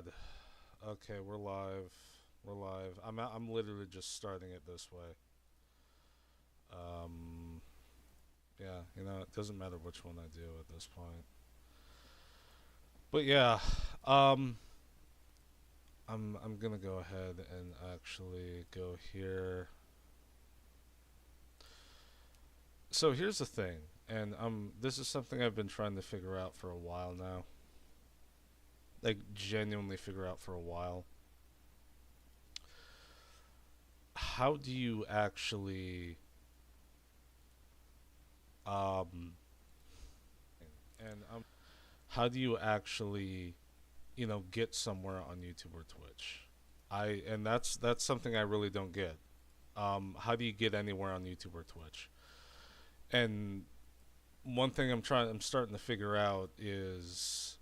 God. Okay, we're live. We're live. I'm literally just starting it this way. Um, yeah, it doesn't matter which one I do at this point. But yeah, um, I'm gonna go ahead and actually go here. So here's the thing, and this is something I've been trying to figure out for a while now. Like genuinely figure out for a while. How do you actually um and how do you actually get somewhere on YouTube or Twitch? And that's something I really don't get. How do you get anywhere on YouTube or Twitch? And one thing I'm starting to figure out is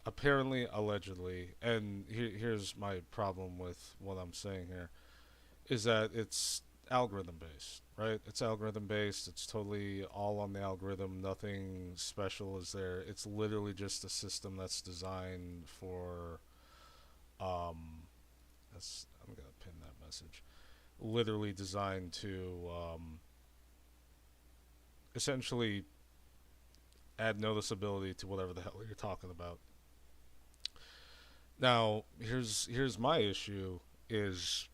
apparently, allegedly, and here's my problem with what I'm saying here, is that it's algorithm based, right? It's algorithm based. It's totally all on the algorithm. Nothing special is there. It's literally just a system that's designed for um I'm gonna pin that message. Literally designed to essentially add noticeability to whatever the hell you're talking about. Now, here's my issue is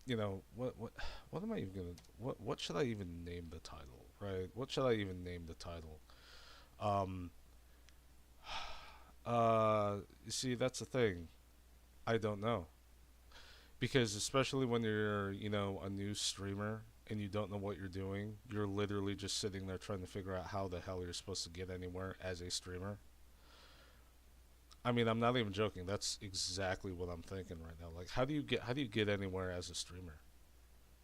what am I even gonna what should I even name the title, right? What should I even name the title? Um, you see, that's the thing. I don't know because especially when you're a new streamer and you don't know what you're doing, you're literally just sitting there trying to figure out how the hell you're supposed to get anywhere as a streamer. I mean, I'm not even joking. That's exactly what I'm thinking right now. Like, how do you get anywhere as a streamer?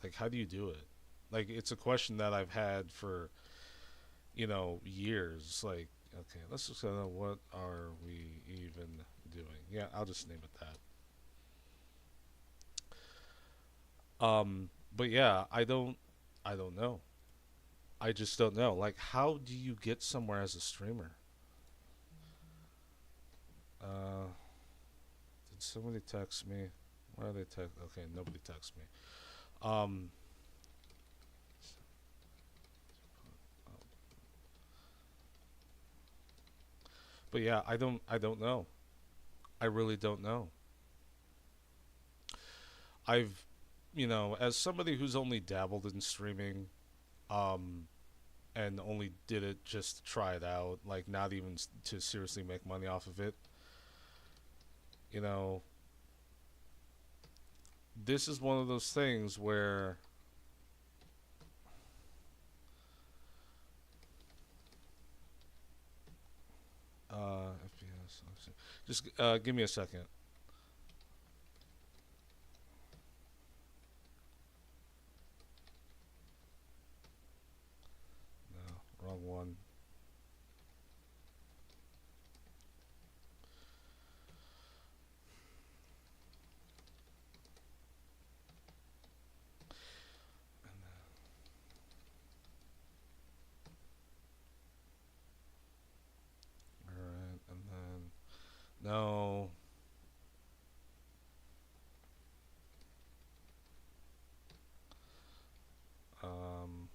Like, how do you do it? Like, it's a question that I've had for years. Like, okay, let's just go. What are we even doing? Yeah, I'll just name it that. But yeah, I don't know. I just don't know. Like, how do you get somewhere as a streamer? Uh, did somebody text me? Why are they text? Okay, nobody text me. Um, but yeah, I don't know. I really don't know. I've, as somebody who's only dabbled in streaming, um, and only did it just to try it out, like not even to seriously make money off of it. You know, this is one of those things where FPS. Just give me a second. No, wrong one. All right, and then no. Um,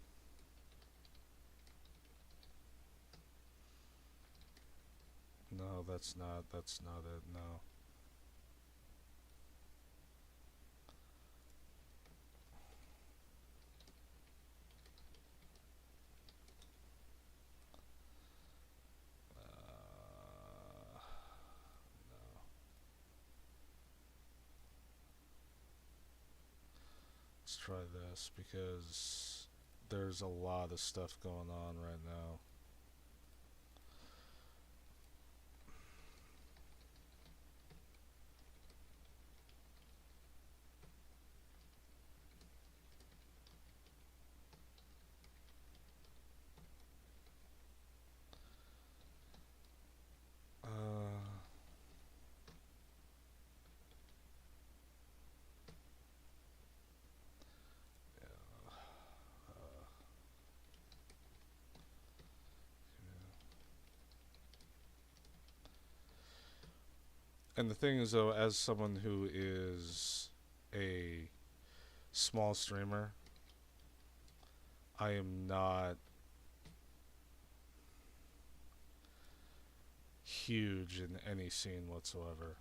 no, that's not it. No. No. Let's try this because there's a lot of stuff going on right now. Uh, yeah. And the thing is, though, as someone who is a small streamer, I am not huge in any scene whatsoever.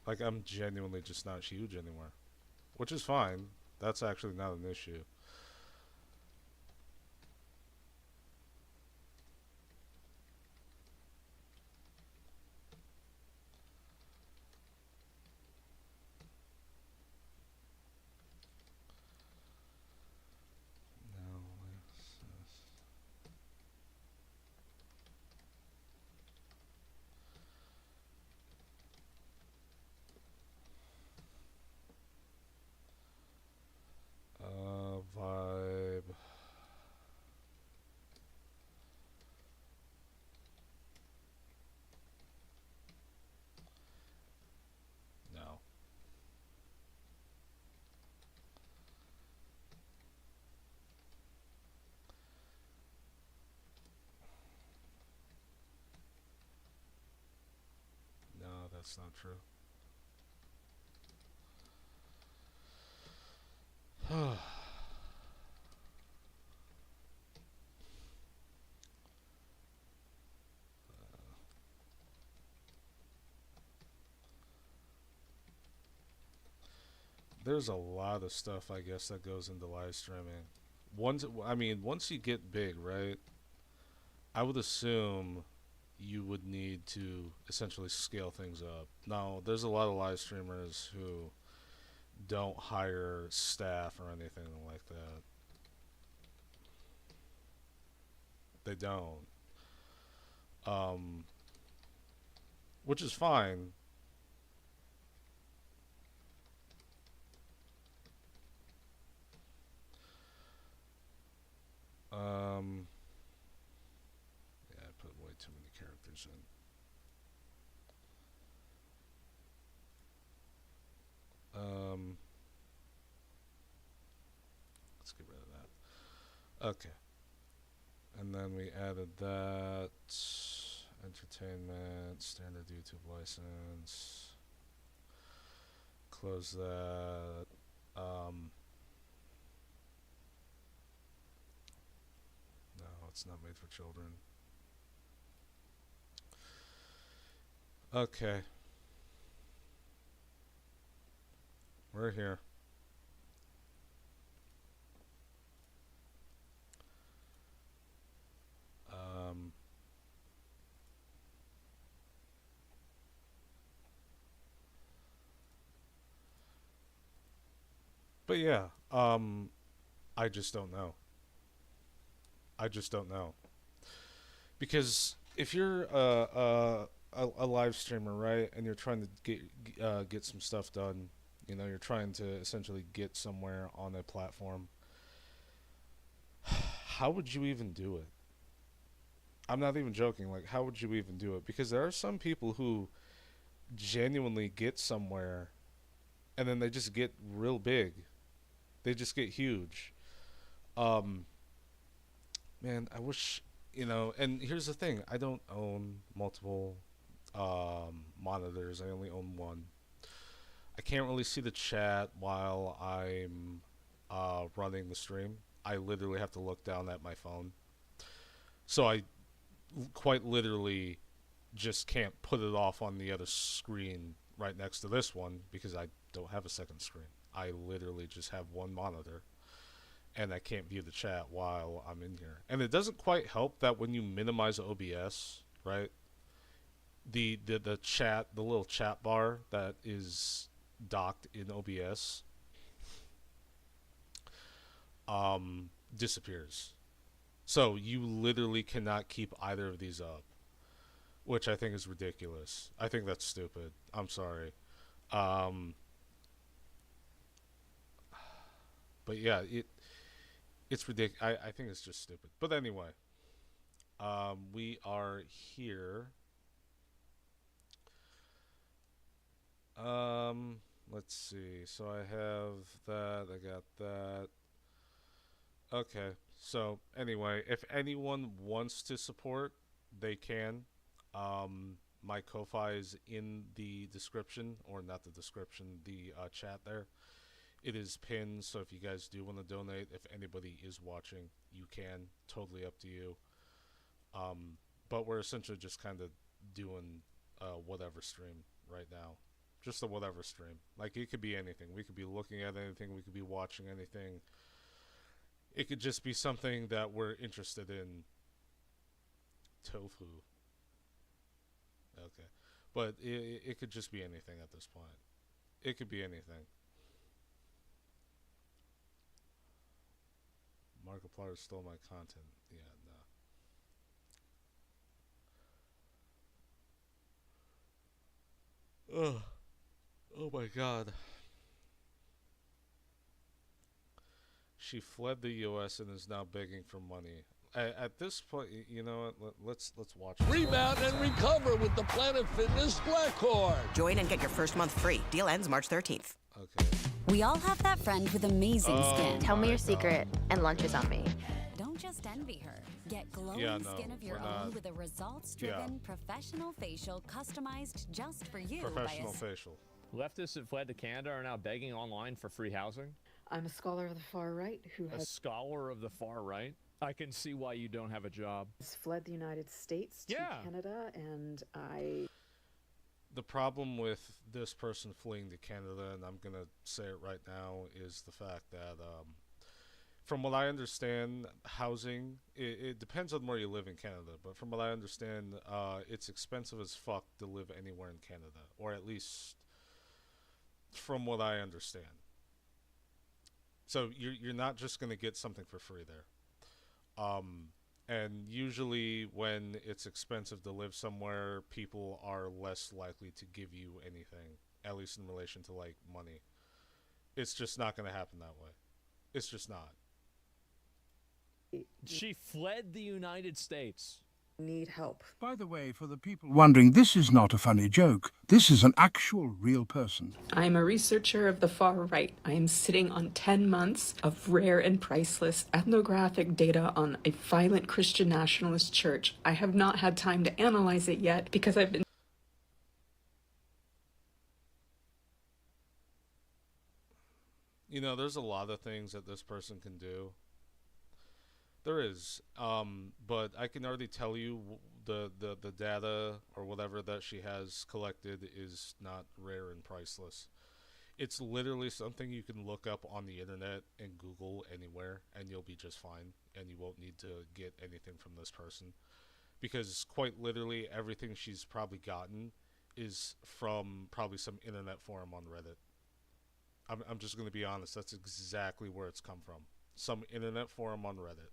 Like, I'm genuinely just not huge anymore, which is fine. That's actually not an issue. No, vibe. No. No, that's not true. There's a lot of stuff, I guess, that goes into live streaming. Once you get big, right? I would assume you would need to essentially scale things up. Now, there's a lot of live streamers who don't hire staff or anything like that. They don't, um, which is fine. Um, yeah, I put way too many characters in. Let's get rid of that. Okay, and then we added that entertainment standard YouTube license. Close that. Um, no, it's not made for children. Okay, we're here. Um, but yeah, I just don't know. I just don't know because if you're a live streamer, right, and you're trying to get some stuff done, you're trying to essentially get somewhere on a platform. How would you even do it? I'm not even joking. Like, how would you even do it? Because there are some people who genuinely get somewhere and then they just get real big. They just get huge. Um, Man, I wish, and here's the thing, I don't own multiple monitors. I only own one. I can't really see the chat while I'm running the stream. I literally have to look down at my phone. So I quite literally just can't put it off on the other screen right next to this one because I don't have a second screen. I literally just have one monitor and I can't view the chat while I'm in here. And it doesn't quite help that when you minimize OBS, right? The chat, the little chat bar that is docked in OBS, disappears. So you literally cannot keep either of these up, which I think is ridiculous. I think that's stupid. I'm sorry. Um, but yeah, it's ridiculous. I think it's just stupid. But anyway, we are here. Let's see. So I have that. I got that. Okay. So anyway, if anyone wants to support, they can. My Ko-fi is in the description, or not the description, the chat there. It is pinned, so if you guys do want to donate, if anybody is watching, you can. Totally up to you. Um, but we're essentially just kind of doing whatever stream right now. Just a whatever stream. Like, it could be anything. We could be looking at anything. We could be watching anything. It could just be something that we're interested in. Tofu. Okay. But it could just be anything at this point. It could be anything. Markiplier stole my content. Yeah, no. Ugh. Oh my god. She fled the U.S. and is now begging for money. At this point, you know what? Let's watch it. Rebound and recover with the Planet Fitness Black Cord. Join and get your first month free. Deal ends March 13th. Okay. We all have that friend with amazing skin. Tell me your secret, and lunch is on me. Don't just envy her. Get glowing Yeah, no, skin of your we're own not. with a results-driven professional facial customized just for you. Professional facial. Leftists that fled to Canada are now begging online for free housing. I'm a scholar of the far right who A has scholar of the far right. I can see why you don't have a job. fled the United States to Yeah. Canada, and I The problem with this person fleeing to Canada, and I'm gonna say it right now, is the fact that, from what I understand, housing it depends on where you live in Canada, but from what I understand, it's expensive as fuck to live anywhere in Canada, or at least from what I understand. So you're not just gonna get something for free there. And usually when it's expensive to live somewhere, people are less likely to give you anything, at least in relation to like money. It's just not going to happen that way. It's just not. She fled the United States. need help. By the way, for the people wondering, this is not a funny joke. This is an actual real person. I'm a researcher of the far right. I am sitting on 10 months of rare and priceless ethnographic data on a violent Christian nationalist church. I have not had time to analyze it yet because I've been You know, there's a lot of things that this person can do. There is, but I can already tell you the data or whatever that she has collected is not rare and priceless. It's literally something you can look up on the internet and Google anywhere, and you'll be just fine, and you won't need to get anything from this person, because quite literally everything she's probably gotten is from probably some internet forum on Reddit. I'm just going to be honest. That's exactly where it's come from. Some internet forum on Reddit.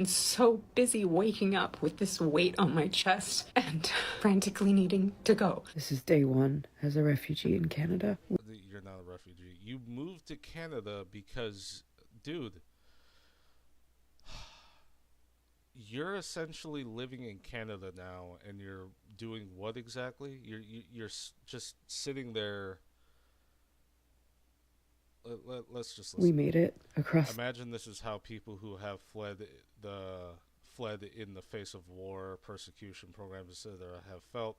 so busy waking up with this weight on my chest and frantically needing to go. This is day one as a refugee in Canada. You're not a refugee. You moved to Canada because, dude, you're essentially living in Canada now, and you're doing what exactly? You're just sitting there. Let's just listen. We made it across. Imagine this is how people who have fled in the face of war, persecution, programs, etc. have felt.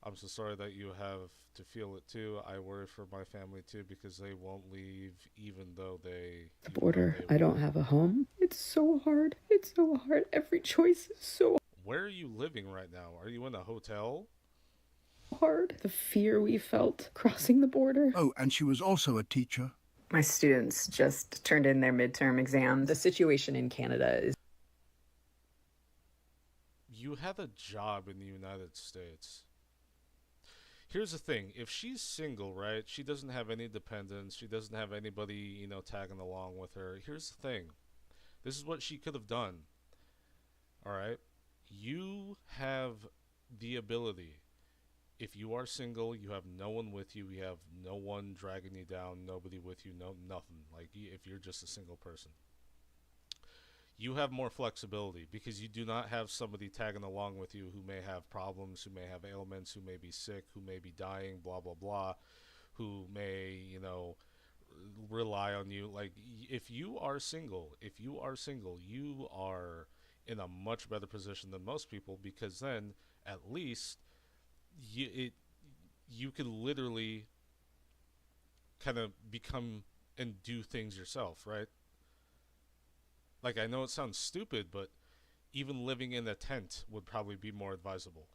I'm so sorry that you have to feel it too. I worry for my family too, because they won't leave even though they The border. I don't have a home. It's so hard. It's so hard. Every choice is so Where are you living right now? Are you in a hotel? hard. The fear we felt crossing the border. Oh, and she was also a teacher. My students just turned in their midterm exams. The situation in Canada is... You have a job in the United States. Here's the thing. If she's single, right, she doesn't have any dependents. She doesn't have anybody, tagging along with her. Here's the thing. This is what she could have done. All right? You have the ability. If you are single, you have no one with you. You have no one dragging you down. Nobody with you. No, nothing. Like, if you're just a single person. You have more flexibility because you do not have somebody tagging along with you who may have problems, who may have ailments, who may be sick, who may be dying, blah, blah, blah, who may, rely on you. Like, if you are single, you are in a much better position than most people, because then at least you could literally kind of become and do things yourself, right? Like, I know it sounds stupid, but even living in a tent would probably be more advisable.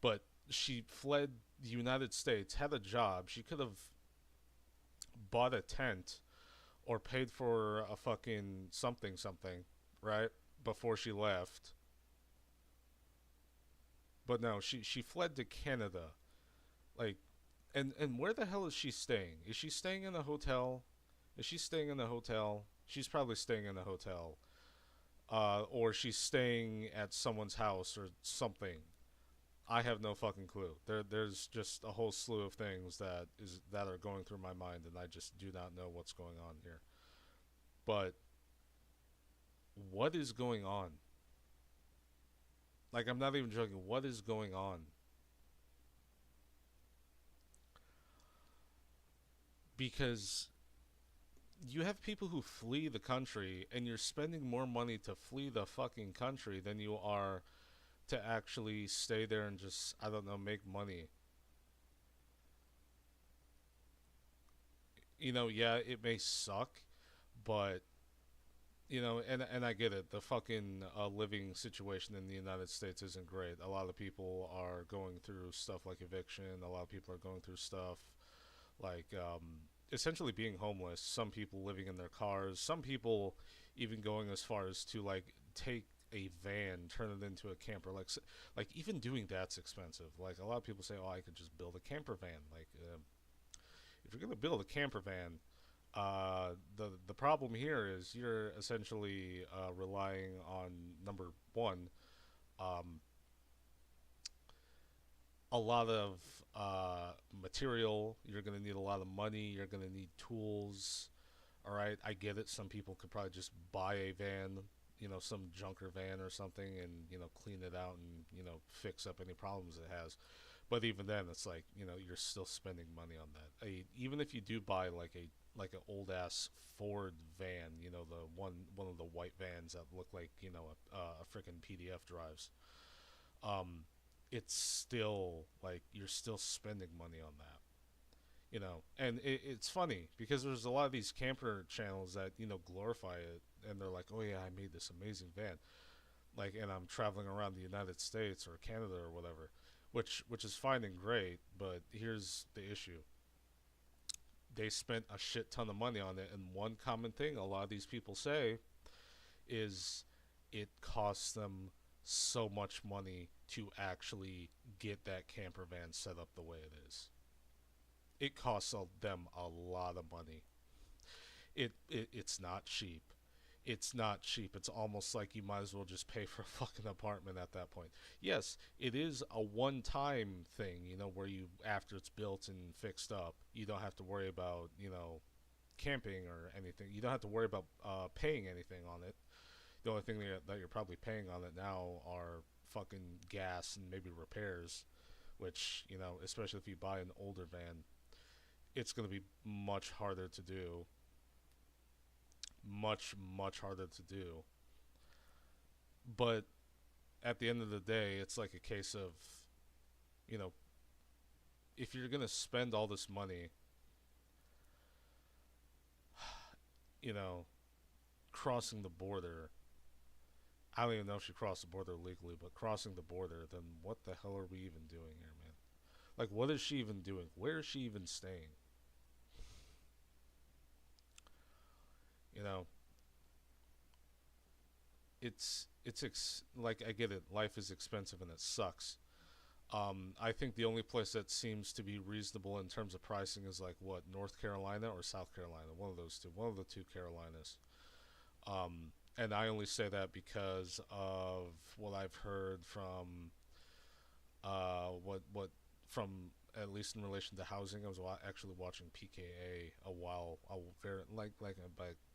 But she fled the United States, had a job. She could have bought a tent or paid for a fucking something, right? Before she left. But no, she fled to Canada. Like, and where the hell is she staying? Is she staying in a hotel? She's probably staying in a hotel. Or she's staying at someone's house or something. I have no fucking clue. There's just a whole slew of things that are going through my mind, and I just do not know what's going on here. But what is going on? Like, I'm not even joking. What is going on? Because you have people who flee the country, and you're spending more money to flee the fucking country than you are to actually stay there and just, I don't know, make money. You know, yeah, it may suck, but, you know, and I get it. The fucking living situation in the United States isn't great. A lot of people are going through stuff like eviction. A lot of people are going through stuff like essentially being homeless. Some people living in their cars. Some people even going as far as to, like, take a van, turn it into a camper. Like even doing that's expensive. Like, a lot of people say, oh, I could just build a camper van. Like, if you're gonna build a camper van, the problem here is you're essentially relying on, number one, a lot of material. You're gonna need a lot of money. You're gonna need tools. All right, I get it. Some people could probably just buy a van, you know, some junker van or something, and, you know, clean it out and, you know, fix up any problems it has. But even then, it's like, you know, you're still spending money on that. Even if you do buy like an old ass Ford van, you know, the one of the white vans that look like, you know, a freaking PDF drives, it's still like you're still spending money on that. You know, and it's funny because there's a lot of these camper channels that, you know, glorify it, and they're like, oh yeah, I made this amazing van, like, and I'm traveling around the United States or Canada or whatever, which is fine and great, but here's the issue. They spent a shit ton of money on it, and one common thing a lot of these people say is it costs them so much money to actually get that camper van set up the way it is. It costs them a lot of money. It's not cheap. It's not cheap. It's almost like you might as well just pay for a fucking apartment at that point. Yes, it is a one-time thing, you know, where you, after it's built and fixed up, you don't have to worry about, you know, camping or anything. You don't have to worry about paying anything on it. The only thing that you're probably paying on it now are fucking gas and maybe repairs, which, you know, especially if you buy an older van, it's going to be much harder to do. Much harder to do. But at the end of the day, it's like a case of, you know, if you're going to spend all this money, you know, crossing the border, I don't even know if she crossed the border legally, but crossing the border, then what the hell are we even doing here, man? Like, what is she even doing? Where is she even staying? You know, like, I get it. Life is expensive and it sucks. I think the only place that seems to be reasonable in terms of pricing is like, what, North Carolina or South Carolina? One of those two. One of the two Carolinas. And I only say that because of what I've heard from, from, at least in relation to housing. I was actually watching PKA like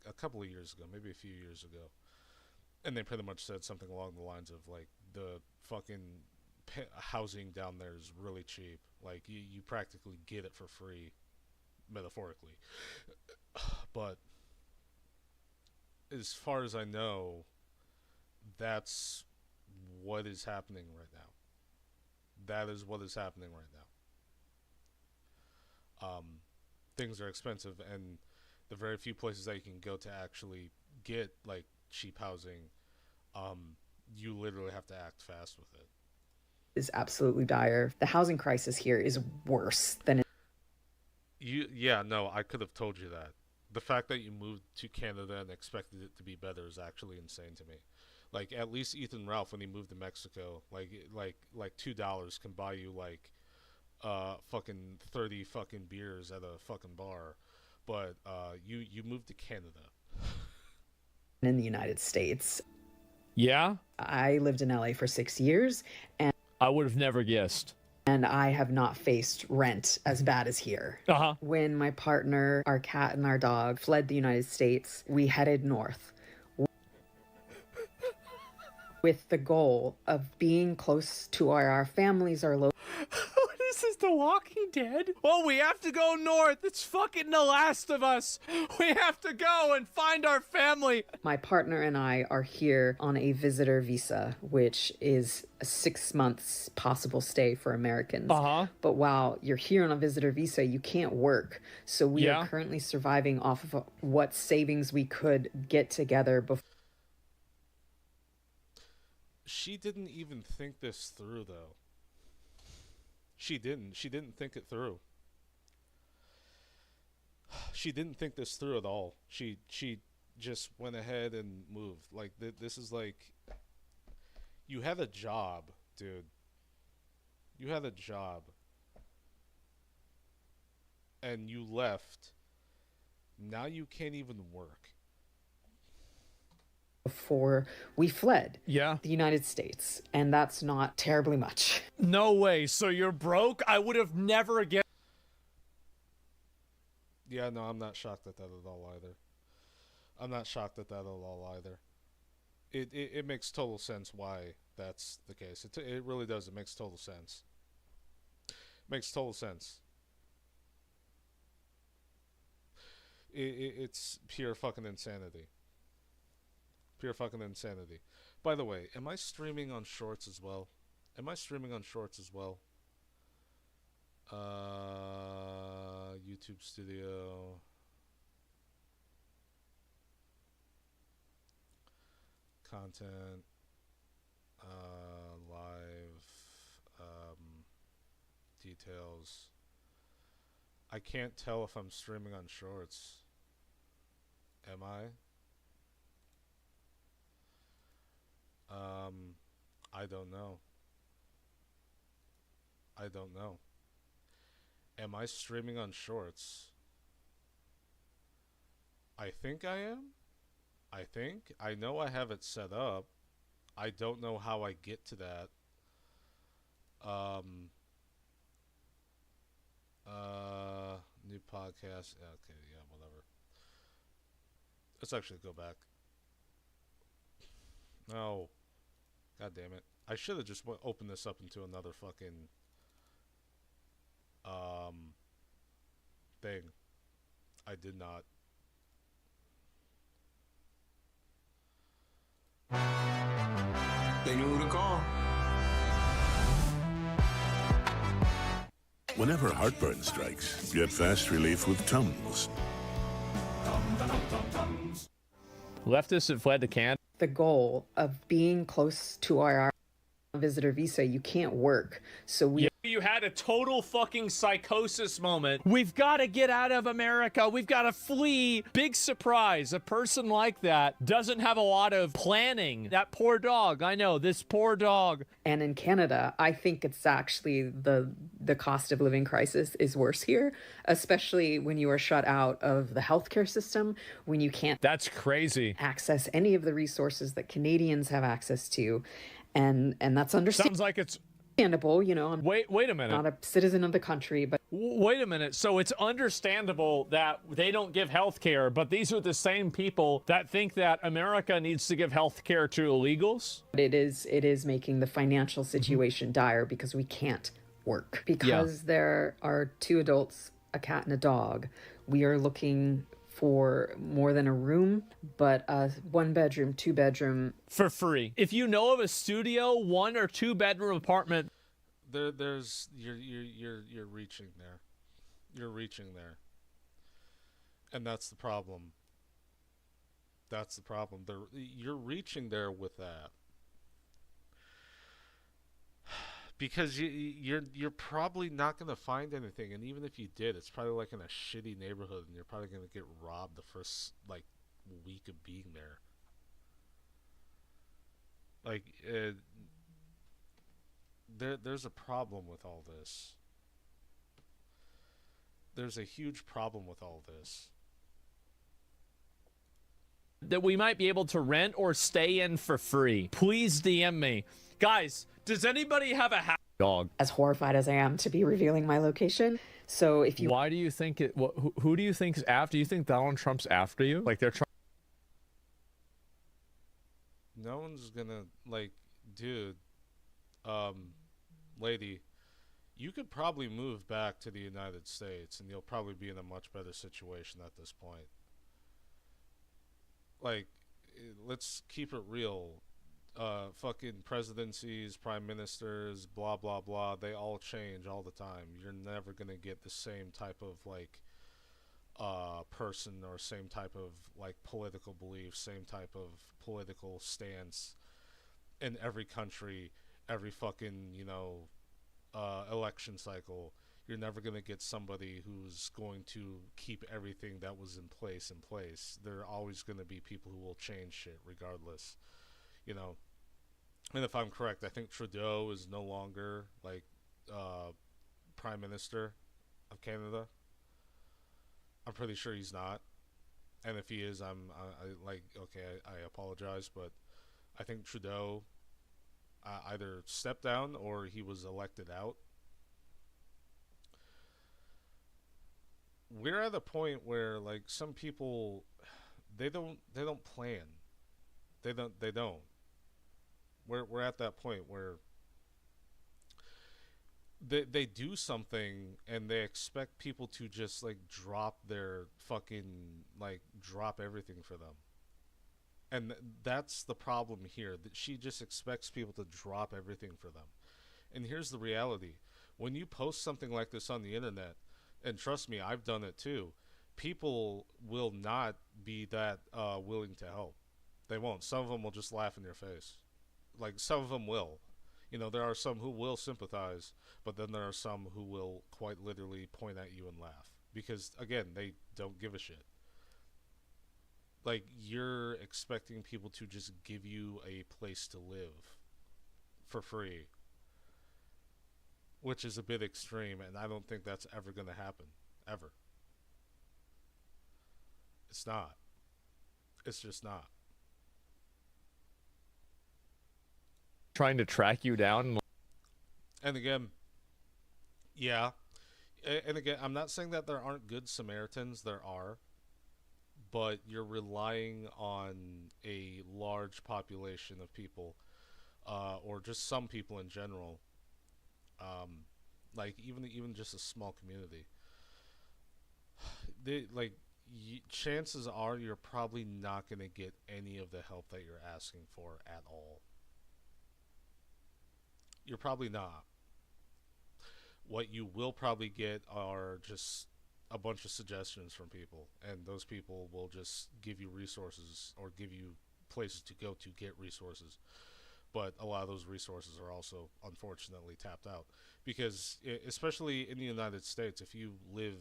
a couple of years ago, maybe a few years ago, and they pretty much said something along the lines of, like, the fucking housing down there is really cheap. Like, you practically get it for free metaphorically. But as far as I know, that's what is happening right now. That is what is happening right now. Things are expensive, and the very few places that you can go to actually get like cheap housing, you literally have to act fast with it. Is absolutely dire. The housing crisis here is worse than I could have told you that. The fact that you moved to Canada and expected it to be better is actually insane to me. Like, at least Ethan Ralph, when he moved to Mexico, like $2 can buy you like fucking 30 fucking beers at a fucking bar. But you moved to Canada. in the United States. Yeah? I lived in LA for 6 years, and I would have never guessed. And I have not faced rent as bad as here. Uh-huh. When my partner, our cat, and our dog fled the United States, we headed north with the goal of being close to where our families are located. This is The Walking Dead? Oh, we have to go north. It's fucking The Last of Us. We have to go and find our family. My partner and I are here on a visitor visa, which is a 6 months possible stay for Americans. Uh-huh. But while you're here on a visitor visa, you can't work. So we are currently surviving off of what savings we could get together before. She didn't even think this through, though. She didn't think it through. She didn't think this through at all. She just went ahead and moved. Like, this is like, you had a job, dude. You had a job. And you left. Now you can't even work. Before we fled the United States, and that's not terribly much. No way. So you're broke? I would have never guessed. Yeah, no, I'm not shocked at that at all either. I'm not shocked at that at all either. It makes total sense why that's the case. It really does. It makes total sense. Makes total sense. It's pure fucking insanity. Pure fucking insanity. By the way, am I streaming on Shorts as well? YouTube Studio. Content. Live. Details. I can't tell if I'm streaming on Shorts. Am I? I don't know. Am I streaming on Shorts? I think I am. I know I have it set up. I don't know how I get to that. New podcast. Okay, yeah, whatever. Let's actually go back. No. God damn it. I should have just opened this up into another fucking thing. I did not. They knew who to call. Whenever heartburn strikes, get fast relief with Tums. Leftists have fled to Canada. The goal of being close to our visitor visa, you can't work. So You had a total fucking psychosis moment. We've got to get out of America. We've got to flee. Big surprise. A person like that doesn't have a lot of planning. That poor dog. I know, this poor dog. And in Canada, I think it's actually the cost of living crisis is worse here, especially when you are shut out of the healthcare system, when you can't That's crazy. access any of the resources that Canadians have access to. And that's understandable. Sounds like it's You know, I'm wait a minute. not a citizen of the country, but Wait a minute. So it's understandable that they don't give health care, but these are the same people that think that America needs to give health care to illegals? it is making the financial situation dire because we can't work. Because there are two adults a cat and a dog. We are looking for more than a room, but a 1-bedroom, 2-bedroom. For free. If you know of a studio, 1 or 2 bedroom apartment, there's you're reaching there. You're reaching there. And that's the problem. That's the problem. You're reaching there with that. Because you're probably not going to find anything, and even if you did, it's probably like in a shitty neighborhood, and you're probably going to get robbed the first like week of being there. Like there's a problem with all this. There's a huge problem with all this. that we might be able to rent or stay in for free. Please DM me. Guys, does anybody have a dog? As horrified as I am to be revealing my location. So if you... Why do you think it... who do you think is after? Do you think Donald Trump's after you? Like they're trying... No one's gonna, like, dude, lady, you could probably move back to the United States and you'll probably be in a much better situation at this point. Like, let's keep it real. Fucking presidencies, prime ministers, blah, blah, blah, they all change all the time. You're never gonna get the same type of, like, person or same type of, like, political belief, same type of political stance in every country, every fucking, you know, election cycle. You're never going to get somebody who's going to keep everything that was in place. There are always going to be people who will change shit regardless, you know. And if I'm correct, I think Trudeau is no longer, like, Prime Minister of Canada. I'm pretty sure he's not. And if he is, I apologize, but I think Trudeau either stepped down or he was elected out. We're at a point where, like, some people, they don't plan. They don't. We're at that point where they do something and they expect people to just, like, drop everything for them. And that's the problem here, that she just expects people to drop everything for them. And here's the reality. When you post something like this on the internet, and trust me, I've done it too, people will not be that willing to help. They won't. Some of them will just laugh in your face. Like, some of them will. You know, there are some who will sympathize, but then there are some who will quite literally point at you and laugh. Because, again, they don't give a shit. Like, you're expecting people to just give you a place to live for free, which is a bit extreme, and I don't think that's ever going to happen. Ever. It's not. It's just not. Trying to track you down. And again, yeah. And again, I'm not saying that there aren't good Samaritans. There are. But you're relying on a large population of people, or just some people in general. Like even just a small community. Chances are you're probably not going to get any of the help that you're asking for at all. You're probably not. What you will probably get are just a bunch of suggestions from people, and those people will just give you resources or give you places to go to get resources. But a lot of those resources are also unfortunately tapped out, because especially in the United States, if you live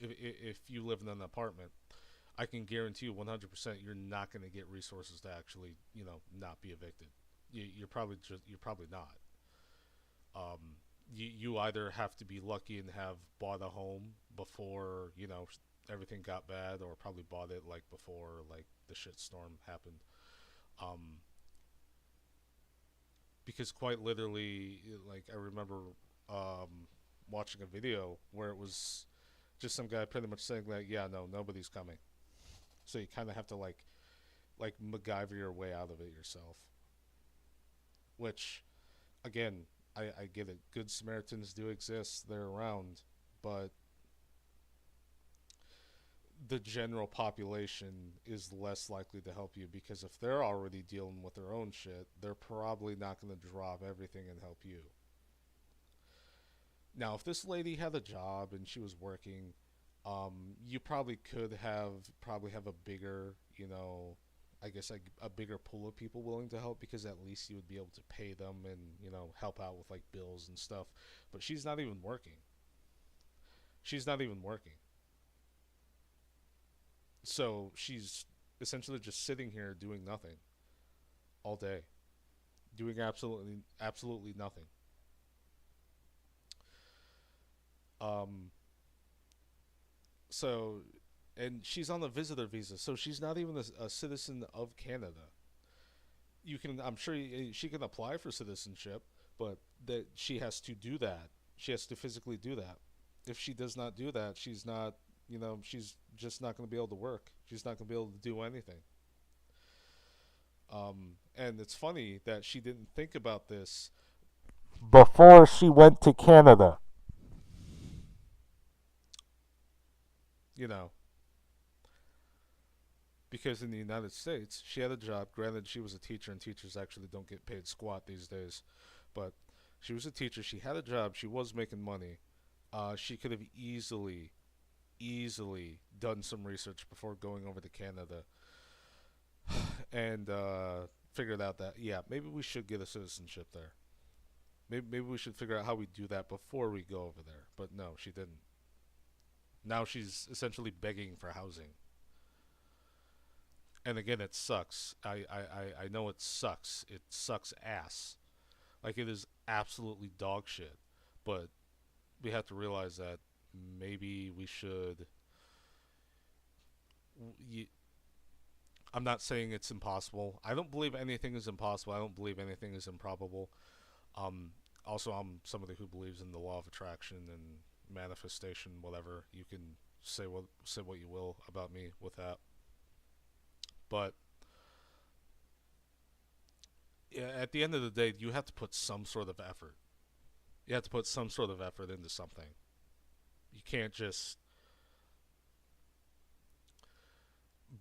if you live in an apartment, I can guarantee you 100% you're not going to get resources to actually, you know, not be evicted. You're probably not. You either have to be lucky and have bought a home before, you know, everything got bad, or probably bought it, like, before, like, the shitstorm happened. Because quite literally, like, I remember watching a video where it was just some guy pretty much saying that, yeah, no, nobody's coming. So you kind of have to, like MacGyver your way out of it yourself. Which, again, I get it. Good Samaritans do exist. They're around. but the general population is less likely to help you, because if they're already dealing with their own shit, they're probably not going to drop everything and help you. Now, if this lady had a job and she was working, you probably could have a bigger, you know, I guess like a bigger pool of people willing to help, because at least you would be able to pay them and, you know, help out with like bills and stuff. But she's not even working. She's not even working. So she's essentially just sitting here doing nothing all day, doing absolutely nothing. So, and she's on a visitor visa, so she's not even a citizen of Canada. I'm sure she can apply for citizenship, but that she has to do that. She has to physically do that. If she does not do that, she's not, you know, she's just not going to be able to work. She's not going to be able to do anything. And it's funny that she didn't think about this before she went to Canada. You know, because in the United States, she had a job. Granted, she was a teacher, and teachers actually don't get paid squat these days. But she was a teacher. She had a job. She was making money. She could have easily done some research before going over to Canada and figured out that, yeah, maybe we should get a citizenship there. Maybe we should figure out how we do that before we go over there. But no, she didn't. Now she's essentially begging for housing. And again, it sucks. I know it sucks. It sucks ass. Like, it is absolutely dog shit. But we have to realize that maybe we should... I'm not saying it's impossible. I don't believe anything is impossible. I don't believe anything is improbable. Also, I'm somebody who believes in the law of attraction and manifestation, whatever. You can say what you will about me with that. But yeah, at the end of the day, you have to put some sort of effort. You have to put some sort of effort into something. You can't just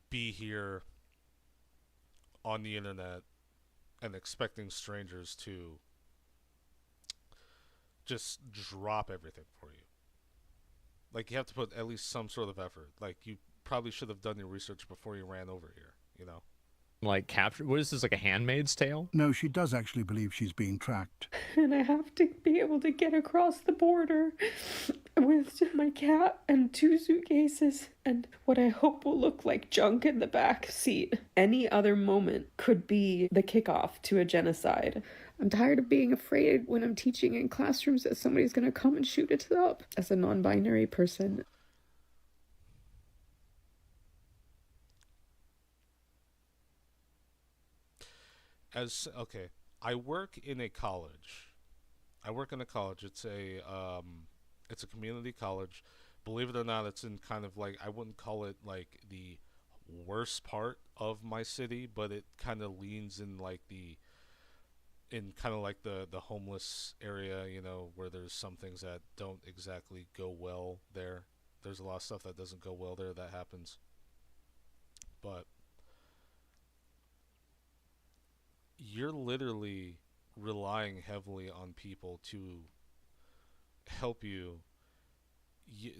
be here on the internet and expecting strangers to just drop everything for you. Like, you have to put at least some sort of effort. Like, you probably should have done your research before you ran over here, you know? Like, capture... What is this, like a Handmaid's Tale? No, she does actually believe she's being tracked. And I have to be able to get across the border with my cat and 2 suitcases and what I hope will look like junk in the back seat. Any other moment could be the kickoff to a genocide. I'm tired of being afraid when I'm teaching in classrooms that somebody's going to come and shoot it up. As a non-binary person, okay, I work in a college. It's a community college. Believe it or not, it's in kind of like, I wouldn't call it like the worst part of my city, but it kind of leans in like the homeless area, you know, where there's some things that don't exactly go well there. There's a lot of stuff that doesn't go well there that happens. But you're literally relying heavily on people to help you.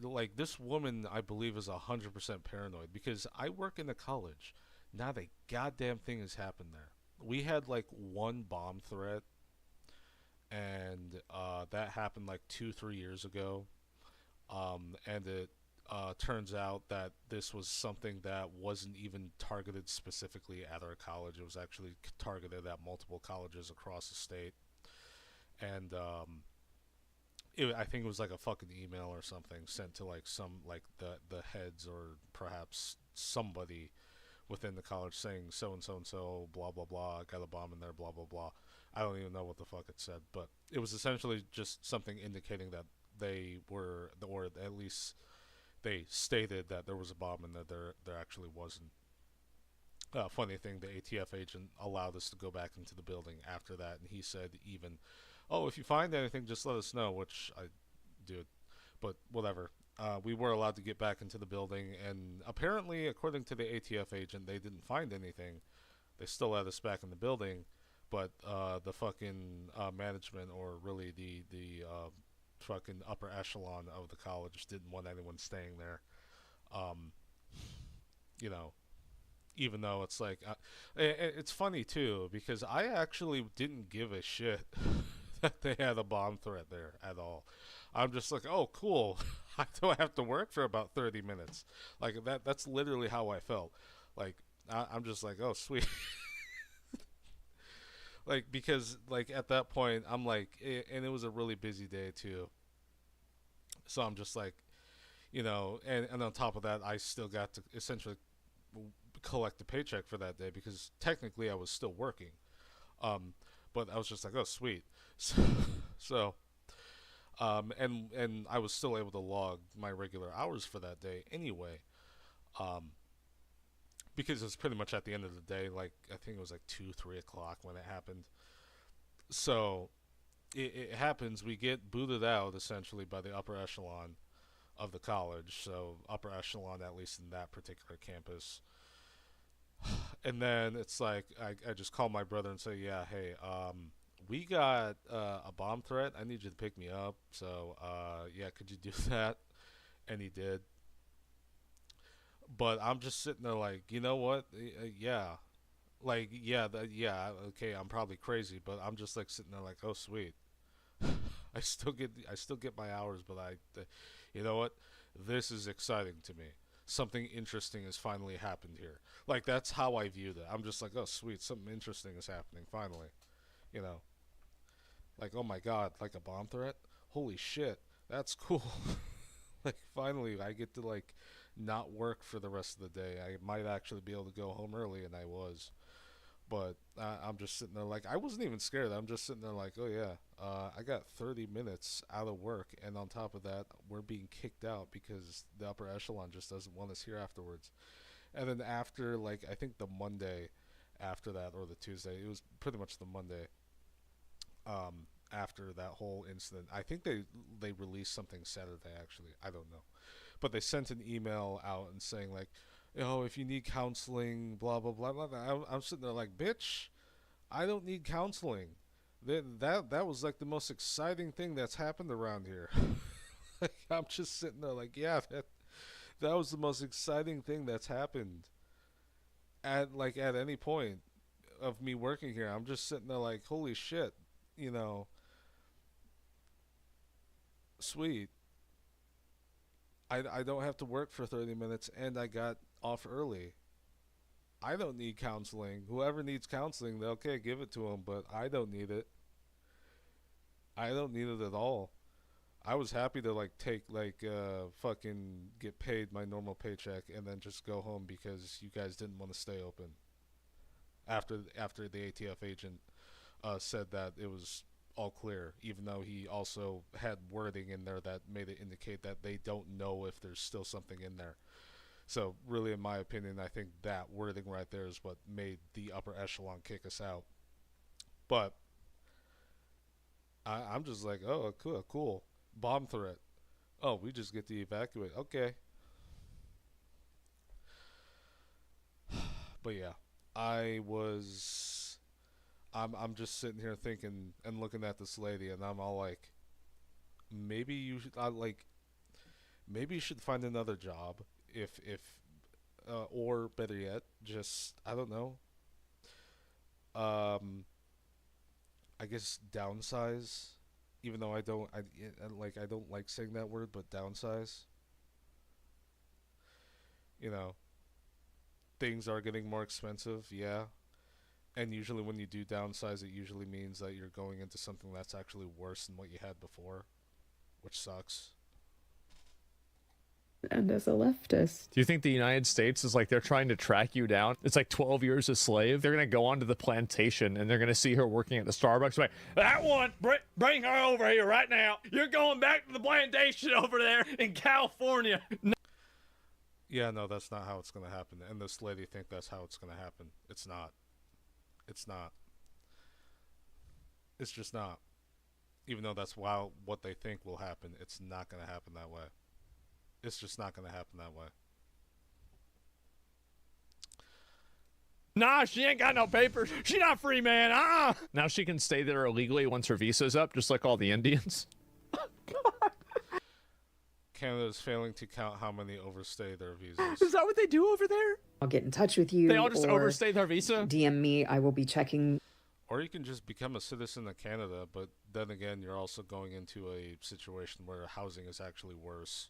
Like, this woman, I believe, is 100% paranoid, because I work in a college. Not a goddamn thing has happened there. We had like one bomb threat, and that happened like 2-3 years ago. And it turns out that this was something that wasn't even targeted specifically at our college. It was actually targeted at multiple colleges across the state. And I think it was like a fucking email or something sent to like some, like the heads or perhaps somebody within the college saying so and so and so, blah blah blah, got a bomb in there, blah blah blah. I don't even know what the fuck it said, but it was essentially just something indicating that they were, or at least they stated that there was a bomb and that there actually wasn't. Funny thing, the ATF agent allowed us to go back into the building after that, and he said even, oh, if you find anything, just let us know, which I did. but whatever. We were allowed to get back into the building, and apparently, according to the ATF agent, they didn't find anything. They still had us back in the building, but the fucking management, or really the fucking upper echelon of the college, didn't want anyone staying there. You know, even though it's like, it's funny too, because I actually didn't give a shit that they had a bomb threat there at all. I'm just like, oh, cool. I don't have to work for about 30 minutes. Like, that's literally how I felt. Like, I'm just like, oh, sweet. Like, because, like, at that point, I'm like, and it was a really busy day, too. So I'm just like, you know, and on top of that, I still got to essentially collect a paycheck for that day, because technically I was still working. But I was just like, oh, sweet. So and I was still able to log my regular hours for that day anyway, because it's pretty much at the end of the day. Like, I think it was like 2-3 o'clock when it happened. So it happens, we get booted out essentially by the upper echelon of the college, so upper echelon, at least in that particular campus. And then it's like, I just call my brother and say, yeah, hey, we got a bomb threat. I need you to pick me up. So, yeah, could you do that? And he did. But I'm just sitting there like, you know what? Yeah. Like, yeah, okay, I'm probably crazy, but I'm just like sitting there like, oh, sweet. I still get my hours, but you know what? This is exciting to me. Something interesting has finally happened here. Like, that's how I viewed it. I'm just like, oh, sweet, something interesting is happening finally. You know, like, oh my god, like a bomb threat? Holy shit, that's cool. Like, finally, I get to, like, not work for the rest of the day. I might actually be able to go home early, and I was. But I'm just sitting there like, I wasn't even scared. I'm just sitting there like, oh yeah, I got 30 minutes out of work, and on top of that, we're being kicked out because the upper echelon just doesn't want us here afterwards. And then after, like, I think the Monday after that, or the Tuesday, it was pretty much the Monday, after that whole incident. I think they released something Saturday, actually. I don't know. But they sent an email out and saying, like, you know, if you need counseling, blah, blah, blah, blah, blah. I'm sitting there like, bitch, I don't need counseling. That was, like, the most exciting thing that's happened around here. Like, I'm just sitting there like, yeah, that was the most exciting thing that's happened at any point of me working here. I'm just sitting there like, holy shit, you know, sweet. I don't have to work for 30 minutes, and I got off early. I don't need counseling. Whoever needs counseling, okay, give it to them, but I don't need it. I don't need it at all. I was happy to, like, take, like, fucking get paid my normal paycheck and then just go home because you guys didn't want to stay open. After the ATF agent said that it was all clear, even though he also had wording in there that made it indicate that they don't know if there's still something in there. So really, in my opinion, I think that wording right there is what made the upper echelon kick us out. But I'm just like, oh, cool. Bomb threat. Oh, we just get to evacuate. Okay. But yeah, I'm just sitting here thinking and looking at this lady, and I'm all like, maybe you should find another job, if or better yet, just, I don't know, I guess downsize, even though I don't like saying that word, but downsize. You know, things are getting more expensive, yeah. And usually when you do downsize, it usually means that you're going into something that's actually worse than what you had before, which sucks. And as a leftist, Do you think the United States is like they're trying to track you down? It's like 12 years a slave. They're going to go onto the plantation and they're going to see her working at the Starbucks. Like, that one, bring her over here right now. You're going back to the plantation over there in California. Yeah, no, that's not how it's going to happen. And this lady think that's how it's going to happen. It's not. It's not. It's just not. Even though that's what they think will happen, it's not going to happen that way. It's just not going to happen that way. Nah, she ain't got no papers. She not free, man. Ah! Now she can stay there illegally once her visa's up, just like all the Indians. Canada is failing to count how many overstay their visas. Is that what they do over there? I'll get in touch with you. They all just or overstay their visa? DM me. I will be checking. Or you can just become a citizen of Canada, but then again, you're also going into a situation where housing is actually worse.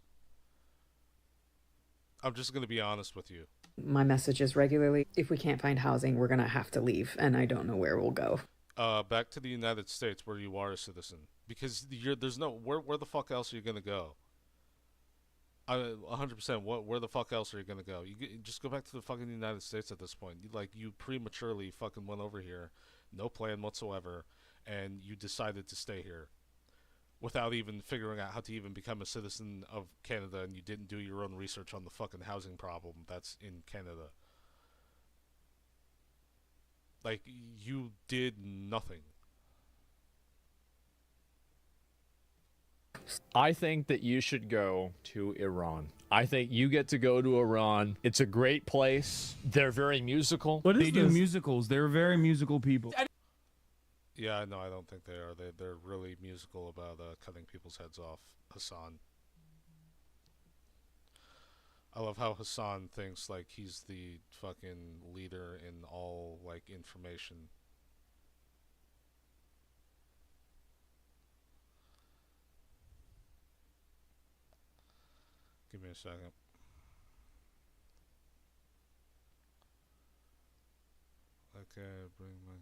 I'm just going to be honest with you. My messages regularly. If we can't find housing, we're going to have to leave, and I don't know where we'll go. Back to the United States where you are a citizen. Because there's no... Where the fuck else are you going to go? 100%. Where the fuck else are you going to go? You just go back to the fucking United States at this point. You prematurely fucking went over here. No plan whatsoever, and you decided to stay here without even figuring out how to even become a citizen of Canada, and you didn't do your own research on the fucking housing problem that's in Canada. Like, you did nothing. I think that you should go to Iran. I think you get to go to Iran. It's a great place. They're very musical. They do musicals. They're very musical people. Yeah, no, I don't think they are. They're really musical about cutting people's heads off. Hassan. I love how Hassan thinks like he's the fucking leader in all like information. Give me a second. Okay, bring my...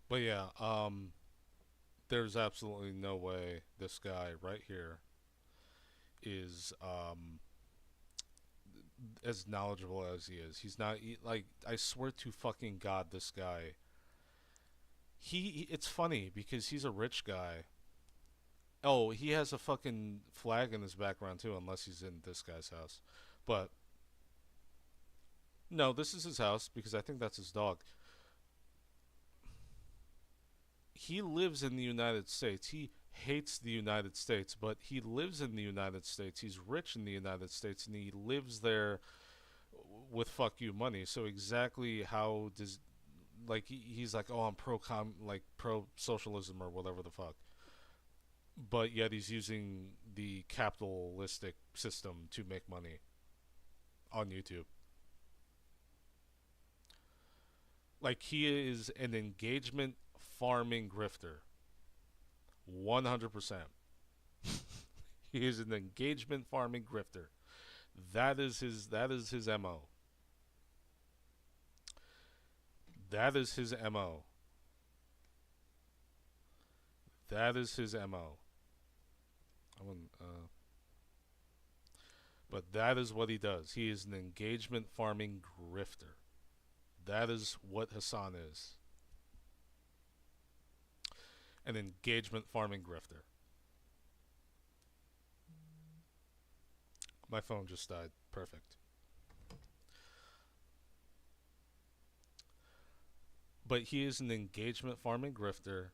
But yeah, there's absolutely no way this guy right here is as knowledgeable as he is. He's not like, I swear to fucking God, this guy. It's funny because he's a rich guy. Oh, he has a fucking flag in his background too, unless he's in this guy's house. But no, this is his house because I think that's his dog. He lives in the United States. He hates the United States, but he lives in the United States. He's rich in the United States, and he lives there with fuck you money. So exactly how does, like, he's like, oh, I'm pro socialism or whatever the fuck. But yet he's using the capitalistic system to make money on YouTube. Like, he is an engagement farming grifter. 100%. He is an engagement farming grifter. That is his MO. That is his MO. That is his MO. But that is what he does. He is an engagement farming grifter. That is what Hassan is. An engagement farming grifter. My phone just died. Perfect. But he is an engagement farming grifter.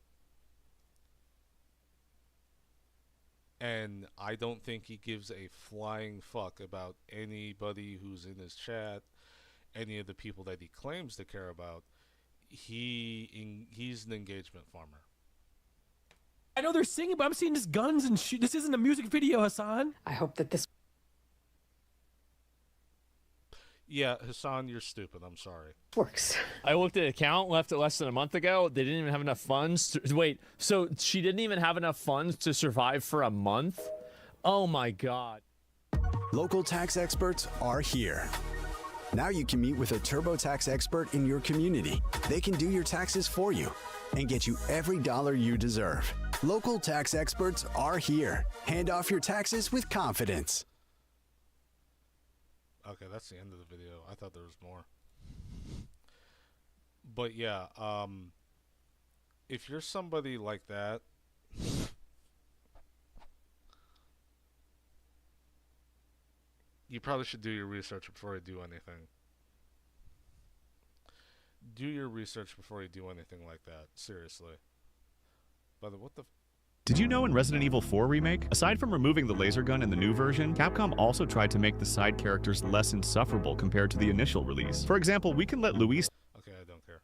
And I don't think he gives a flying fuck about anybody who's in his chat, any of the people that he claims to care about. He's an engagement farmer. I know they're singing, but I'm seeing just guns and shit. This isn't a music video, Hassan. I hope that this... Yeah, Hassan, you're stupid. I'm sorry. Works. I looked at an account, left it less than a month ago. They didn't even have enough funds to... Wait, so she didn't even have enough funds to survive for a month? Oh my God. Local tax experts are here. Now you can meet with a TurboTax expert in your community. They can do your taxes for you and get you every dollar you deserve. Local tax experts are here. Hand off your taxes with confidence. Okay, that's the end of the video. I thought there was more. But yeah, if you're somebody like that, you probably should do your research before you do anything. Do your research before you do anything like that. Seriously. But what the... Did you know in Resident Evil 4 Remake, aside from removing the laser gun in the new version, Capcom also tried to make the side characters less insufferable compared to the initial release? For example, we can let Luis... Okay, I don't care.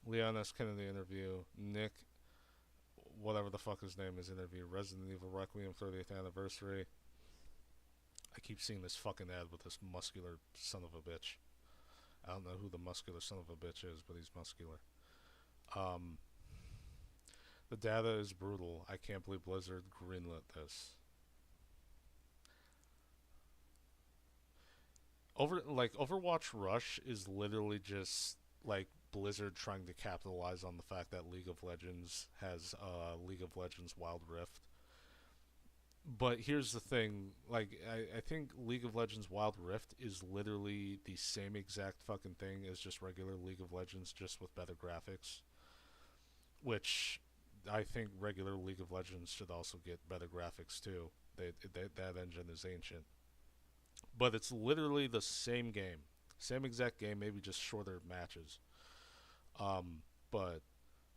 Leon S. Kennedy interview. Nick, whatever the fuck his name is, interview. Resident Evil Requiem 30th anniversary. I keep seeing this fucking ad with this muscular son of a bitch. I don't know who the muscular son of a bitch is, but he's muscular. The data is brutal. I can't believe Blizzard greenlit this. Overwatch Rush is literally just like Blizzard trying to capitalize on the fact that League of Legends has League of Legends Wild Rift. But here's the thing, like, I think League of Legends Wild Rift is literally the same exact fucking thing as just regular League of Legends, just with better graphics. Which, I think regular League of Legends should also get better graphics too. That engine is ancient. But it's literally the same game. Same exact game, maybe just shorter matches. But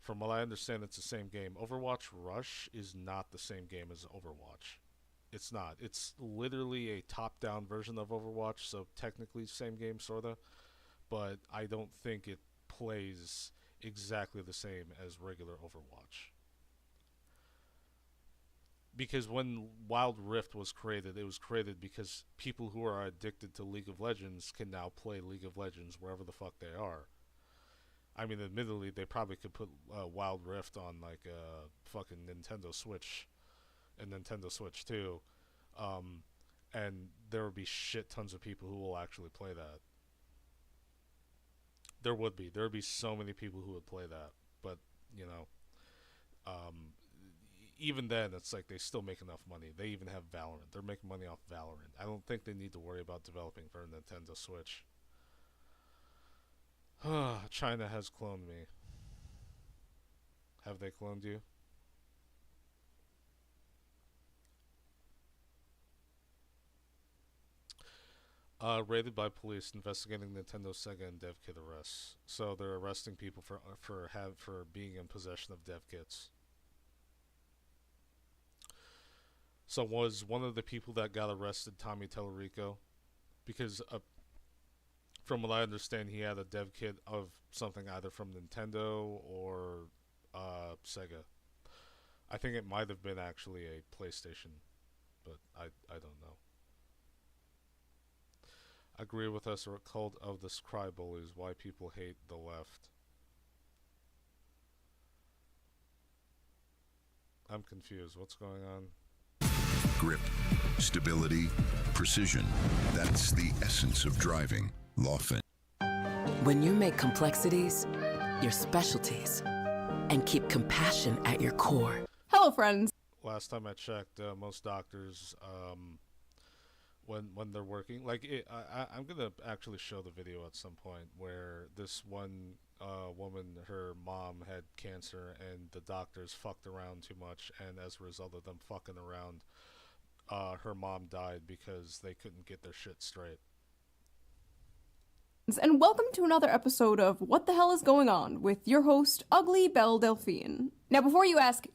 from what I understand, it's the same game. Overwatch Rush is not the same game as Overwatch. It's not. It's literally a top-down version of Overwatch, so technically same game, sorta. But I don't think it plays exactly the same as regular Overwatch. Because when Wild Rift was created, it was created because people who are addicted to League of Legends can now play League of Legends wherever the fuck they are. I mean, admittedly, they probably could put Wild Rift on, like, a fucking Nintendo Switch and Nintendo Switch 2, and there would be shit tons of people who will actually play that. There would be so many people who would play that, but, you know, even then, it's like they still make enough money. They even have Valorant. They're making money off Valorant. I don't think they need to worry about developing for a Nintendo Switch. China has cloned me. Have they cloned you? Raided by police investigating Nintendo, Sega, and dev kit arrests. So they're arresting people for being in possession of dev kits. So was one of the people that got arrested Tommy Tellerico? Because from what I understand, he had a dev kit of something either from Nintendo or Sega. I think it might have been actually a PlayStation, but I don't know. Agree with us or a cult of the cry bullies, why people hate the left. I'm confused. What's going on? Grip, stability, precision. That's the essence of driving. Lawfin. When you make complexities your specialties and keep compassion at your core. Hello, friends. Last time I checked, most doctors, when they're working, like I'm gonna actually show the video at some point where this one woman, her mom had cancer, and the doctors fucked around too much, and as a result of them fucking around, her mom died because they couldn't get their shit straight. And welcome to another episode of What the Hell is Going On with your host, Ugly Belle Delphine. Now, before you ask,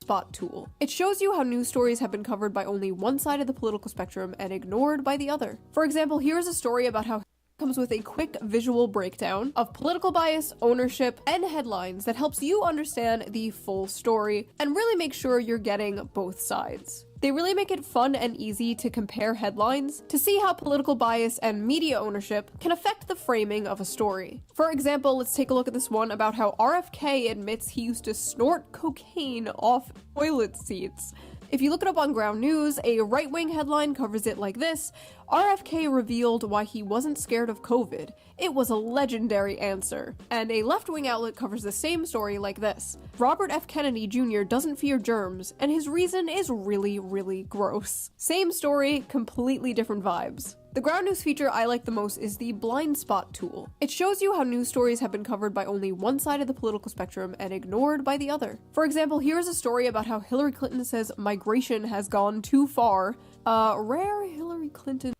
spot tool. It shows you how news stories have been covered by only one side of the political spectrum and ignored by the other. For example, here's a story about how comes with a quick visual breakdown of political bias, ownership, and headlines that helps you understand the full story and really make sure you're getting both sides. They really make it fun and easy to compare headlines to see how political bias and media ownership can affect the framing of a story. For example, let's take a look at this one about how RFK admits he used to snort cocaine off toilet seats. If you look it up on Ground News, a right-wing headline covers it like this: RFK revealed why he wasn't scared of COVID. It was a legendary answer. And a left-wing outlet covers the same story like this. Robert F. Kennedy Jr. doesn't fear germs, and his reason is really, really gross. Same story, completely different vibes. The ground news feature I like the most is the blind spot tool. It shows you how news stories have been covered by only one side of the political spectrum and ignored by the other. For example, here's a story about how Hillary Clinton says migration has gone too far. Rare Hillary Clinton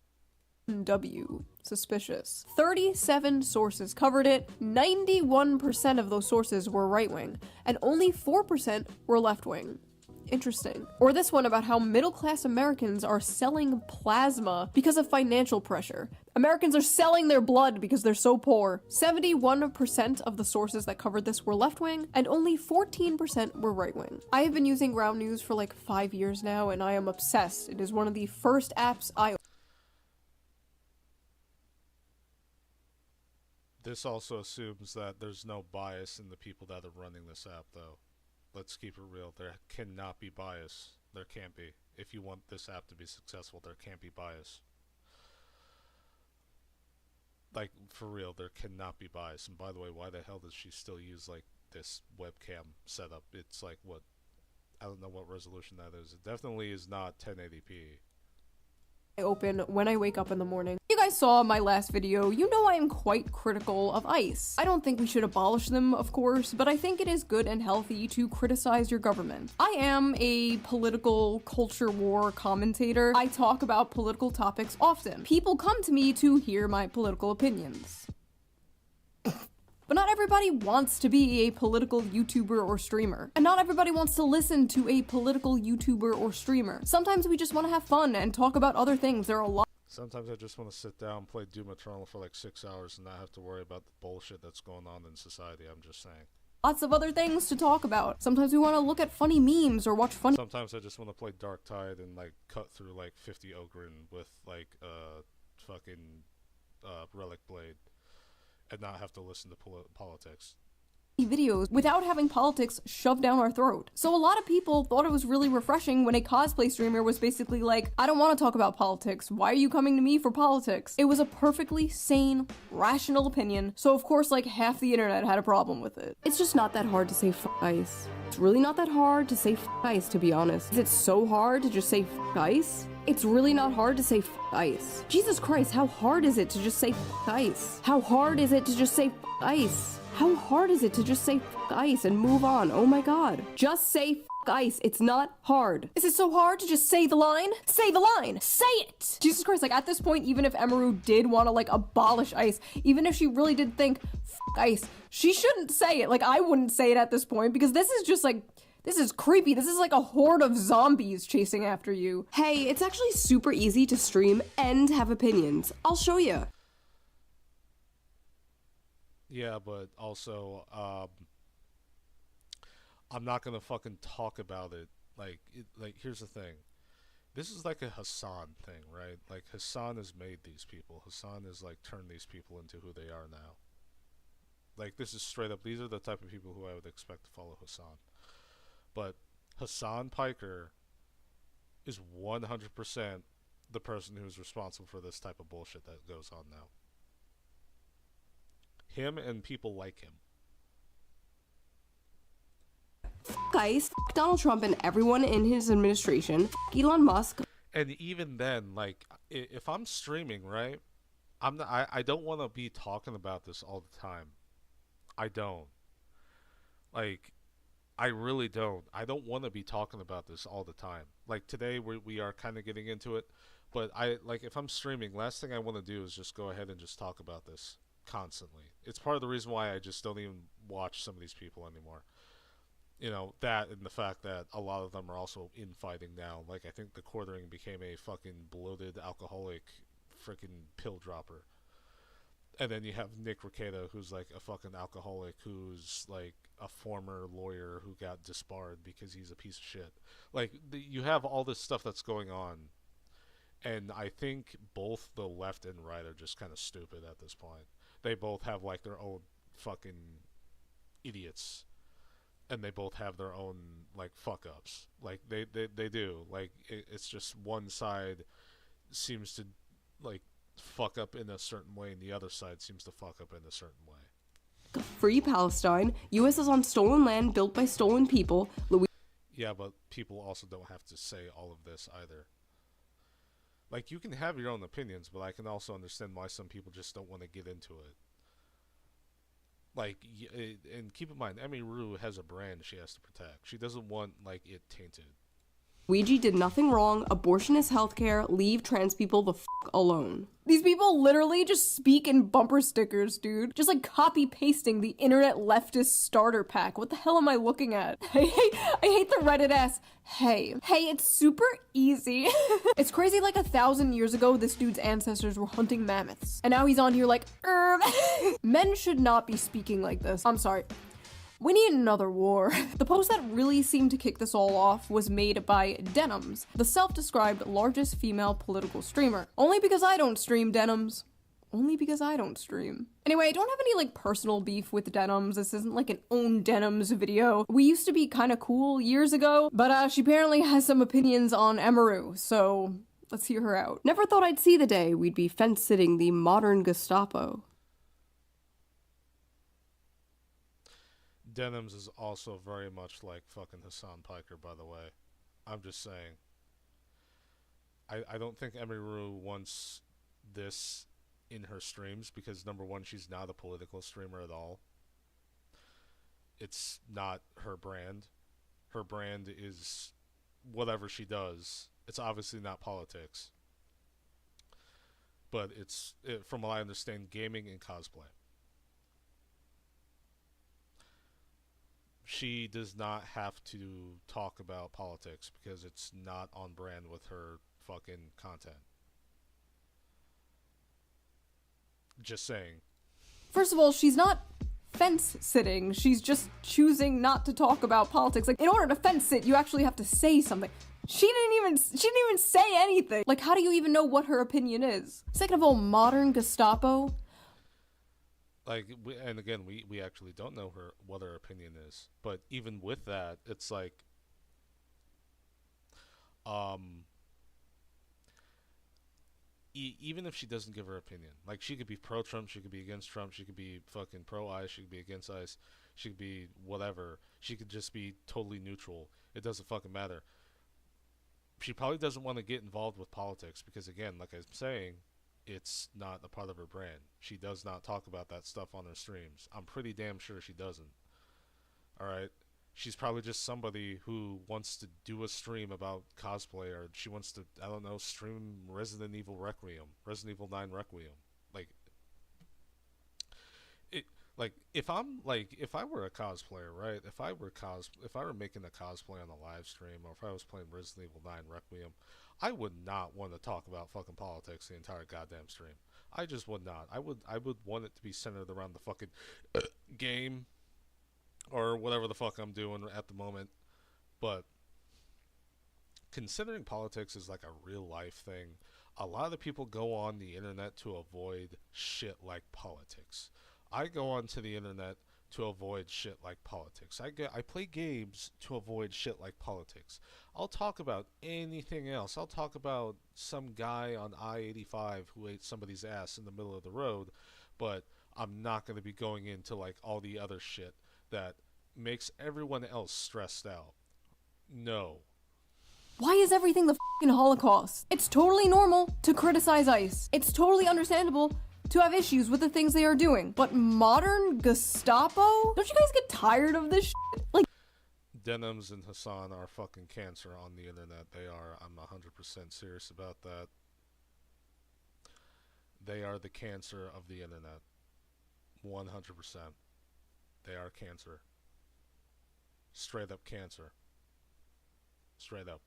W. Suspicious. 37 sources covered it, 91% of those sources were right-wing, and only 4% were left-wing. Interesting. Or this one about how middle-class Americans are selling plasma because of financial pressure. Americans are selling their blood because they're so poor. 71% of the sources that covered this were left-wing, and only 14% were right-wing. I have been using Ground News for like 5 years now, and I am obsessed. It is one of the first apps I... This also assumes that there's no bias in the people that are running this app, though. Let's keep it real. There cannot be bias. There can't be. If you want this app to be successful, there can't be bias. Like, for real, there cannot be bias. And by the way, why the hell does she still use, like, this webcam setup? It's like, what? I don't know what resolution that is. It definitely is not 1080p. Open when I wake up in the morning. You guys saw my last video, you know I am quite critical of ICE. I don't think we should abolish them, of course, but I think it is good and healthy to criticize your government. I am a political culture war commentator. I talk about political topics often. People come to me to hear my political opinions. But not everybody wants to be a political YouTuber or streamer. And not everybody wants to listen to a political YouTuber or streamer. Sometimes we just want to have fun and talk about other things. There are a lot. Sometimes I just want to sit down, play Doom Eternal for like 6 hours and not have to worry about the bullshit that's going on in society. I'm just saying. Lots of other things to talk about. Sometimes we want to look at funny memes or watch funny. Sometimes I just want to play Dark Tide and like cut through like 50 Ogren with like fucking Relic Blade. And not have to listen to politics. Videos without having politics shoved down our throat. So a lot of people thought it was really refreshing when a cosplay streamer was basically like, I don't want to talk about politics. Why are you coming to me for politics? It was a perfectly sane, rational opinion. So of course, like half the internet had a problem with it. It's just not that hard to say f ICE. It's really not that hard to say f ICE, to be honest. Is it so hard to just say f ICE? It's really not hard to say f ICE. Jesus Christ, how hard is it to just say f ICE? How hard is it to just say f ICE? How hard is it to just say f ICE and move on? Oh my god. Just say f ICE. It's not hard. Is it so hard to just say the line? Say the line. Say it! Jesus Christ, like at this point, even if Emiru did want to like abolish ICE, even if she really did think f ICE, she shouldn't say it. Like I wouldn't say it at this point because this is just like, this is creepy. This is like a horde of zombies chasing after you. Hey, it's actually super easy to stream and have opinions. I'll show you. Yeah, but also, I'm not gonna fucking talk about it. Like, here's the thing. This is like a Hassan thing, right? Like, Hassan has made these people. Hassan has, like, turned these people into who they are now. Like, this is straight up, these are the type of people who I would expect to follow Hassan. But Hassan Piker is 100% the person who's responsible for this type of bullshit that goes on now. Him and people like him. Guys, Donald Trump and everyone in his administration, Elon Musk. And even then, like, if I'm streaming, right, I don't want to be talking about this all the time. I don't. Like, I really don't. I don't want to be talking about this all the time. Like today, we are kind of getting into it, but if I'm streaming, last thing I want to do is just go ahead and just talk about this constantly. It's part of the reason why I just don't even watch some of these people anymore. You know, that and the fact that a lot of them are also infighting now. Like, I think the Quartering became a fucking bloated alcoholic freaking pill dropper. And then you have Nick Rekieta, who's like a fucking alcoholic, who's like a former lawyer who got disbarred because he's a piece of shit. Like, you have all this stuff that's going on. And I think both the left and right are just kind of stupid at this point. They both have like their own fucking idiots. And they both have their own like fuck ups. Like they do. Like it's just one side seems to like fuck up in a certain way, and the other side seems to fuck up in a certain way. Free Palestine. U.S. is on stolen land built by stolen people. Yeah, but people also don't have to say all of this either. Like, you can have your own opinions, but I can also understand why some people just don't want to get into it. Like, and keep in mind, Emmy Rue has a brand she has to protect. She doesn't want, like, it tainted. Ouija did nothing wrong. Abortion is healthcare. Leave trans people the f alone. These people literally just speak in bumper stickers, dude. Just like copy pasting the internet leftist starter pack. What the hell am I looking at? I hate the Reddit ass. Hey, it's super easy. It's crazy, like 1,000 years ago, this dude's ancestors were hunting mammoths. And now he's on here like, Men should not be speaking like this. I'm sorry. We need another war. The post that really seemed to kick this all off was made by Denims, the self-described largest female political streamer. Only because I don't stream, Denims. Only because I don't stream. Anyway, I don't have any like personal beef with Denims. This isn't like an own Denims video. We used to be kind of cool years ago, but she apparently has some opinions on Emaru, so let's hear her out. Never thought I'd see the day we'd be fence-sitting the modern Gestapo. Denims is also very much like fucking Hassan Piker, by the way. I'm just saying. I don't think Emmy Rue wants this in her streams because, number one, she's not a political streamer at all. It's not her brand. Her brand is whatever she does. It's obviously not politics. But it's, from what I understand, gaming and cosplay. She does not have to talk about politics because it's not on brand with her fucking content. Just saying. First of all, she's not fence sitting. She's just choosing not to talk about politics. Like, in order to fence sit, you actually have to say something. She didn't even say anything. Like, how do you even know what her opinion is? Second of all, modern Gestapo. Like, and again, we actually don't know what her opinion is. But even with that, it's like, even if she doesn't give her opinion, like, she could be pro-Trump, she could be against Trump, she could be fucking pro-ICE, she could be against ICE, she could be whatever. She could just be totally neutral. It doesn't fucking matter. She probably doesn't want to get involved with politics because, again, like I'm saying, it's not a part of her brand. She does not talk about that stuff on her streams. I'm pretty damn sure she doesn't. Alright? She's probably just somebody who wants to do a stream about cosplay, or she wants to, I don't know, stream Resident Evil Requiem. Resident Evil 9 Requiem. If I were a cosplayer, right? If I were making a cosplay on a live stream, or if I was playing Resident Evil 9 Requiem, I would not want to talk about fucking politics the entire goddamn stream. I just would not. I would want it to be centered around the fucking game or whatever the fuck I'm doing at the moment. But considering politics is like a real life thing, a lot of people go on the internet to avoid shit like politics. I go onto the internet to avoid shit like politics. I play games to avoid shit like politics. I'll talk about anything else. I'll talk about some guy on I-85 who ate somebody's ass in the middle of the road, but I'm not going to be going into like all the other shit that makes everyone else stressed out. No. Why is everything the f***ing Holocaust? It's totally normal to criticize ICE. It's totally understandable to have issues with the things they are doing. But modern Gestapo? Don't you guys get tired of this shit? Like, Denims and Hassan are fucking cancer on the internet. They are. I'm 100% serious about that. They are the cancer of the internet. 100%. They are cancer. Straight up cancer. Straight up.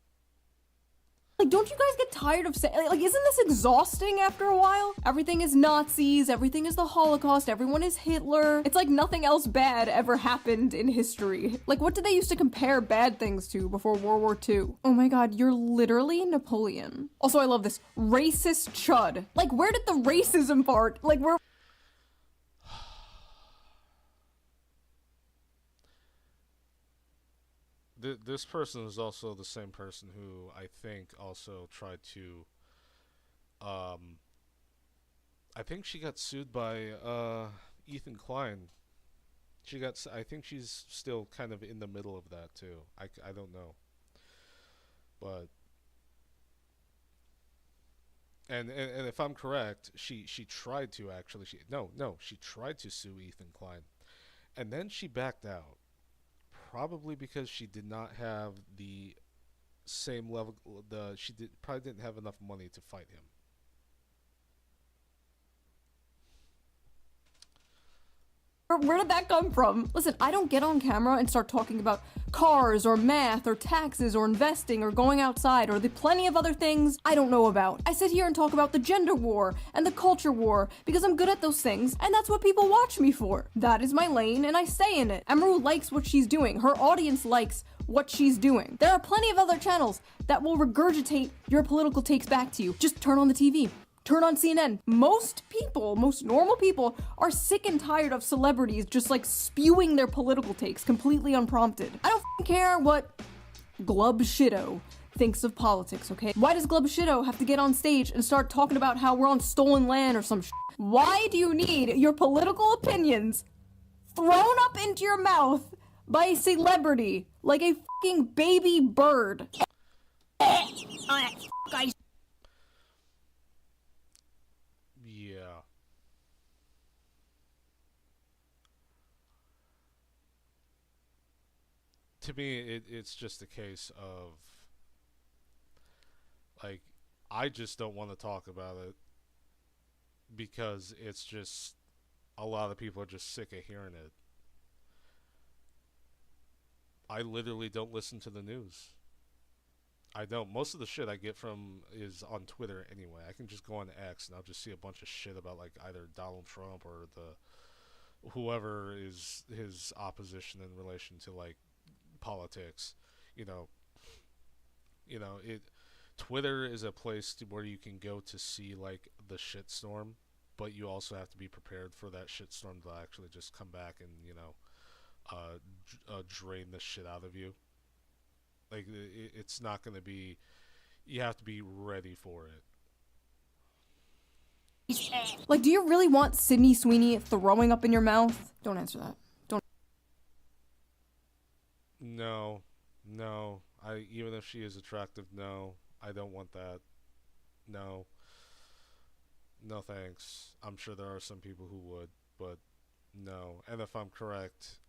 Like, don't you guys get tired of saying, like, isn't this exhausting after a while? Everything is Nazis, everything is the Holocaust, everyone is Hitler. It's like nothing else bad ever happened in history. Like, what did they used to compare bad things to before World War II? Oh my god, you're literally Napoleon. Also, I love this. Racist chud. Like, where did the racism part? Like, where... This person is also the same person who I think also tried to I think she got sued by Ethan Klein. I think she's still kind of in the middle of that too. I don't know. But and if I'm correct, she tried to actually she tried to sue Ethan Klein. And then she backed out. Probably because she did not have the same level probably didn't have enough money to fight him. Where did that come from? Listen, I don't get on camera and start talking about cars or math or taxes or investing or going outside or the plenty of other things I don't know about. I sit here and talk about the gender war and the culture war because I'm good at those things and that's what people watch me for. That is my lane and I stay in it. Emerald likes what she's doing. Her audience likes what she's doing. There are plenty of other channels that will regurgitate your political takes back to you. Just turn on the TV. Turn on CNN. Most normal people, are sick and tired of celebrities just like spewing their political takes completely unprompted. I don't care what Glub Shitto thinks of politics, okay? Why does Glub Shitto have to get on stage and start talking about how we're on stolen land or some shit? Why do you need your political opinions thrown up into your mouth by a celebrity like a fucking baby bird? Yeah. To me, it's just a case of, like, I just don't want to talk about it because it's just, a lot of people are just sick of hearing it. I literally don't listen to the news. I don't. Most of the shit I get from is on Twitter anyway. I can just go on X and I'll just see a bunch of shit about like either Donald Trump or whoever is his opposition in relation to like politics. Twitter is a place where you can go to see like the shitstorm, but you also have to be prepared for that shitstorm to actually just come back and drain the shit out of you. Like, it's not going to be... You have to be ready for it. Like, do you really want Sydney Sweeney throwing up in your mouth? Don't answer that. Don't. No. Even if she is attractive, no. I don't want that. No. No thanks. I'm sure there are some people who would, but no. And if I'm correct,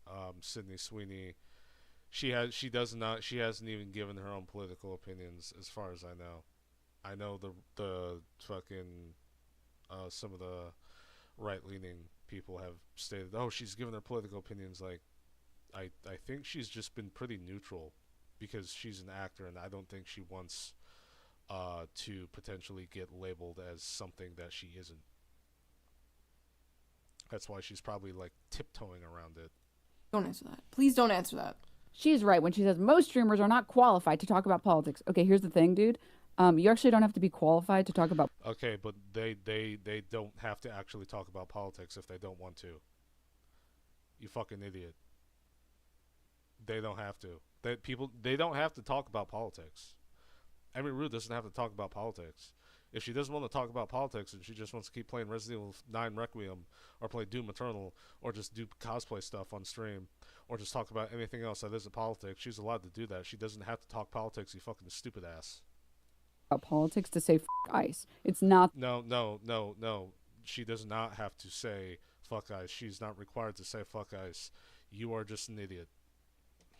Sydney Sweeney... She hasn't even given her own political opinions, as far as I know. I know the fucking some of the right-leaning people have stated, oh, she's given her political opinions. Like, I think she's just been pretty neutral because she's an actor, and I don't think she wants to potentially get labeled as something that she isn't. That's why she's probably like tiptoeing around it. Don't answer that. Please don't answer that. She's right when she says most streamers are not qualified to talk about politics. Okay, here's the thing, dude. You actually don't have to be qualified to talk about... Okay, but they don't have to actually talk about politics if they don't want to. You fucking idiot. They don't have to. They don't have to talk about politics. Emery Rue doesn't have to talk about politics. If she doesn't want to talk about politics and she just wants to keep playing Resident Evil 9 Requiem or play Doom Eternal or just do cosplay stuff on stream or just talk about anything else that isn't politics, she's allowed to do that. She doesn't have to talk politics, you fucking stupid ass. Politics to say f*** ICE. It's not... No. She does not have to say fuck ICE. She's not required to say fuck ICE. You are just an idiot.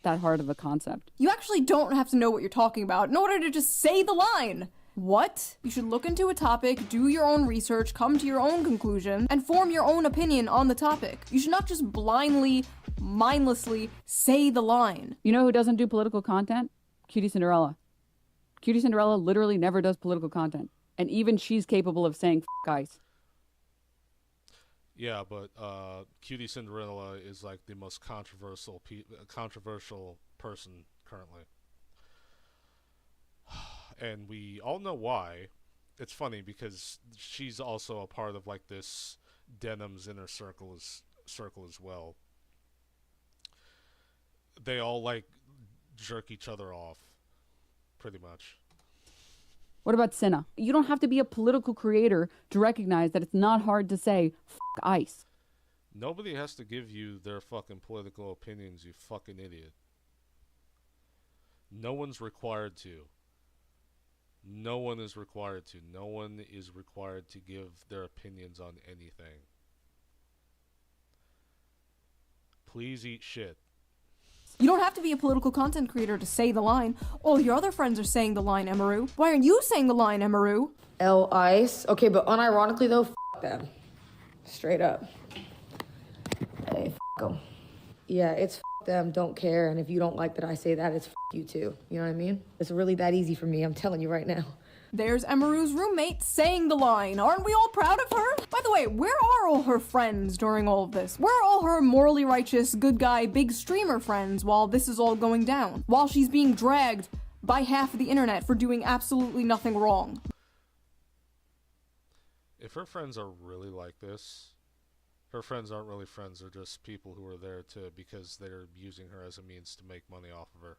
That hard of a concept. You actually don't have to know what you're talking about in order to just say the line. What? You should look into a topic, do your own research, come to your own conclusion, and form your own opinion on the topic. You should not just blindly, mindlessly say the line. You know who doesn't do political content? Cutie Cinderella. Cutie Cinderella literally never does political content. And even she's capable of saying f*** ICE. Yeah, but Cutie Cinderella is like the most controversial person currently. And we all know why. It's funny because she's also a part of like this Denim's inner circle as well. They all like jerk each other off, pretty much. What about Cinna? You don't have to be a political creator to recognize that it's not hard to say, F ICE. Nobody has to give you their fucking political opinions, you fucking idiot. No one's required to. No one is required to. No one is required to give their opinions on anything. Please eat shit. You don't have to be a political content creator to say the line. All your other friends are saying the line, Emaru. Why aren't you saying the line, Emaru? L ICE. Okay, but unironically though, f them. Straight up. Hey, f them. Yeah, it's f them, don't care, and if you don't like that I say that, it's f you too. You know what I mean? It's really that easy for me, I'm telling you right now. There's Emaru's roommate saying the line. Aren't we all proud of her? By the way, where are all her friends during all of this? Where are all her morally righteous, good guy, big streamer friends while this is all going down? While she's being dragged by half of the internet for doing absolutely nothing wrong. If her friends are really like this, her friends aren't really friends, they're just people who are there because they're using her as a means to make money off of her.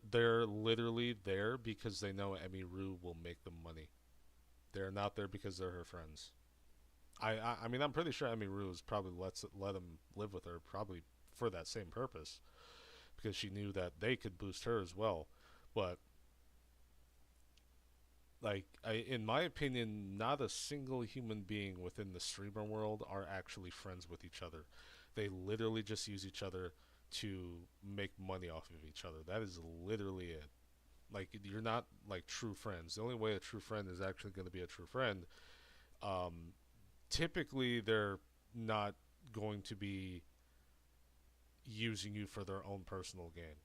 They're literally there because they know Emaru will make them money. They're not there because they're her friends. I mean, I'm pretty sure Emaru has probably let them live with her probably for that same purpose, because she knew that they could boost her as well. But like, in my opinion, not a single human being within the streamer world are actually friends with each other. They literally just use each other to make money off of each other. That is literally it. Like, you're not like true friends. The only way a true friend is actually going to be a true friend, typically they're not going to be using you for their own personal gain.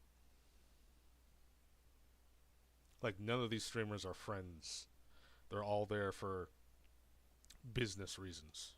Like, none of these streamers are friends. They're all there for business reasons.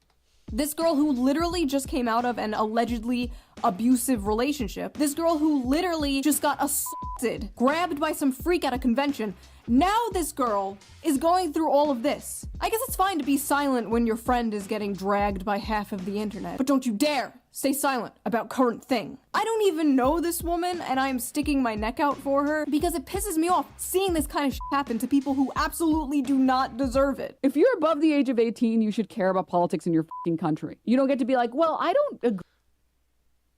This girl who literally just came out of an allegedly abusive relationship. This girl who literally just got assaulted, grabbed by some freak at a convention. Now this girl is going through all of this. I guess it's fine to be silent when your friend is getting dragged by half of the internet, but don't you dare stay silent about current thing. I don't even know this woman, and I'm sticking my neck out for her because it pisses me off seeing this kind of shit happen to people who absolutely do not deserve it. If you're above the age of 18, you should care about politics in your fucking country. You don't get to be like, well, I don't agree.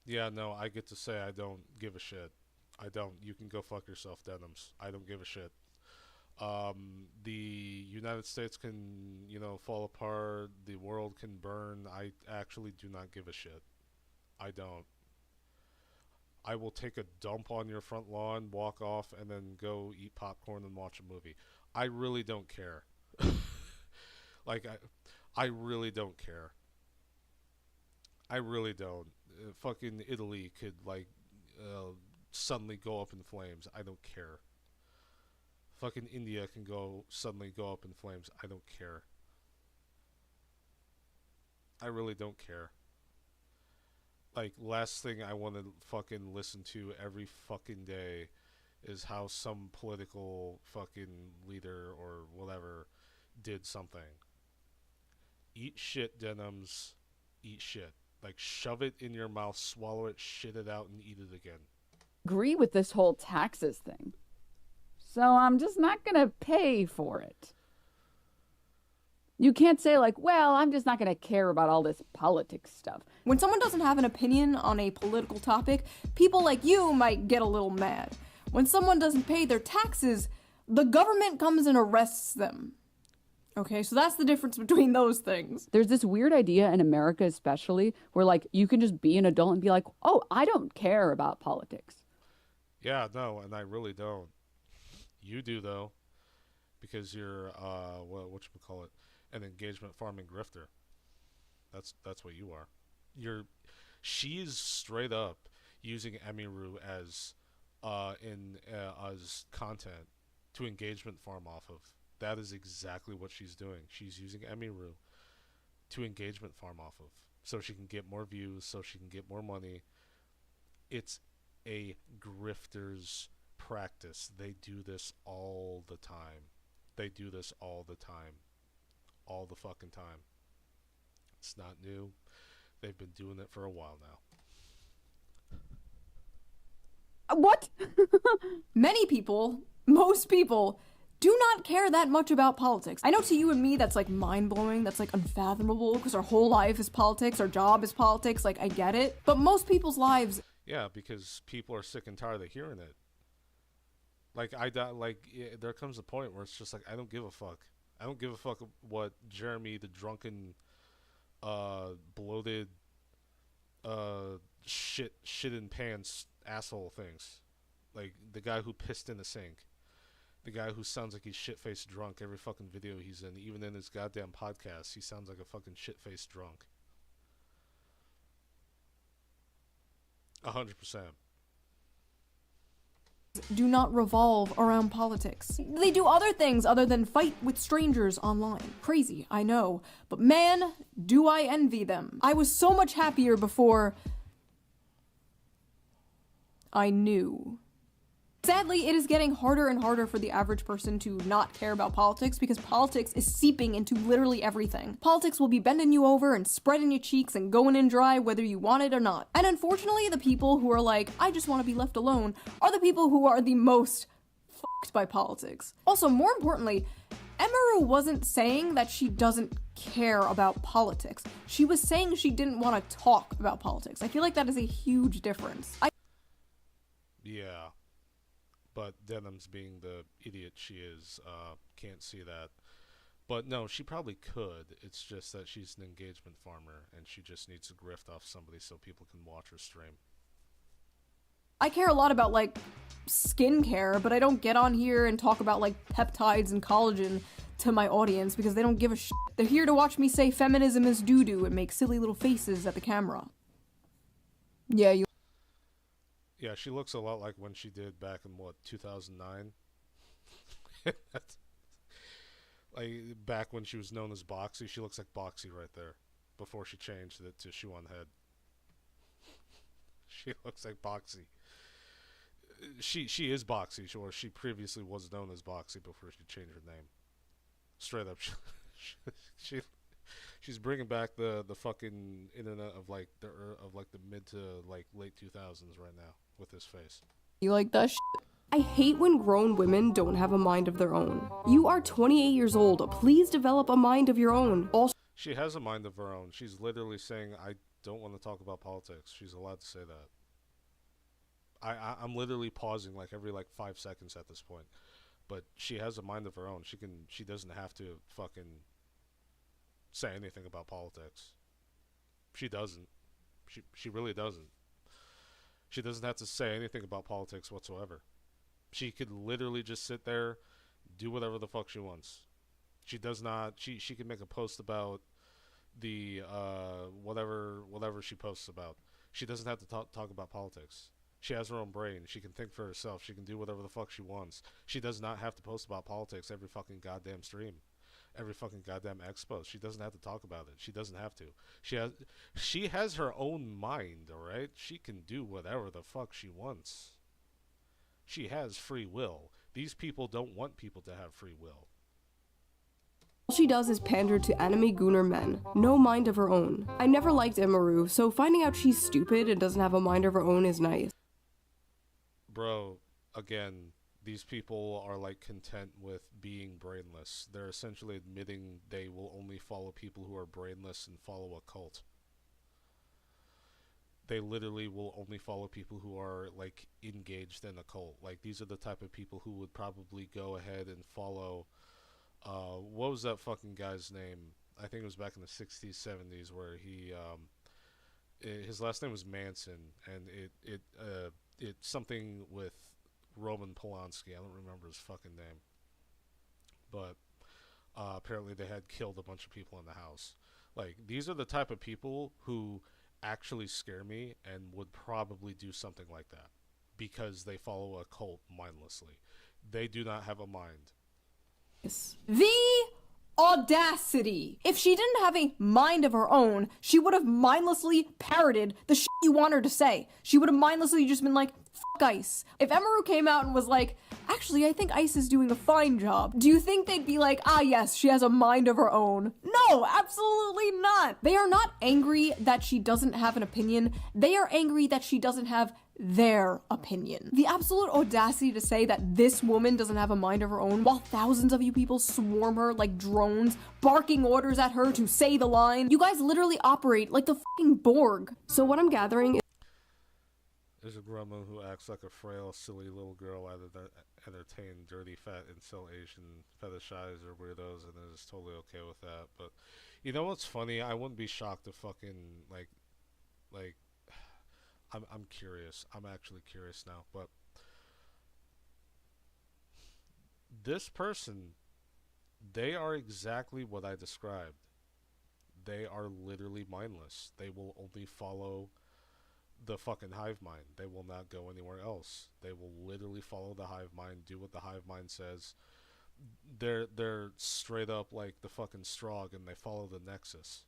Yeah, no, I get to say I don't give a shit. I don't. You can go fuck yourself, Denims. I don't give a shit. The United States can, fall apart. The world can burn. I actually do not give a shit. I don't. I will take a dump on your front lawn, walk off, and then go eat popcorn and watch a movie. I really don't care. Like, I really don't care. I really don't. Fucking Italy could, suddenly go up in flames. I don't care. Fucking India can suddenly go up in flames. I don't care. I really don't care. Like, last thing I want to fucking listen to every fucking day is how some political fucking leader or whatever did something. Eat shit, Denims. Eat shit. Like, shove it in your mouth, swallow it, shit it out, and eat it again. Agree with this whole taxes thing. So I'm just not going to pay for it. You can't say like, well, I'm just not going to care about all this politics stuff. When someone doesn't have an opinion on a political topic, people like you might get a little mad. When someone doesn't pay their taxes, the government comes and arrests them. Okay, so that's the difference between those things. There's this weird idea in America especially where like you can just be an adult and be like, oh, I don't care about politics. Yeah, no, and I really don't. You do, though, because you're, whatchamacallit, an engagement farming grifter. That's what you are. She's straight up using Emaru as content to engagement farm off of. That is exactly what she's doing. She's using Emaru to engagement farm off of, so she can get more views, so she can get more money. It's a grifter's practice. They do this all the time. They do this all the time. All the fucking time. It's not new. They've been doing it for a while now. What? Many people, most people, do not care that much about politics. I know to you and me that's like mind-blowing, that's like unfathomable, because our whole life is politics, our job is politics, like I get it. But most people's lives... Yeah, because people are sick and tired of hearing it. Like, there comes a point where it's just like, I don't give a fuck. I don't give a fuck what Jeremy, the drunken, bloated, shit in pants asshole thinks. Like, the guy who pissed in the sink. The guy who sounds like he's shit-faced drunk every fucking video he's in. Even in his goddamn podcast, he sounds like a fucking shit-faced drunk. 100%. Do not revolve around politics. They do other things other than fight with strangers online. Crazy, I know. But man, do I envy them. I was so much happier before I knew. Sadly, it is getting harder and harder for the average person to not care about politics because politics is seeping into literally everything. Politics will be bending you over and spreading your cheeks and going in dry whether you want it or not. And unfortunately, the people who are like, I just want to be left alone, are the people who are the most fucked by politics. Also, more importantly, Emaru wasn't saying that she doesn't care about politics. She was saying she didn't want to talk about politics. I feel like that is a huge difference. Yeah. But Denham's being the idiot she is, can't see that. But no, she probably could. It's just that she's an engagement farmer, and she just needs to grift off somebody so people can watch her stream. I care a lot about, like, skincare, but I don't get on here and talk about, like, peptides and collagen to my audience because they don't give a shit. They're here to watch me say feminism is doo-doo and make silly little faces at the camera. Yeah, you... Yeah, she looks a lot like when she did back in, 2009? Like, back when she was known as Boxy. She looks like Boxy right there, before she changed it to Shoe on Head. She looks like Boxy. She is Boxy, or she previously was known as Boxy before she changed her name. Straight up, she's bringing back the fucking internet of like the mid to like late 2000s right now with this face. You like that shit? I hate when grown women don't have a mind of their own. You are 28 years old. Please develop a mind of your own. Also, she has a mind of her own. She's literally saying, I don't want to talk about politics. She's allowed to say that. I'm literally pausing like every 5 seconds at this point. But she has a mind of her own. She doesn't have to fucking say anything about politics. She doesn't. She really doesn't. She doesn't have to say anything about politics whatsoever. She could literally just sit there, do whatever the fuck she wants. She does not. She can make a post about the whatever she posts about. She doesn't have to talk about politics. She has her own brain. She can think for herself. She can do whatever the fuck she wants. She does not have to post about politics every fucking goddamn stream. Every fucking goddamn expo. She doesn't have to talk about it. She doesn't have to. She has her own mind, alright? She can do whatever the fuck she wants. She has free will. These people don't want people to have free will. all she does is pander to anime gooner men. No mind of her own. I never liked Emaru, so finding out she's stupid and doesn't have a mind of her own is nice. Bro, again, these people are like content with being brainless. They're essentially admitting they will only follow people who are brainless and follow a cult. They literally will only follow people who are like engaged in a cult. Like, these are the type of people who would probably go ahead and follow what was that fucking guy's name? I think it was back in the 60s, 70s, where he his last name was Manson, and it's something with Roman Polanski. I don't remember his fucking name. But apparently they had killed a bunch of people in the house. Like, these are the type of people who actually scare me and would probably do something like that because they follow a cult mindlessly. They do not have a mind. The audacity! If she didn't have a mind of her own, she would have mindlessly parroted the shit you want her to say. She would have mindlessly just been like, fuck ICE. If Emaru came out and was like, actually, I think ICE is doing a fine job, do you think they'd be like, ah yes, she has a mind of her own? No, absolutely not! They are not angry that she doesn't have an opinion. They are angry that she doesn't have their opinion. The absolute audacity to say that this woman doesn't have a mind of her own while thousands of you people swarm her like drones, barking orders at her to say the line. You guys literally operate like the fucking Borg. So what I'm gathering is There's a grandma who acts like a frail, silly little girl out of that entertain dirty, fat, incel Asian fetishizer weirdos, and is totally okay with that. But you know what's funny? I wouldn't be shocked if fucking like I'm curious. I'm actually curious now. But this person, they are exactly what I described. They are literally mindless. They will only follow the fucking hive mind. They will not go anywhere else. They will literally follow the hive mind, do what the hive mind says. They're straight up like the fucking Strogg, and they follow the Nexus.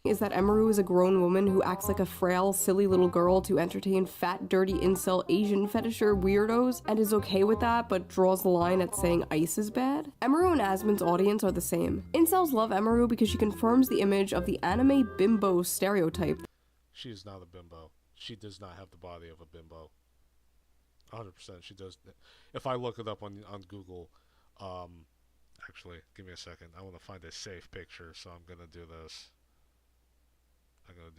that Emeru is a grown woman who acts like a frail, silly little girl to entertain fat, dirty, incel Asian fetisher weirdos, and is okay with that, but draws the line at saying ice is bad. Emeru and Asmon's audience are the same. Incels love Emeru because she confirms the image of the anime bimbo stereotype. She is not a bimbo. She does not have the body of a bimbo. 100%. She does. If I look it up on Google, actually, give me a second. I want to find a safe picture, so I'm gonna do this. I'm gonna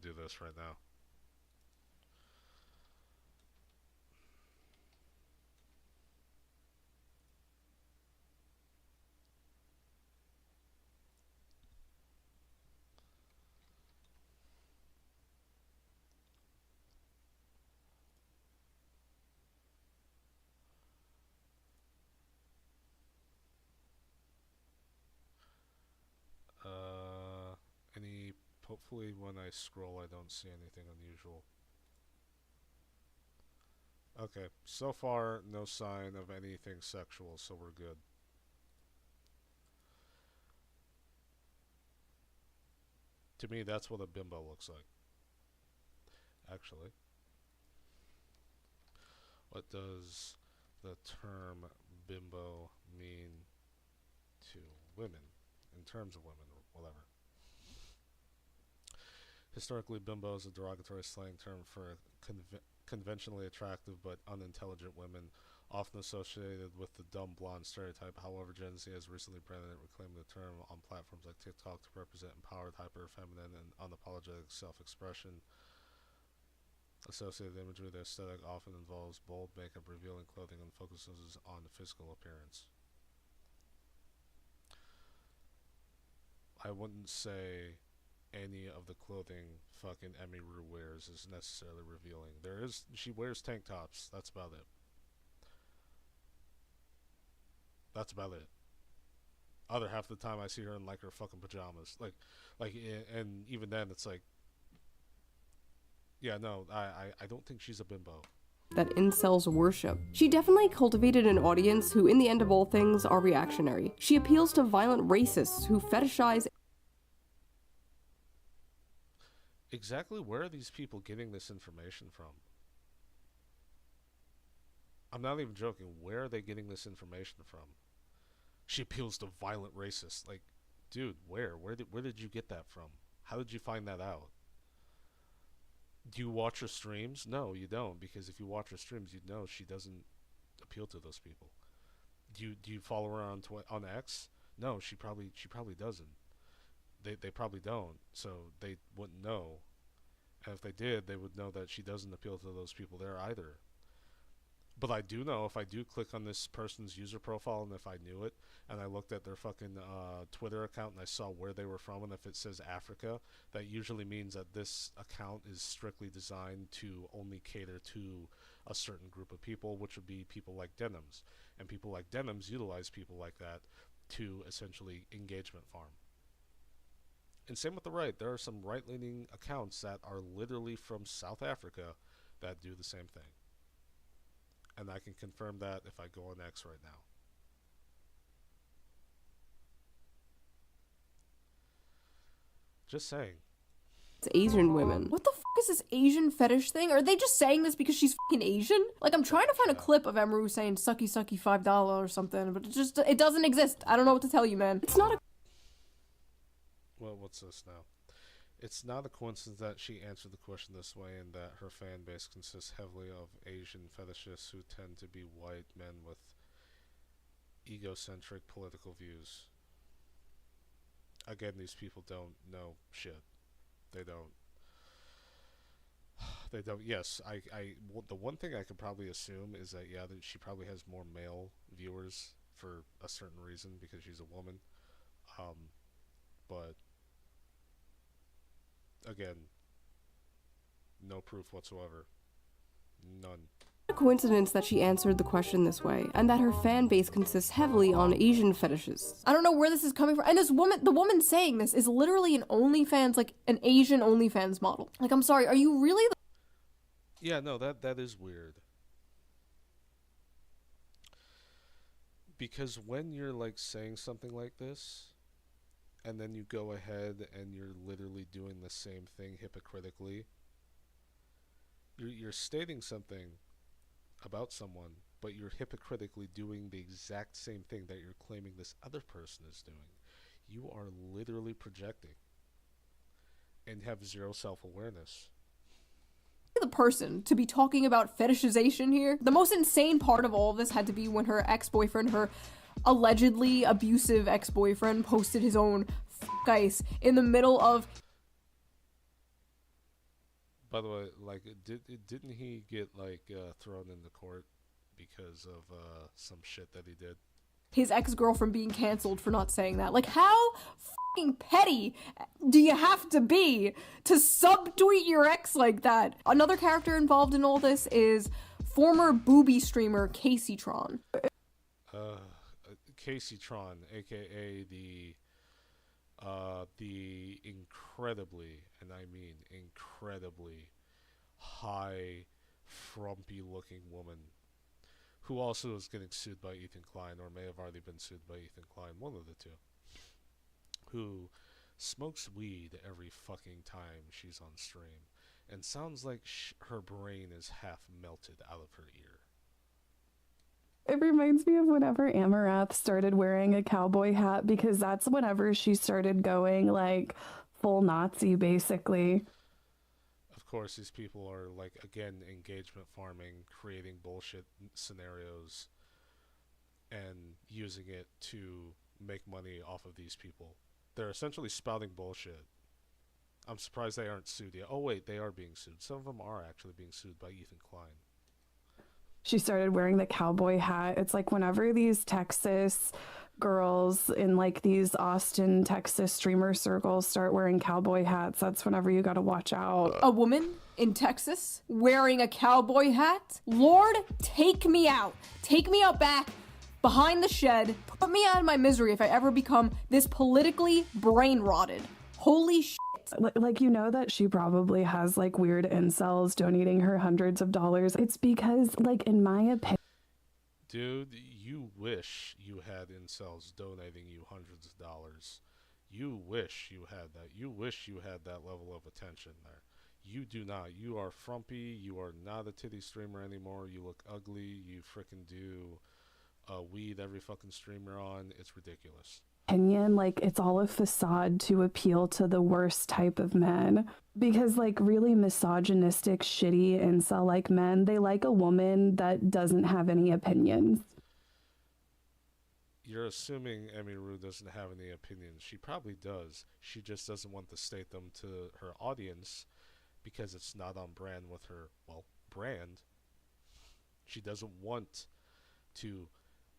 do this right now. Hopefully when I scroll I don't see anything unusual. Okay, so far no sign of anything sexual, so we're good. To me, that's what a bimbo looks like. Actually, what does the term bimbo mean to women, in terms of women, or whatever? Historically, bimbo is a derogatory slang term for conventionally attractive but unintelligent women, often associated with the dumb blonde stereotype. However, Gen Z has recently branded and reclaimed the term on platforms like TikTok to represent empowered, hyper-feminine, and unapologetic self-expression. Associated imagery, the aesthetic often involves bold makeup, revealing clothing, and focuses on the physical appearance. I wouldn't say any of the clothing fucking Emeru wears is necessarily revealing. She wears tank tops. That's about it. That's about it. Other half of the time I see her in like her fucking pajamas. And even then it's like, yeah, no, I don't think she's a bimbo. That incels worship. She definitely cultivated an audience who, in the end of all things, are reactionary. She appeals to violent racists who fetishize. Exactly where are these people getting this information from? I'm not even joking. Where are they getting this information from? She appeals to violent racists. Like, dude, where? Where did you get that from? How did you find that out? Do you watch her streams? No, you don't, because if you watch her streams, you'd know she doesn't appeal to those people. Do you follow her on X? No, she probably doesn't. They probably don't, so they wouldn't know. And if they did, they would know that she doesn't appeal to those people there either. But I do know, if I do click on this person's user profile, and if I knew it, and I looked at their fucking Twitter account, and I saw where they were from, and if it says Africa, that usually means that this account is strictly designed to only cater to a certain group of people, which would be people like Denims. And people like Denims utilize people like that to essentially engagement farm. And same with the right. There are some right-leaning accounts that are literally from South Africa that do the same thing. And I can confirm that if I go on X right now. Just saying. It's Asian women. What the f is this Asian fetish thing? Are they just saying this because she's fucking Asian? Like, I'm trying to find a clip of Emeru saying sucky sucky $5 or something, but it doesn't exist. I don't know what to tell you, man. It's not a... Well, what's this now? It's not a coincidence that she answered the question this way and that her fan base consists heavily of Asian fetishists who tend to be white men with egocentric political views. Again, these people don't know shit. They don't. They don't. Yes, the one thing I could probably assume is that, yeah, that she probably has more male viewers for a certain reason because she's a woman. But again, no proof whatsoever. None. A coincidence that she answered the question this way, and that her fan base consists heavily on Asian fetishes. I don't know where this is coming from. And the woman saying this is literally an OnlyFans, like an Asian OnlyFans model. Like, I'm sorry, are you really Yeah, no, that is weird. Because when you're like saying something like this, and then you go ahead and you're literally doing the same thing hypocritically, you're stating something about someone, but you're hypocritically doing the exact same thing that you're claiming this other person is doing. You are literally projecting and have zero self-awareness. the person to be talking about fetishization here? The most insane part of all of this had to be when her ex-boyfriend, her allegedly abusive ex-boyfriend, posted his own ice in the middle of... By the way, like, didn't he get, like, thrown into court because of some shit that he did? His ex-girlfriend being canceled for not saying that. Like, how fucking petty do you have to be to subtweet your ex like that? Another character involved in all this is former booby streamer Casey Tron. Casey Tron, aka the incredibly, and I mean incredibly, high, frumpy-looking woman who also is getting sued by Ethan Klein, or may have already been sued by Ethan Klein, one of the two, who smokes weed every fucking time she's on stream, and sounds like her brain is half melted out of her ear. It reminds me of whenever Amarath started wearing a cowboy hat, because that's whenever she started going, like, full Nazi, basically. Of course, these people are, like, again, engagement farming, creating bullshit scenarios, and using it to make money off of these people. They're essentially spouting bullshit. I'm surprised they aren't sued yet. Oh, wait, they are being sued. Some of them are actually being sued by Ethan Klein. She started wearing the cowboy hat. It's like whenever these Texas girls in like these Austin, Texas streamer circles start wearing cowboy hats, that's whenever you gotta watch out. A woman in Texas wearing a cowboy hat? Lord, take me out. Take me out back behind the shed. Put me out of my misery if I ever become this politically brain rotted. Holy shit. Like, you know that she probably has like weird incels donating her hundreds of dollars. It's because, like, in my opinion, dude, you wish you had incels donating you hundreds of dollars. You wish you had that. You wish you had that level of attention there. You do not. You are frumpy. You are not a titty streamer anymore. You look ugly. You frickin' do weed every fucking streamer on. It's ridiculous. like, it's all a facade to appeal to the worst type of men, because like really misogynistic, shitty incel like men, they like a woman that doesn't have any opinions. You're assuming Emiru doesn't have any opinions. She probably does. She just doesn't want to state them to her audience because it's not on brand with her, well, brand. She doesn't want to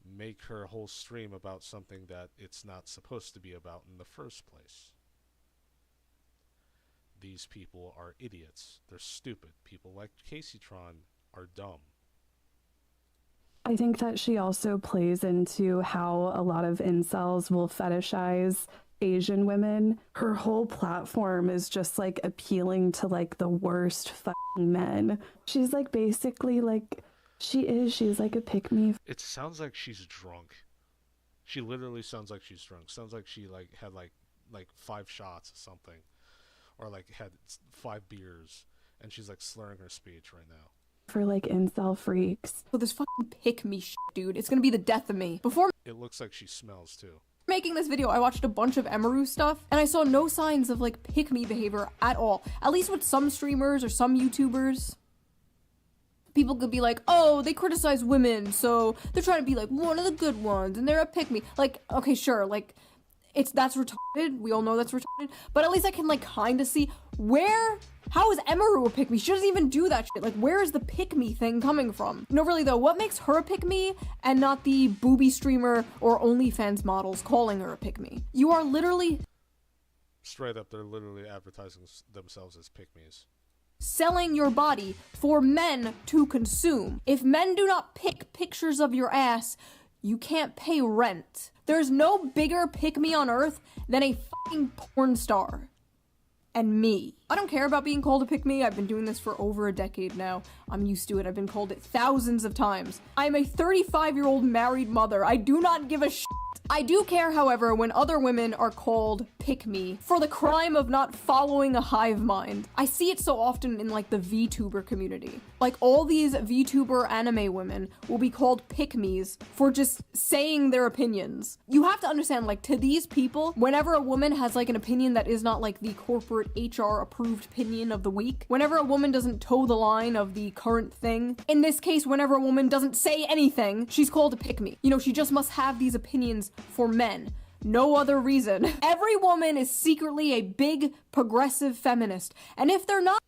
make her whole stream about something that it's not supposed to be about in the first place. These people are idiots. They're stupid. People like Casey Tron are dumb. I think that she also plays into how a lot of incels will fetishize Asian women. Her whole platform is just like appealing to like the worst fucking men. She's like basically like she's like a pick-me. It sounds like she's drunk. She literally sounds like she's drunk. Sounds like she like had like 5 shots or something, or like had 5 beers, and she's like slurring her speech right now. For like incel freaks. So this fucking pick-me shit, dude. It's gonna be the death of me. Before it looks like she smells too. Making this video, I watched a bunch of Emaru stuff, and I saw no signs of like pick-me behavior at all. At least with some streamers or some YouTubers. People could be like, oh, they criticize women, so they're trying to be like one of the good ones, and they're a pick-me. Like, okay, sure, like, that's retarded. We all know that's retarded. But at least I can like kind of see how is Emaru a pick-me? She doesn't even do that shit. Like, where is the pick-me thing coming from? No, really though, what makes her a pick-me and not the booby streamer or OnlyFans models calling her a pick-me? You are literally... Straight up, they're literally advertising themselves as pick-me's. Selling your body for men to consume. If men do not pick pictures of your ass, you can't pay rent. There's no bigger pick-me on earth than a fucking porn star. And me. I don't care about being called a pick-me. I've been doing this for over a decade now. I'm used to it. I've been called it thousands of times. I'm a 35-year-old married mother. I do not give a shit. I do care, however, when other women are called pick-me for the crime of not following a hive mind. I see it so often in like the VTuber community. Like all these VTuber anime women will be called pick-me's for just saying their opinions. You have to understand, like, to these people, whenever a woman has like an opinion that is not like the corporate HR approved opinion of the week, whenever a woman doesn't toe the line of the current thing, in this case, whenever a woman doesn't say anything, she's called a pick-me. You know, she just must have these opinions for men. No other reason. Every woman is secretly a big progressive feminist. And if they're not...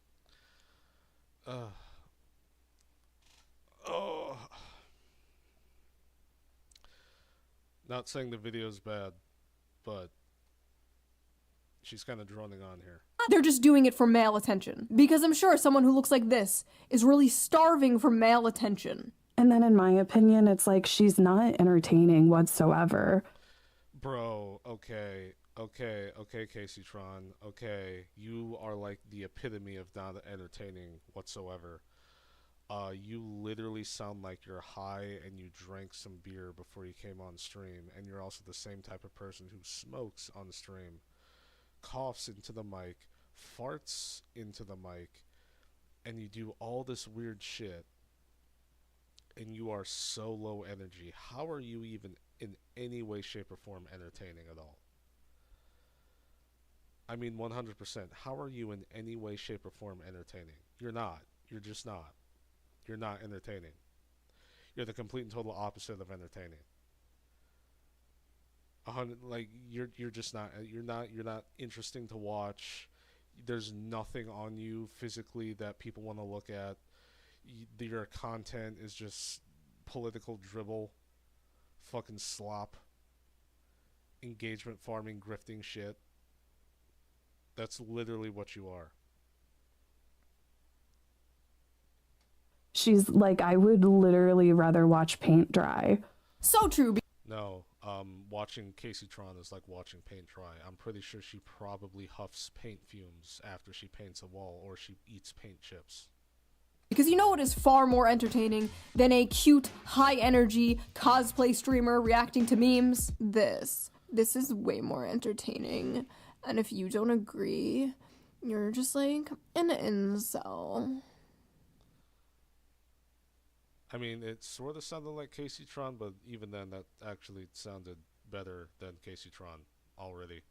Not saying the video's bad, but she's kind of droning on here. They're just doing it for male attention. Because I'm sure someone who looks like this is really starving for male attention. And then in my opinion, it's like she's not entertaining whatsoever. Bro, okay, Casey Tron, okay, you are like the epitome of not entertaining whatsoever. You literally sound like you're high and you drank some beer before you came on stream, and you're also the same type of person who smokes on stream, coughs into the mic, farts into the mic, and you do all this weird shit, and you are so low energy. How are you even in any way, shape, or form entertaining at all? I mean, 100%. How are you in any way, shape, or form entertaining? You're not. You're just not. You're not entertaining. You're the complete and total opposite of entertaining. Like, you're just not. You're not interesting to watch. There's nothing on you physically that people want to look at. Your content is just political dribble, fucking slop, engagement farming, grifting shit. That's literally what you are. She's like, I would literally rather watch paint dry. So true. No, watching Casey Tron is like watching paint dry. I'm pretty sure she probably huffs paint fumes after she paints a wall, or she eats paint chips. Because you know what is far more entertaining than a cute, high-energy cosplay streamer reacting to memes? This is way more entertaining. And if you don't agree, you're just like an incel. I mean, it sort of sounded like Casey Tron, but even then, that actually sounded better than Casey Tron already.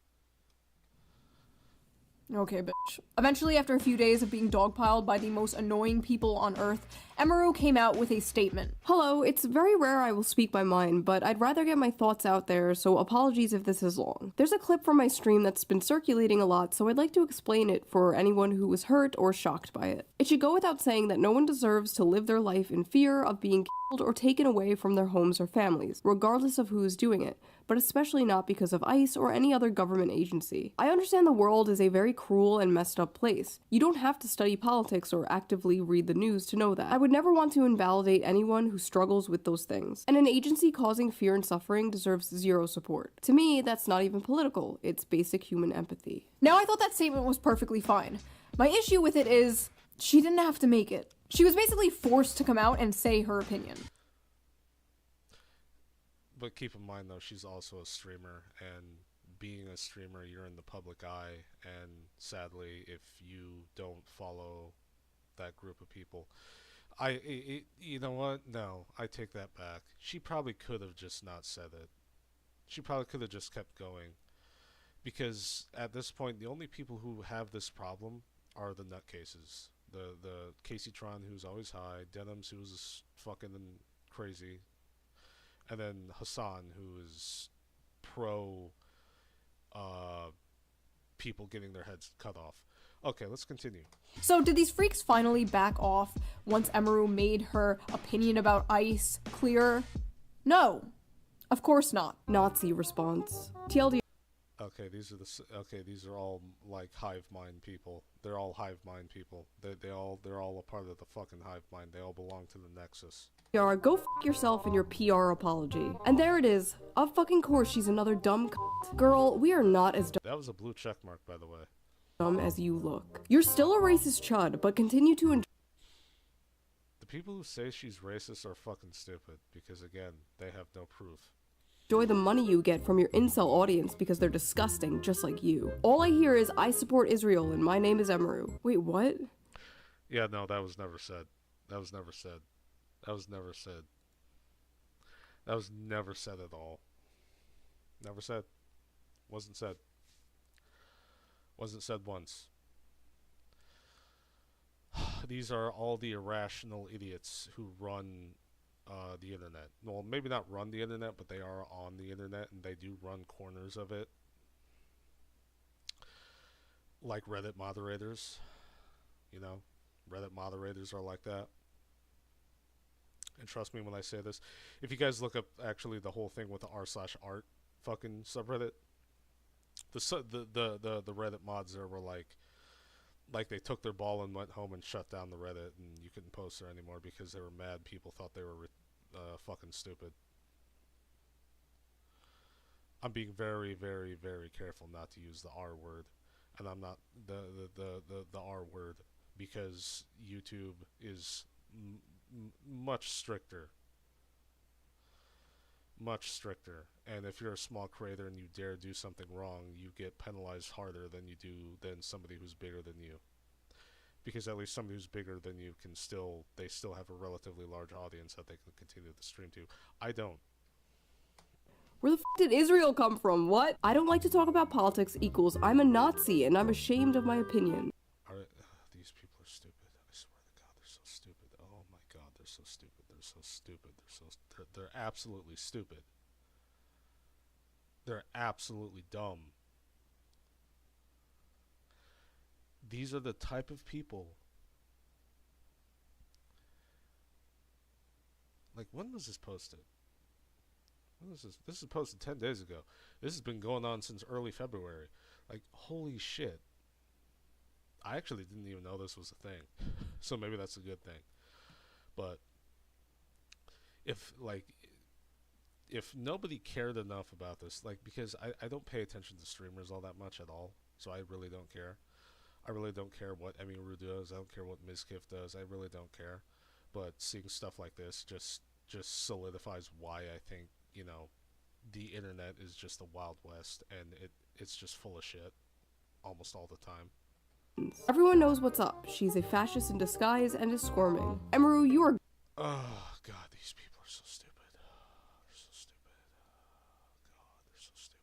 Okay, bitch. Eventually, after a few days of being dogpiled by the most annoying people on Earth, Emaru came out with a statement. Hello, it's very rare I will speak my mind, but I'd rather get my thoughts out there, so apologies if this is long. There's a clip from my stream that's been circulating a lot, so I'd like to explain it for anyone who was hurt or shocked by it. It should go without saying that no one deserves to live their life in fear of being killed or taken away from their homes or families, regardless of who is doing it, but especially not because of ICE or any other government agency. I understand the world is a very cruel and messed up place. You don't have to study politics or actively read the news to know that. I would never want to invalidate anyone who struggles with those things, and an agency causing fear and suffering deserves zero support. To me, that's not even political, it's basic human empathy. Now, I thought that statement was perfectly fine. My issue with it is, she didn't have to make it. She was basically forced to come out and say her opinion. But keep in mind, though, she's also a streamer, and being a streamer, you're in the public eye, and sadly, if you don't follow that group of people, you know what? No, I take that back. She probably could have just not said it. She probably could have just kept going. Because at this point, the only people who have this problem are the nutcases. The Casey Tron, who's always high, Denims, who's fucking crazy, and then Hassan, who is pro people getting their heads cut off. Okay, let's continue. So did these freaks finally back off once Emiru made her opinion about ICE clearer? No, of course not. Nazi response. TLD. Okay, these are all like hive mind people. They're all hive mind people. They're all a part of the fucking hive mind. They all belong to the Nexus. Yara, go f yourself in your PR apology. And there it is. Of fucking course she's another dumb c***. Girl, we are not as That was a blue check mark, by the way. dumb as you look. You're still a racist chud, but continue to enjoy. The people who say she's racist are fucking stupid, because again, they have no proof. Enjoy the money you get from your incel audience because they're disgusting, just like you. All I hear is, I support Israel and my name is Emiru. Wait, what? Yeah, no, that was never said. That was never said. That was never said. That was never said at all. Never said. Wasn't said. Wasn't said once. These are all the irrational idiots who run the internet. Well, maybe not run the internet, but they are on the internet, and they do run corners of it. Like Reddit moderators. You know, Reddit moderators are like that. And trust me when I say this, if you guys look up actually the whole thing with the r/art fucking subreddit, the Reddit mods there were like they took their ball and went home and shut down the Reddit, and you couldn't post there anymore because they were mad. People thought they were fucking stupid. I'm being very, very, very careful not to use the R word, and I'm not the R word because YouTube is much stricter. Much stricter. And if you're a small creator and you dare do something wrong, you get penalized harder than you do than somebody who's bigger than you. Because at least somebody who's bigger than you can still have a relatively large audience that they can continue to stream to. I don't. Where the f did Israel come from? What? I don't like to talk about politics equals I'm a Nazi and I'm ashamed of my opinion. These people are stupid. I swear to God, they're so stupid. Oh my God, they're so stupid. They're so stupid. They're absolutely stupid. They're absolutely dumb. These are the type of people. Like, when was this posted? When was this? This was posted 10 days ago. This has been going on since early February. Like, holy shit. I actually didn't even know this was a thing. So maybe that's a good thing. But if nobody cared enough about this, like, because I don't pay attention to streamers all that much at all, so I really don't care. I really don't care what Emiru does. I don't care what Mizkif does. I really don't care. But seeing stuff like this just solidifies why I think, you know, the internet is just the Wild West, and it's just full of shit almost all the time. Everyone knows what's up. She's a fascist in disguise and is squirming. Emiru, you are... Oh, God, these people are so stupid. They're so stupid. God, they're so stupid.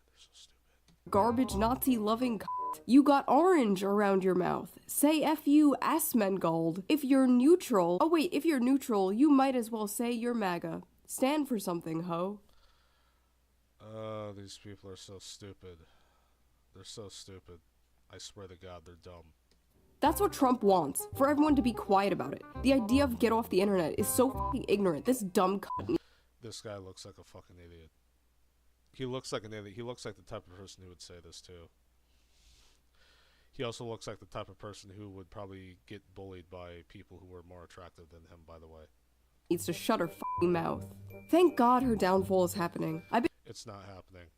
They're so stupid. Garbage Nazi-loving c***. You got orange around your mouth. Say F you, Asmongold. If you're neutral... Oh wait, if you're neutral, you might as well say you're MAGA. Stand for something, ho. These people are so stupid. They're so stupid. I swear to God, they're dumb. That's what Trump wants, for everyone to be quiet about it. The idea of get off the internet is so fucking ignorant. This dumb cunt. This guy looks like a fucking idiot. He looks like an idiot. He looks like the type of person who would say this too. He also looks like the type of person who would probably get bullied by people who are more attractive than him, by the way. Needs to shut her fucking mouth. Thank God her downfall is happening. It's not happening.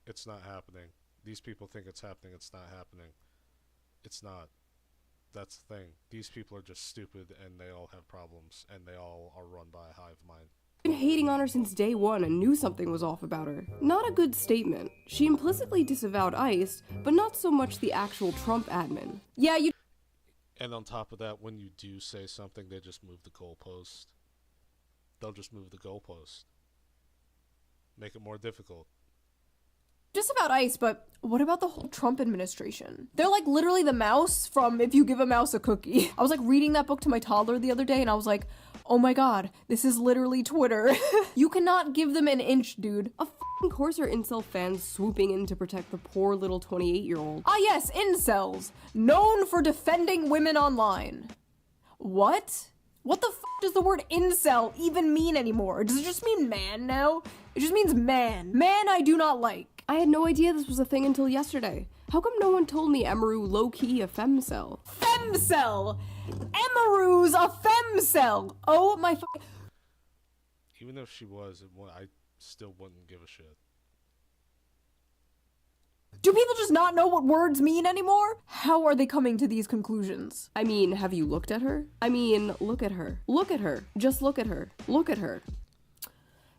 It's not happening. These people think it's happening. It's not happening. It's not. That's the thing. These people are just stupid, and they all have problems, and they all are run by a hive mind. I've been hating on her since day one and knew something was off about her. Not a good statement. She implicitly disavowed ICE, but not so much the actual Trump admin. Yeah, you... And on top of that, when you do say something, they just move the goalpost. They'll just move the goalpost. Make it more difficult. just about ICE, but what about the whole Trump administration? They're like literally the mouse from If You Give a Mouse a Cookie. I was like reading that book to my toddler the other day and I was like, oh my god, this is literally Twitter. You cannot give them an inch, dude. Of course are incel fans swooping in to protect the poor little 28-year-old. Ah yes, incels, known for defending women online. What? What the f does the word incel even mean anymore? Does it just mean man now? It just means man. Man I do not like. I had no idea this was a thing until yesterday. How come no one told me Emaru low-key a femcel? Femcel! Emaru's a femcel! Oh my f- Even if she was, I still wouldn't give a shit. Do people just not know what words mean anymore? How are they coming to these conclusions? I mean, have you looked at her? I mean, look at her. Look at her. Just look at her. Look at her.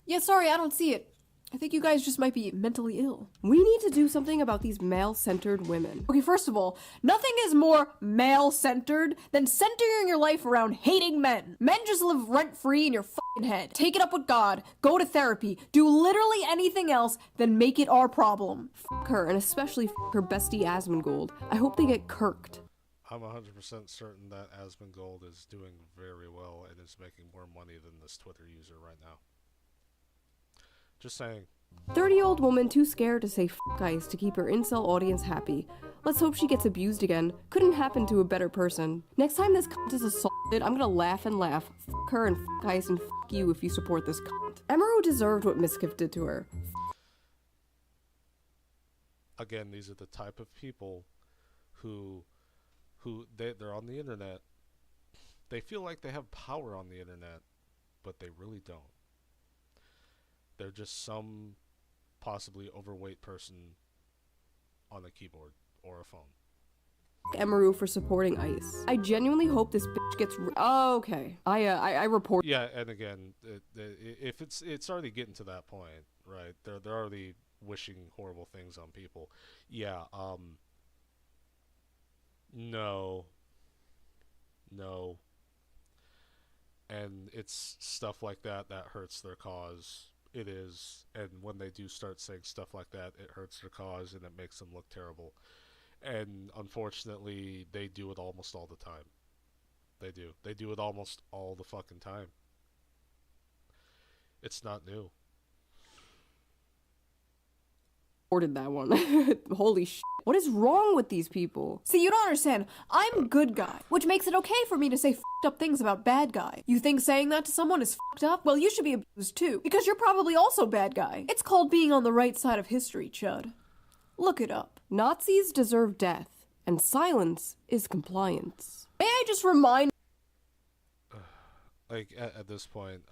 Yeah, sorry, I don't see it. I think you guys just might be mentally ill. We need to do something about these male-centered women. Okay, first of all, nothing is more male-centered than centering your life around hating men. Men just live rent-free in your fucking head. Take it up with God, go to therapy, do literally anything else than make it our problem. Fuck her, and especially fuck her bestie Asmongold. I hope they get kirked. I'm 100% certain that Asmongold is doing very well and is making more money than this Twitter user right now. Just saying. 30-year-old woman too scared to say f*** ICE to keep her incel audience happy. Let's hope she gets abused again. Couldn't happen to a better person. Next time this cunt is assaulted, I'm gonna laugh and laugh. F*** her and f*** ICE and f*** you if you support this cunt. Emaru deserved what Mizkif did to her. Again, these are the type of people who they're on the internet. They feel like they have power on the internet, but they really don't. They're just some possibly overweight person on a keyboard or a phone. Emaru for supporting ICE. I genuinely hope this bitch gets. Oh, okay. I report. Yeah, and again, if it's already getting to that point, right? They're already wishing horrible things on people. Yeah. No. And it's stuff like that that hurts their cause. It is, and when they do start saying stuff like that, it hurts their cause and it makes them look terrible. And unfortunately, they do it almost all the time. They do it almost all the fucking time. It's not new. Reported that one. Holy shit. What is wrong with these people? See, you don't understand. I'm good guy, which makes it okay for me to say f***ed up things about bad guy. You think saying that to someone is f***ed up? Well, you should be abused too, because you're probably also bad guy. It's called being on the right side of history, Chud. Look it up. Nazis deserve death, and silence is compliance. May I just remind... Like, at this point,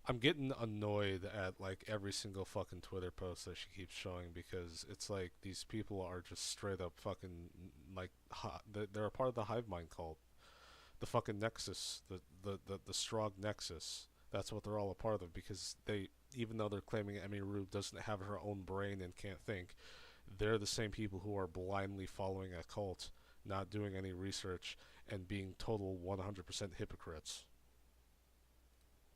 I'm getting annoyed at like every single fucking Twitter post that she keeps showing, because it's like these people are just straight up fucking like they're a part of the hive mind cult, the fucking nexus, the Strog nexus. That's what they're all a part of, because they, even though they're claiming Emaru doesn't have her own brain and can't think, they're the same people who are blindly following a cult, not doing any research, and being total 100% hypocrites.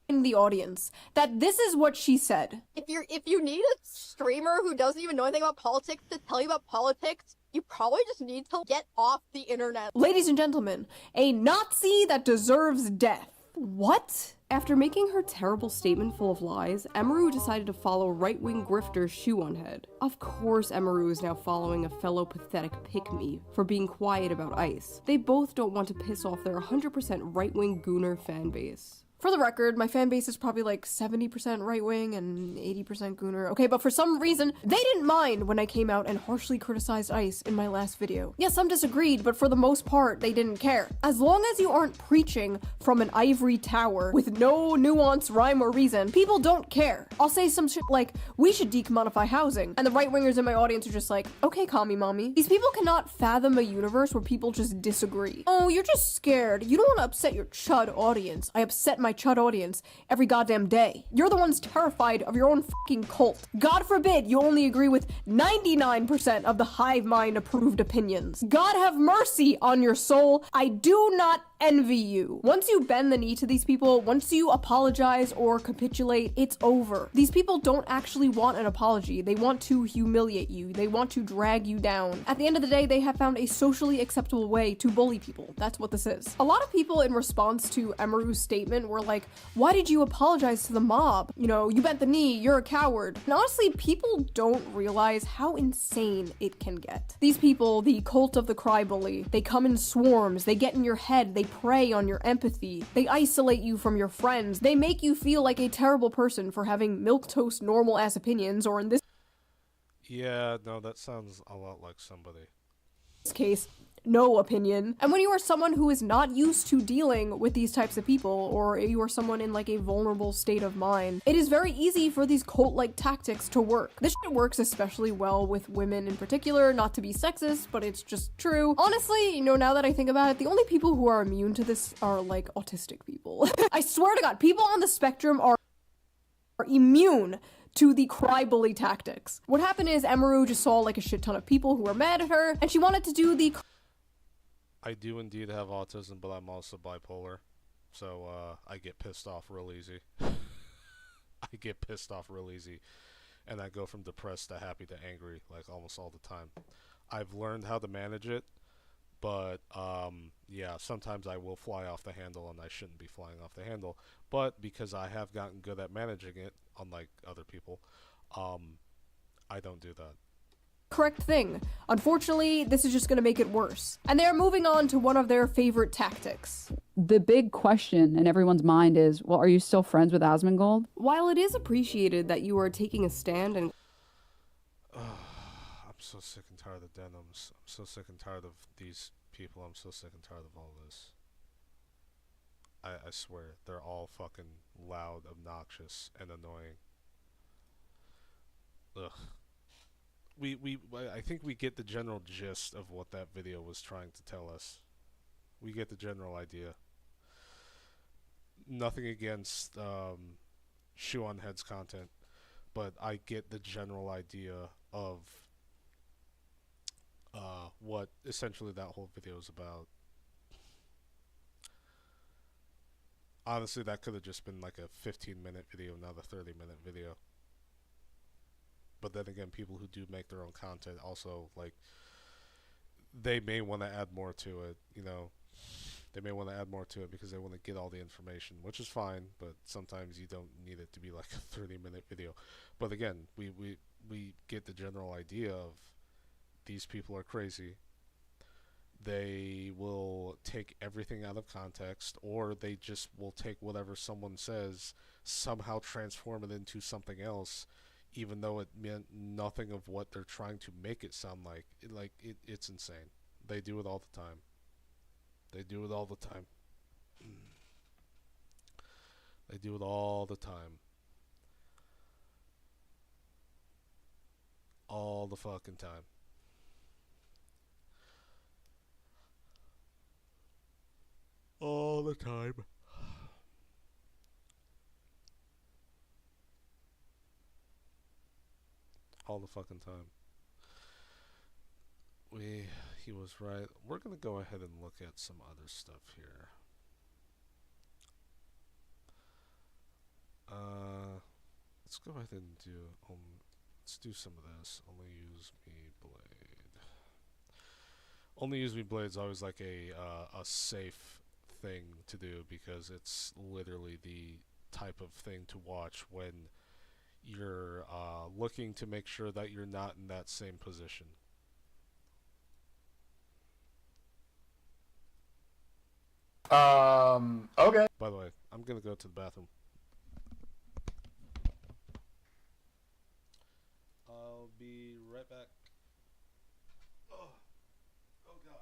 In the audience that this is what she said. If you need a streamer who doesn't even know anything about politics to tell you about politics, you probably just need to get off the internet. Ladies and gentlemen, a Nazi that deserves death. What? After making her terrible statement full of lies, Emaru decided to follow right-wing grifter Shoe on Head. Of course Emaru is now following a fellow pathetic pick-me for being quiet about ICE. They both don't want to piss off their 100% right-wing gooner fanbase. For the record, my fan base is probably like 70% right-wing and 80% gooner. Okay, but for some reason, they didn't mind when I came out and harshly criticized ICE in my last video. Yes, some disagreed, but for the most part, they didn't care. As long as you aren't preaching from an ivory tower with no nuance, rhyme, or reason, people don't care. I'll say some shit like, we should decommodify housing, and the right-wingers in my audience are just like, okay, commie mommy. These people cannot fathom a universe where people just disagree. Oh, you're just scared. You don't want to upset your chud audience. I upset my chud audience every goddamn day. You're the ones terrified of your own fucking cult. God forbid you only agree with 99% of the hive mind approved opinions. God have mercy on your soul. I do not envy you. Once you bend the knee to these people, once you apologize or capitulate, it's over. These people don't actually want an apology. They want to humiliate you. They want to drag you down. At the end of the day, they have found a socially acceptable way to bully people. That's what this is. A lot of people in response to Emeru's statement were like, why did you apologize to the mob? You know, you bent the knee, you're a coward. And honestly, people don't realize how insane it can get. These people, the cult of the cry bully, they come in swarms, they get in your head, they prey on your empathy, they isolate you from your friends, they make you feel like a terrible person for having milquetoast normal ass opinions, or in this Yeah, no, that sounds a lot like somebody. case, no opinion. And when you are someone who is not used to dealing with these types of people, or you are someone in like a vulnerable state of mind, it is very easy for these cult-like tactics to work. This shit works especially well with women in particular, not to be sexist, but it's just true. Honestly, you know, now that I think about it, the only people who are immune to this are like autistic people. I swear to God, people on the spectrum are immune to the cry bully tactics. What happened is Emeru just saw like a shit ton of people who were mad at her, and she wanted to do the I do indeed have autism, but I'm also bipolar, so I get pissed off real easy. I get pissed off real easy, and I go from depressed to happy to angry, like almost all the time. I've learned how to manage it, but yeah, sometimes I will fly off the handle, and I shouldn't be flying off the handle. But because I have gotten good at managing it, unlike other people, I don't do that. correct thing. Unfortunately, this is just going to make it worse. And they're moving on to one of their favorite tactics. The big question in everyone's mind is, well, are you still friends with Asmongold? While it is appreciated that you are taking a stand and I'm so sick and tired of denims. I'm so sick and tired of these people. I'm so sick and tired of all this. I swear, they're all fucking loud, obnoxious, and annoying. Ugh. I think we get the general gist of what that video was trying to tell us. We get the general idea. Nothing against Shoe on Head's content, but I get the general idea of what essentially that whole video is about. Honestly, that could have just been like a 15-minute video, not a 30-minute video. But then again, people who do make their own content also, like, they may want to add more to it, you know. They may want to add more to it because they want to get all the information, which is fine, but sometimes you don't need it to be like a 30-minute video. But again, we get the general idea of these people are crazy. They will take everything out of context, or they just will take whatever someone says, somehow transform it into something else, even though it meant nothing of what they're trying to make it sound like. It's insane. They do it all the time. They do it all the time. They do it all the time. All the fucking time. All the time. All the fucking time. He was right. We're gonna go ahead and look at some other stuff here. Let's go ahead and do let's do some of this. Only use me blade. Only use me blade is always like a safe thing to do, because it's literally the type of thing to watch when you're looking to make sure that you're not in that same position. Okay. By the way, I'm gonna go to the bathroom. I'll be right back. Oh God.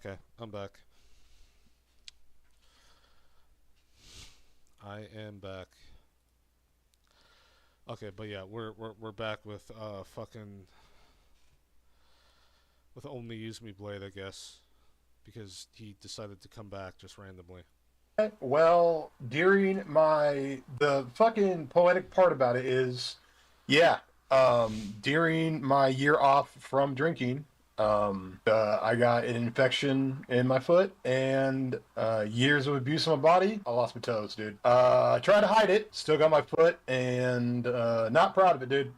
Okay, I'm back. I am back. Okay, but yeah, we're back with fucking with Only Use Me Blade, I guess, because he decided to come back just randomly. Well, during the fucking poetic part about it is, yeah, during my year off from drinking, I got an infection in my foot and years of abuse on my body. I lost my toes, dude. I tried to hide it, still got my foot, and not proud of it, dude.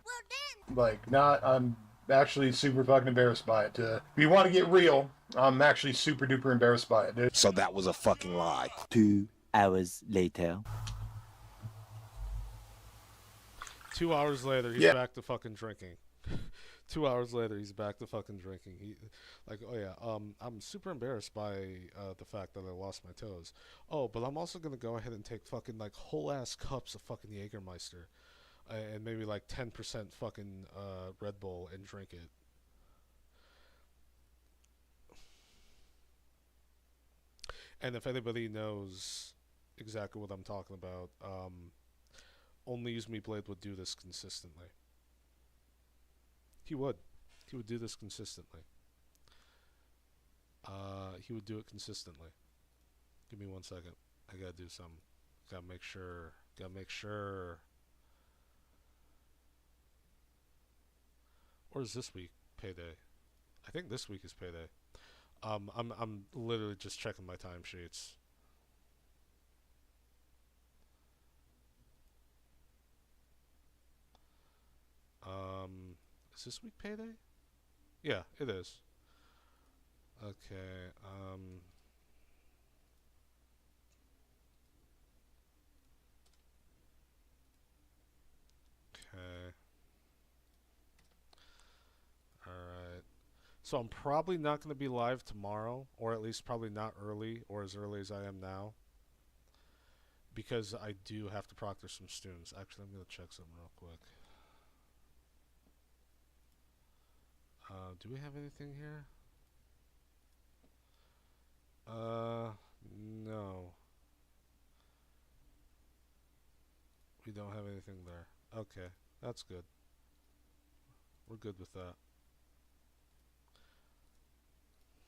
I'm actually super fucking embarrassed by it. If you want to get real, I'm actually super duper embarrassed by it, dude. So that was a fucking lie. 2 hours later. 2 hours later, he's back to fucking drinking. 2 hours later, he's back to fucking drinking. I'm super embarrassed by the fact that I lost my toes. Oh, but I'm also gonna go ahead and take fucking like whole ass cups of fucking Jägermeister, and maybe like 10% fucking Red Bull and drink it. And if anybody knows exactly what I'm talking about, Only Use Me Blade would do this consistently. He would do this consistently. He would do it consistently. Give me 1 second. I gotta do something. Gotta make sure. Or is this week payday? I think this week is payday. I'm literally just checking my timesheets. Is this week payday? Yeah, it is. Okay, okay. Alright. So I'm probably not going to be live tomorrow, or at least probably not early, or as early as I am now, because I do have to proctor some students. Actually, I'm going to check something real quick. Do we have anything here? No. We don't have anything there. Okay, that's good. We're good with that.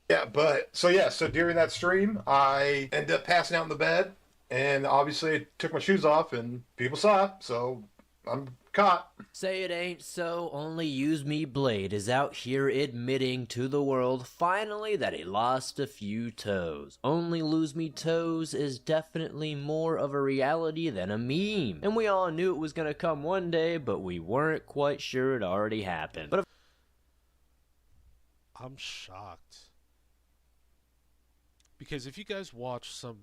Yeah, so during that stream, I ended up passing out in the bed, and obviously I took my shoes off, and people saw it, so I'm caught. Say it ain't so, Only Use Me Blade is out here admitting to the world finally that he lost a few toes. Only Lose Me Toes is definitely more of a reality than a meme. And we all knew it was gonna come one day, but we weren't quite sure it already happened. But I'm shocked. Because if you guys watch some,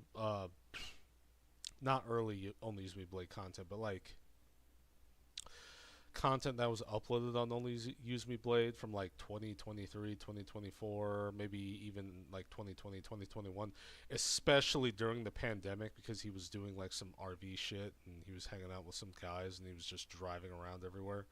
not early Only Use Me Blade content, but like content that was uploaded on Only Use Me Blade from like 2023, 2024, maybe even like 2020, 2021, especially during the pandemic, because he was doing like some RV shit and he was hanging out with some guys and he was just driving around everywhere.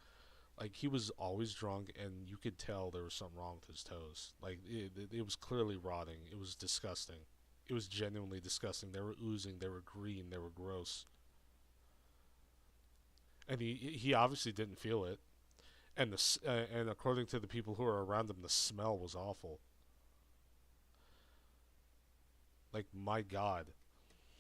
Like, he was always drunk, and you could tell there was something wrong with his toes. Like, it was clearly rotting. It was disgusting. It was genuinely disgusting. They were oozing. They were green. They were gross. And he obviously didn't feel it. And and according to the people who were around him, the smell was awful. Like, my God.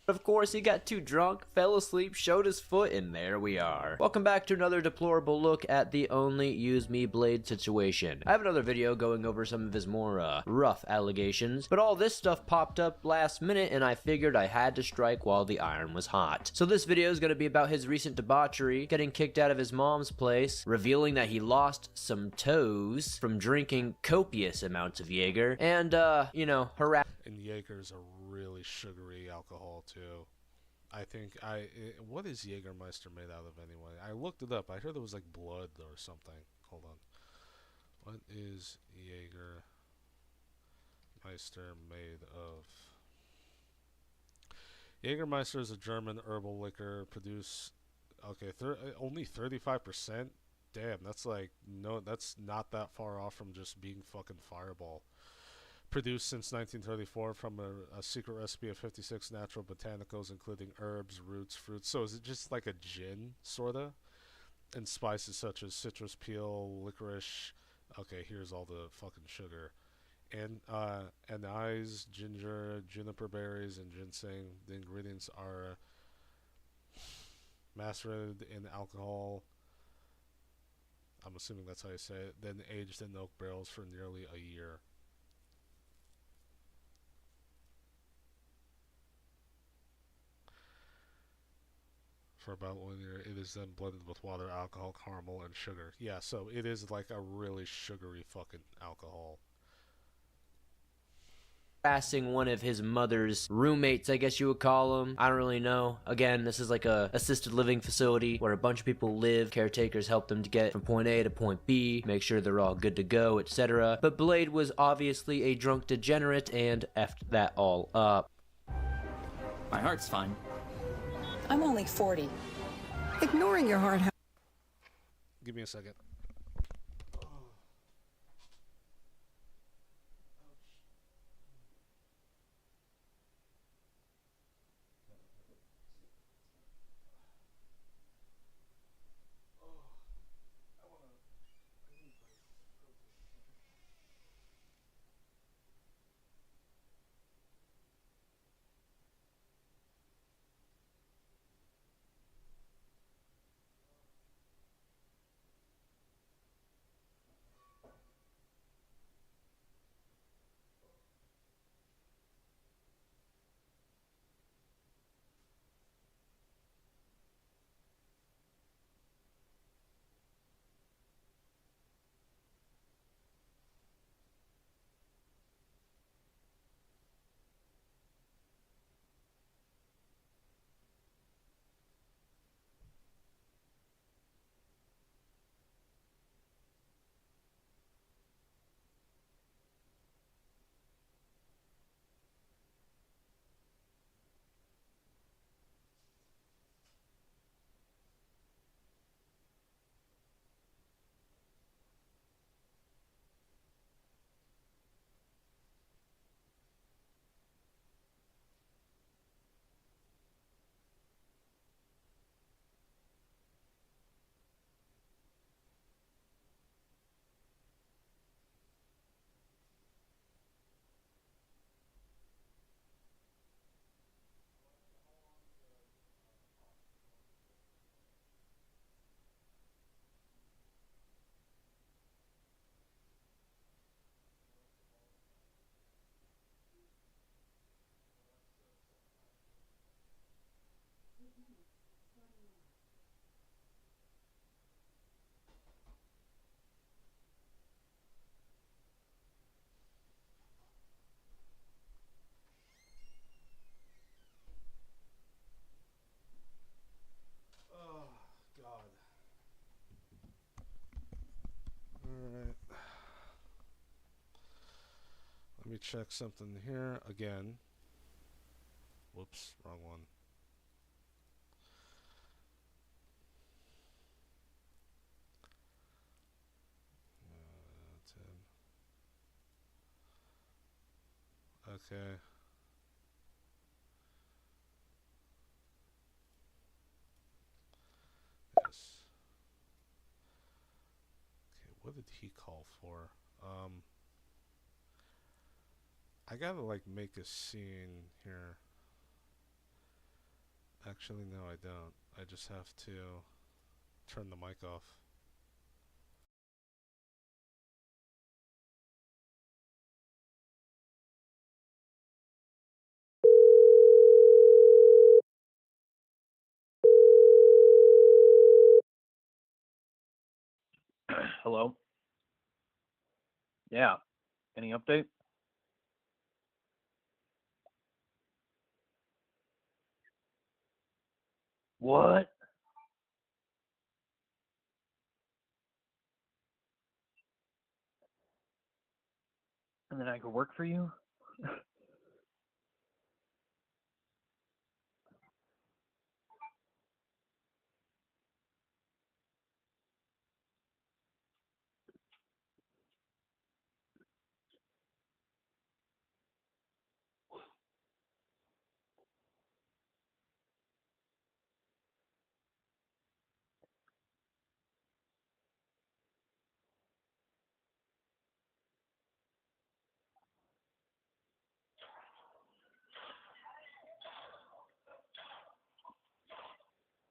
of course, he got too drunk, fell asleep, showed his foot, and there we are. Welcome back to another deplorable look at the Only Use Me Blade situation. I have another video going over some of his more, rough allegations, but all this stuff popped up last minute, and I figured I had to strike while the iron was hot. So this video is going to be about his recent debauchery, getting kicked out of his mom's place, revealing that he lost some toes from drinking copious amounts of Jaeger, and, you know, And Jaeger's a really sugary alcohol too. I think what is Jägermeister made out of anyway? I looked it up. I heard it was like blood or something. Hold on. What is Jägermeister made of? Jägermeister is a German herbal liquor produced. Okay, only 35%. Damn, that's like that's not that far off from just being fucking Fireball. Produced since 1934 from a secret recipe of 56 natural botanicals, including herbs, roots, fruits. So is it just like a gin, sorta? And spices such as citrus peel, licorice. Okay, here's all the fucking sugar. And anise, ginger, juniper berries, and ginseng. The ingredients are macerated in alcohol. I'm assuming that's how you say it. Then aged in oak barrels for nearly a year. For about 1 year, it is then blended with water, alcohol, caramel, and sugar. Yeah, so it is like a really sugary fucking alcohol. Harassing one of his mother's roommates, I guess you would call them. I don't really know. Again, this is like a assisted living facility where a bunch of people live. Caretakers help them to get from point A to point B, make sure they're all good to go, etc. But Blade was obviously a drunk degenerate and effed that all up. My heart's fine. I'm only 40. Ignoring your heart. Give me a second. Alright. Let me check something here again. Whoops, wrong one. Okay. Yes. Okay, what did he call for? I gotta like make a scene here. Actually, no, I don't. I just have to turn the mic off. Hello? Yeah. Any update? What? And then I could work for you?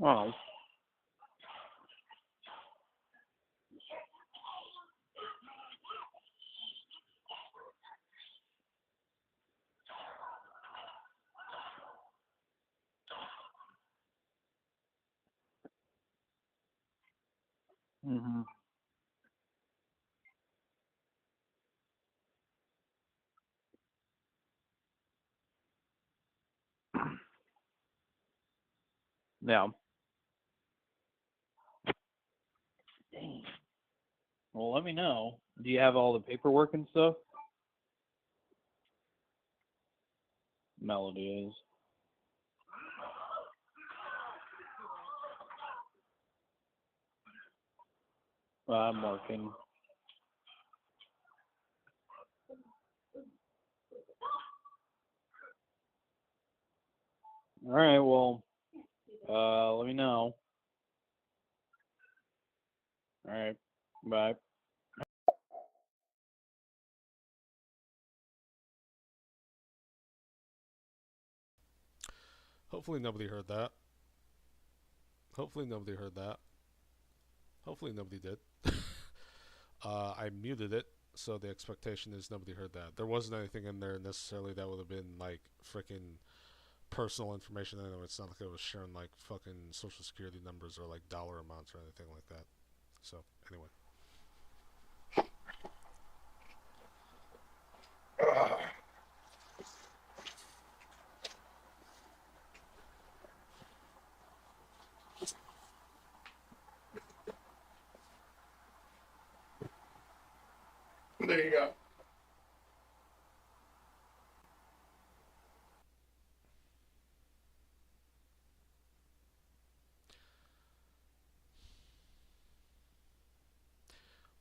Oh. Mm-hmm. Yeah. Dang. Well, let me know. Do you have all the paperwork and stuff? Melody is. I'm working. All right. Well, let me know. All right. Bye. Hopefully nobody heard that. Hopefully nobody heard that. Hopefully nobody did. I muted it, so the expectation is nobody heard that. There wasn't anything in there necessarily that would have been like freaking personal information. I know it's not like I was sharing like fucking social security numbers or like dollar amounts or anything like that. So anyway. There you go.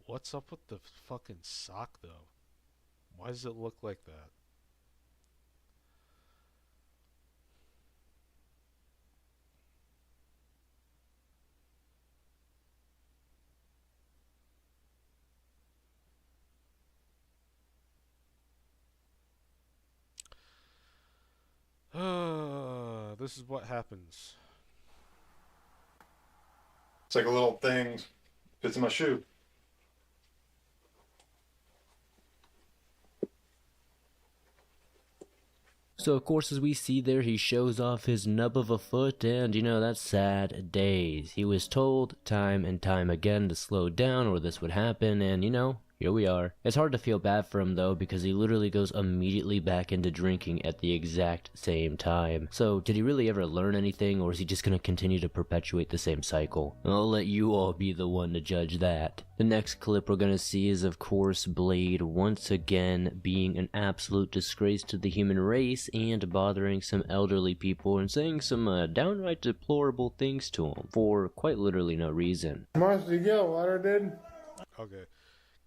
What's up with the fucking sock though? Why does it look like that? This is what happens. It's like a little thing fits in my shoe. So, of course, as we see there, he shows off his nub of a foot, and, you know, that's sad days. He was told time and time again to slow down or this would happen, and, you know, here we are. It's hard to feel bad for him, though, because he literally goes immediately back into drinking at the exact same time. So, did he really ever learn anything, or is he just going to continue to perpetuate the same cycle? I'll let you all be the one to judge that. The next clip we're going to see is, of course, Blade once again being an absolute disgrace to the human race and bothering some elderly people and saying some downright deplorable things to them for quite literally no reason. Monster, you get a letter, dude? Okay.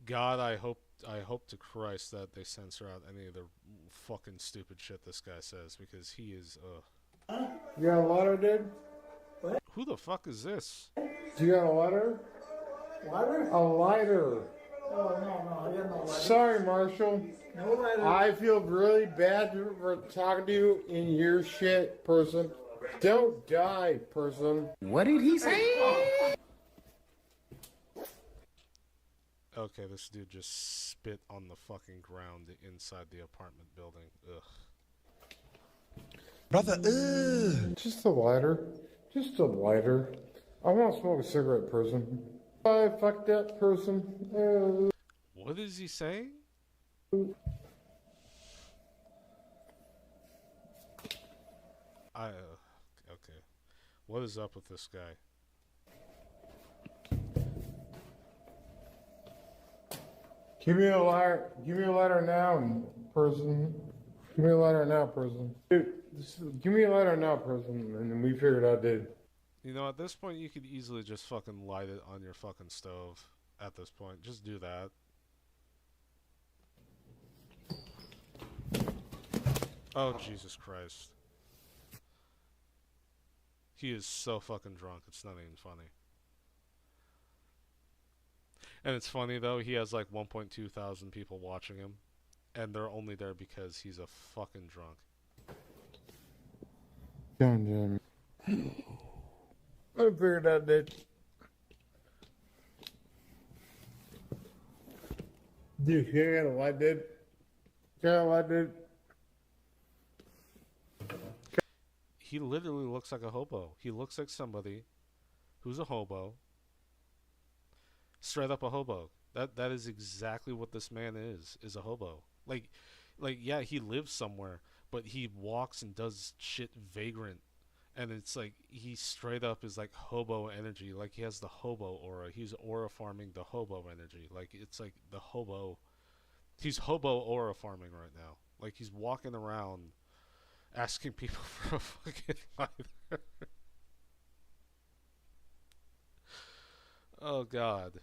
God, I hope to Christ that they censor out any of the fucking stupid shit this guy says, because he is, You got a letter, dude? What? Who the fuck is this? You got a letter? Lighter? A lighter. Oh, no, I got no lighter. Sorry, Marshall. No lighter. I feel really bad for talking to you in your shit, person. Don't die, person. What did he say? Okay, this dude just spit on the fucking ground inside the apartment building. Ugh. Brother, ugh. Just a lighter. Just a lighter. I want to smoke a cigarette, person. Bye, fuck that person. What is he saying? Okay. What is up with this guy? Give me a lighter. Give me a lighter now, person. Give me a lighter now, person. Dude, give me a lighter now, person. And then we figured out, dude. You know, at this point, you could easily just fucking light it on your fucking stove. At this point, just do that. Oh, Jesus Christ. He is so fucking drunk, it's not even funny. And it's funny, though, he has like 1.2 thousand people watching him. And they're only there because he's a fucking drunk. God damn it. Let me figure it out, dude. Dude, you got a light, dude. Got a light, dude. He literally looks like a hobo. He looks like somebody who's a hobo. Straight up a hobo. That is exactly what this man is a hobo. Like yeah, he lives somewhere, but he walks and does shit vagrant. And it's like he straight up is like hobo energy. Like he has the hobo aura. He's aura farming the hobo energy. Like it's like the hobo. He's hobo aura farming right now. Like he's walking around asking people for a fucking lighter. Oh God.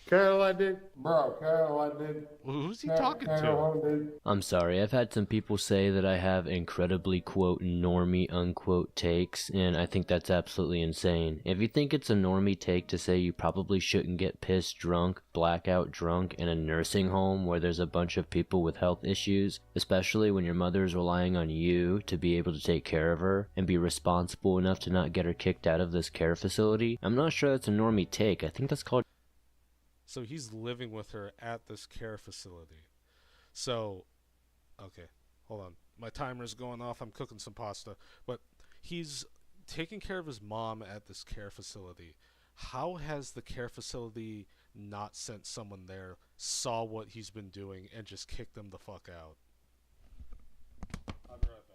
Caroline, dude. Bro, Caroline, dude. Who's he talking to? I'm sorry, I've had some people say that I have incredibly, quote, normie, unquote, takes, and I think that's absolutely insane. If you think it's a normie take to say you probably shouldn't get pissed drunk, blackout drunk in a nursing home where there's a bunch of people with health issues, especially when your mother's relying on you to be able to take care of her and be responsible enough to not get her kicked out of this care facility, I'm not sure that's a normie take. I think that's called... So he's living with her at this care facility. So, okay, hold on. My timer's going off. I'm cooking some pasta. But he's taking care of his mom at this care facility. How has the care facility not sent someone there, saw what he's been doing, and just kicked him the fuck out? I'll be right back.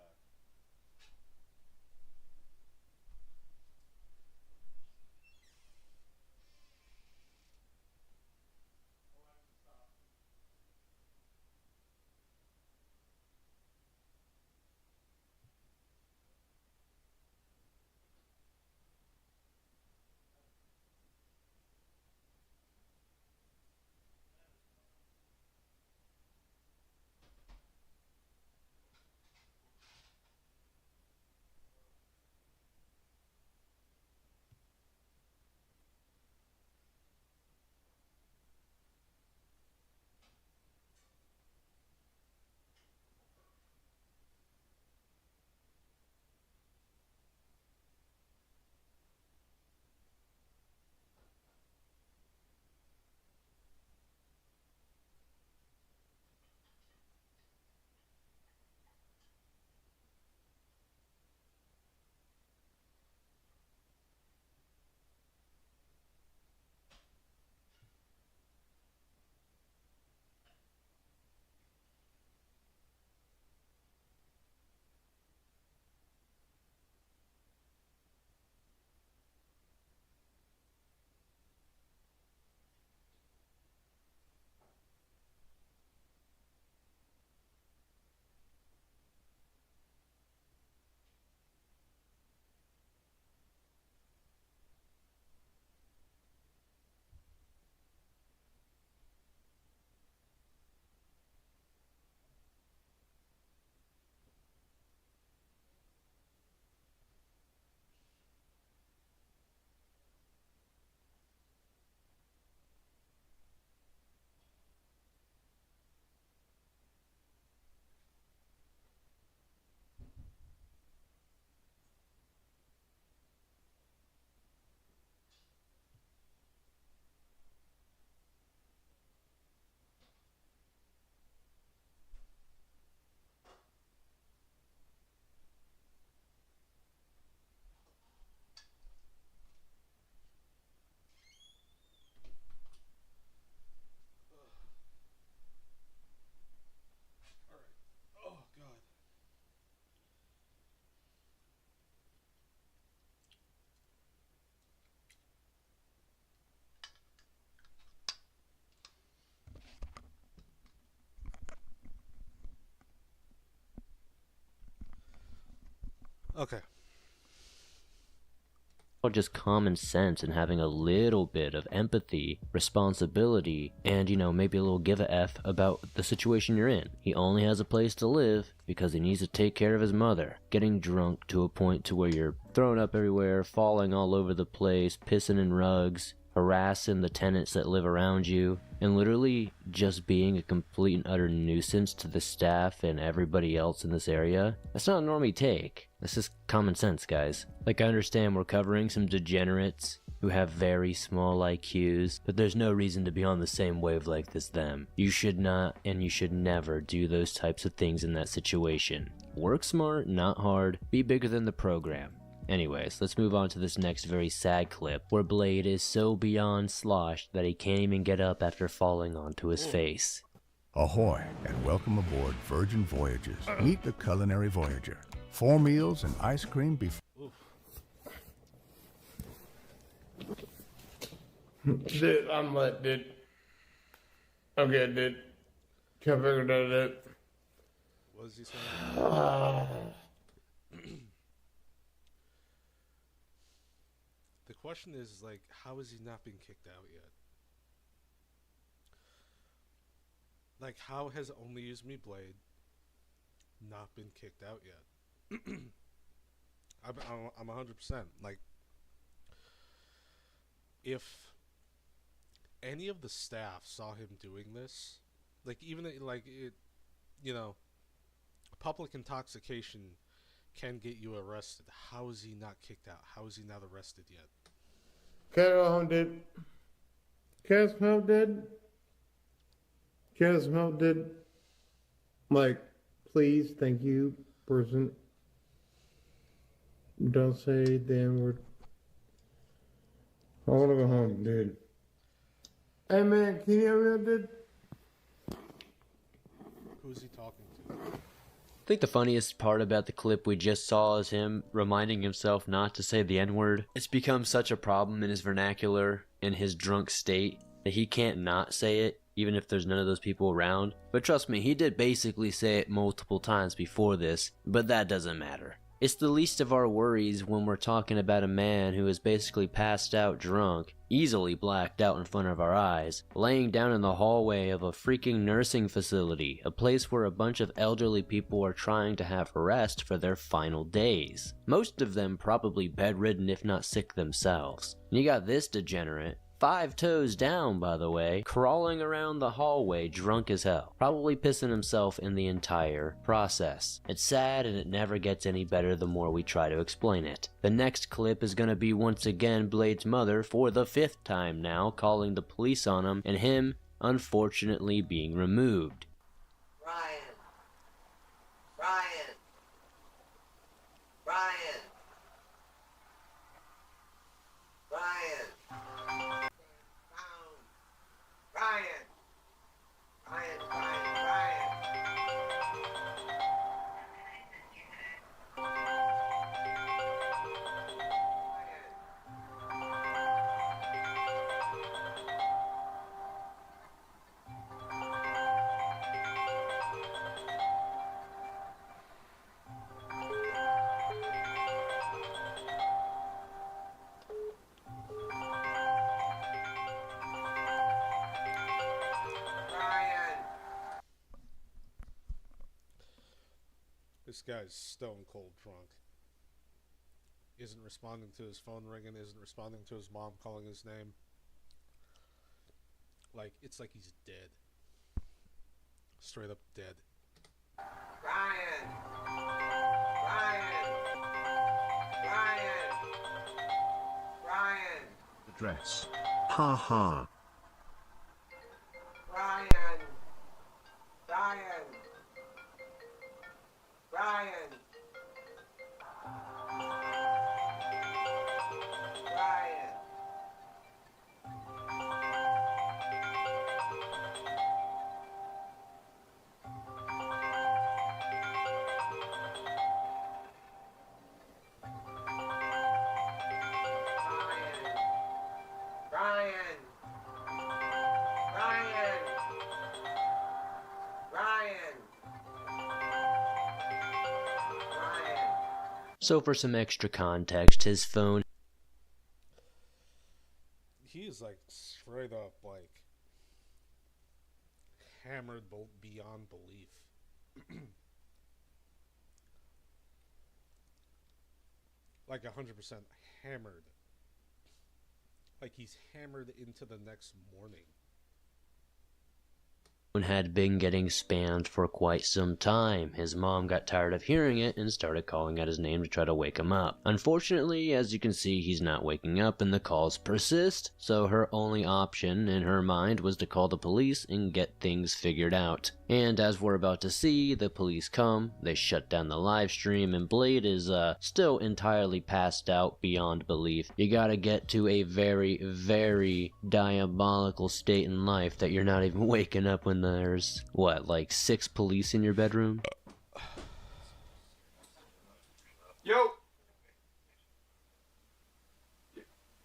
Okay. Just common sense and having a little bit of empathy, responsibility, and, you know, maybe a little give a F about the situation you're in. He only has a place to live because he needs to take care of his mother. Getting drunk to a point to where you're throwing up everywhere, falling all over the place, pissing in rugs. harassing the tenants that live around you, and literally just being a complete and utter nuisance to the staff and everybody else in this area, that's not a normie take. That's just common sense, guys. Like, I understand we're covering some degenerates who have very small IQs, but there's no reason to be on the same wavelength as them. You should not and you should never do those types of things in that situation. Work smart, not hard, be bigger than the program. Anyways, let's move on to this next very sad clip where Blade is so beyond sloshed that he can't even get up after falling onto his face. Ahoy, and welcome aboard Virgin Voyages. Meet the Culinary Voyager. 4 meals and ice cream before... Dude, I'm lit, dude. Okay, dude. Can't figure it out, dude. What is he saying? The question is, like, how has he not been kicked out yet? Like, how has Only Use Me Blade not been kicked out yet? I'm 100%. Like, if any of the staff saw him doing this, like, even, like, it, you know, public intoxication can get you arrested. How is he not kicked out? How is he not arrested yet? Can I go home, dude? Can I smell, dude? Can I smell, dude? Like, please, thank you, person. Don't say the N-word. I want to go home, dude. Hey, man, can you hear me, dude? Who's he talking to? I think the funniest part about the clip we just saw is him reminding himself not to say the N-word. It's become such a problem in his vernacular, in his drunk state, that he can't not say it, even if there's none of those people around. But trust me, he did basically say it multiple times before this, but that doesn't matter. It's the least of our worries when we're talking about a man who is basically passed out drunk, easily blacked out in front of our eyes, laying down in the hallway of a freaking nursing facility, a place where a bunch of elderly people are trying to have rest for their final days. Most of them probably bedridden if not sick themselves. And you got this degenerate, 5 toes down by the way, crawling around the hallway drunk as hell, probably pissing himself in the entire process. It's sad and it never gets any better the more we try to explain it. The next clip is gonna be once again Blade's mother for the 5th time now calling the police on him and him unfortunately being removed. Ryan. Ryan. Ryan. Ryan. Ryan. Ryan, Ryan, Ryan. This guy's stone cold drunk. Isn't responding to his phone ringing, isn't responding to his mom calling his name. Like, it's like he's dead. Straight up dead. Ryan. Ryan. Ryan. Ryan. Address. Ha ha. Ryan. Ryan. Ryan. Ryan. Ryan. Ryan. Ryan. So for some extra context, his phone He is like straight up like hammered beyond belief. Like 100% hammered. Like he's hammered into the next morning. Had been getting spammed for quite some time. His mom got tired of hearing it and started calling out his name to try to wake him up. Unfortunately, as you can see, he's not waking up and the calls persist, so her only option in her mind was to call the police and get things figured out. And as we're about to see, the police come, they shut down the live stream, and Blade is still entirely passed out beyond belief. You gotta get to a very, very diabolical state in life that you're not even waking up when there's, what, like 6 police in your bedroom? Yo!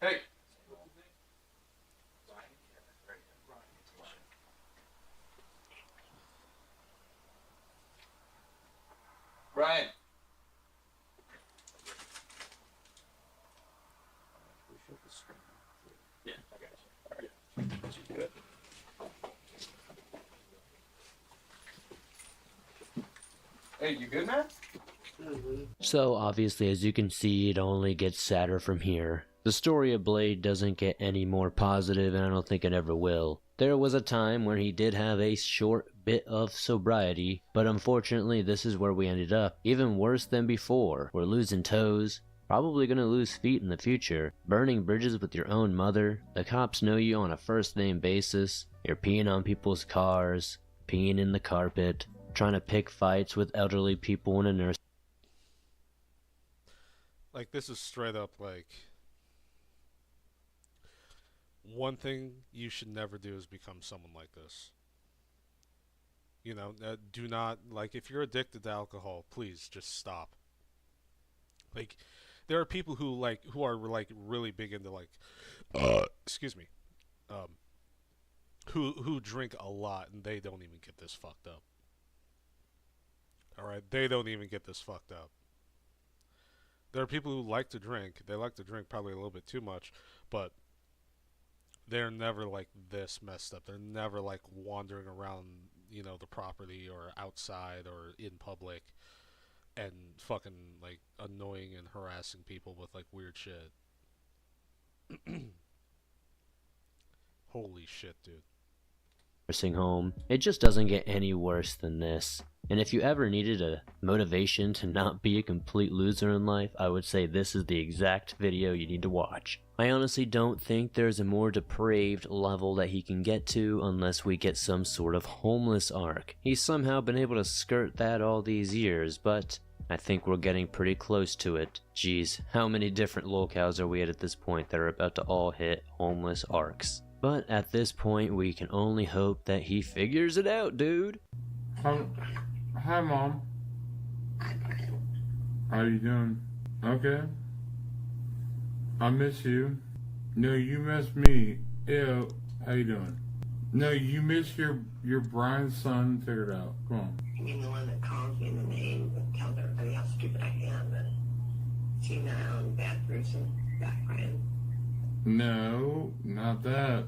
Hey! Brian! Yeah, I got you. Alright. Hey, you good, man? So obviously, as you can see, it only gets sadder from here. The story of Blade doesn't get any more positive, and I don't think it ever will. There was a time where he did have a short bit of sobriety, but unfortunately this is where we ended up. Even worse than before. We're losing toes, probably gonna lose feet in the future, burning bridges with your own mother, the cops know you on a first name basis, you're peeing on people's cars, peeing in the carpet, trying to pick fights with elderly people in a nurse. Like, this is straight up, like, one thing you should never do is become someone like this. You know, do not, like, if you're addicted to alcohol, please just stop. Like, there are people who, like, who are, like, really big into, like, excuse me, who drink a lot and they don't even get this fucked up. Alright, they don't even get this fucked up. There are people who like to drink. They like to drink probably a little bit too much, but they're never like this messed up. They're never like wandering around, you know, the property or outside or in public and fucking like annoying and harassing people with like weird shit. Holy shit, dude. Nursing home. It just doesn't get any worse than this. And if you ever needed a motivation to not be a complete loser in life, I would say this is the exact video you need to watch. I honestly don't think there's a more depraved level that he can get to unless we get some sort of homeless arc. He's somehow been able to skirt that all these years, but I think we're getting pretty close to it. Jeez, how many different locales are we at this point that are about to all hit homeless arcs? But at this point, we can only hope that he figures it out, dude. Hi, Mom. How you doing? Okay. I miss you. No, you miss me. Ew. How you doing? No, you miss your Brian's son. Figure it out. Come on. I mean, the one that calls me in the name and tells everybody how stupid I am and senile and bad person back Brian. No, not that.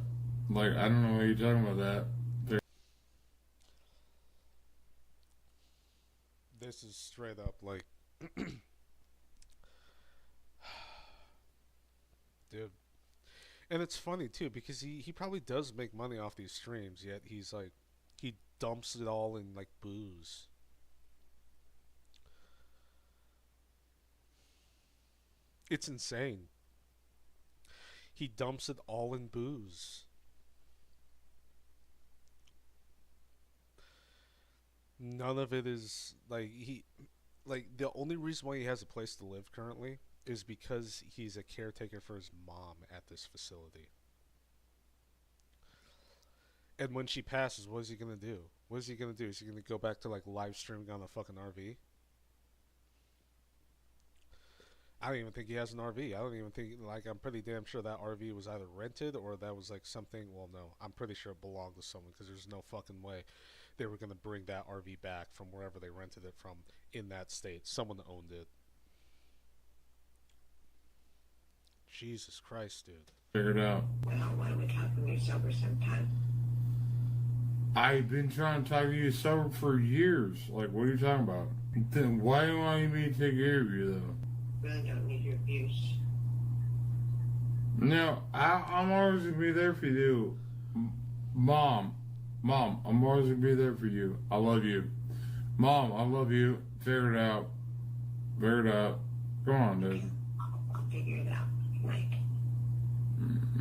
Like, I don't know what you're talking about that. This is straight up like dude. And it's funny too because he probably does make money off these streams, yet he's like he dumps it all in like booze. It's insane. He dumps it all in booze. None of it is like the only reason why he has a place to live currently is because he's a caretaker for his mom at this facility. And when she passes, what is he gonna do? What is he gonna do? Is he gonna go back to like live streaming on a fucking RV? I don't even think he has an RV. I don't even think, like, I'm pretty damn sure that RV was either rented or that was like something. Well, no, I'm pretty sure it belonged to someone because there's no fucking way they were gonna bring that RV back from wherever they rented it from in that state. Someone owned it. Jesus Christ, dude. Figure it out. Well, why don't we talk when you're sober sometime? I've been trying to talk to you sober for years. Like, what are you talking about? Then why do you want me to take care of you, though? Really don't need your abuse. No, I'm always gonna be there for you. Mom, I'm always gonna be there for you. I love you. Mom, I love you. Figure it out. Figure it out. Come on, dude. I'll figure it out, Mike.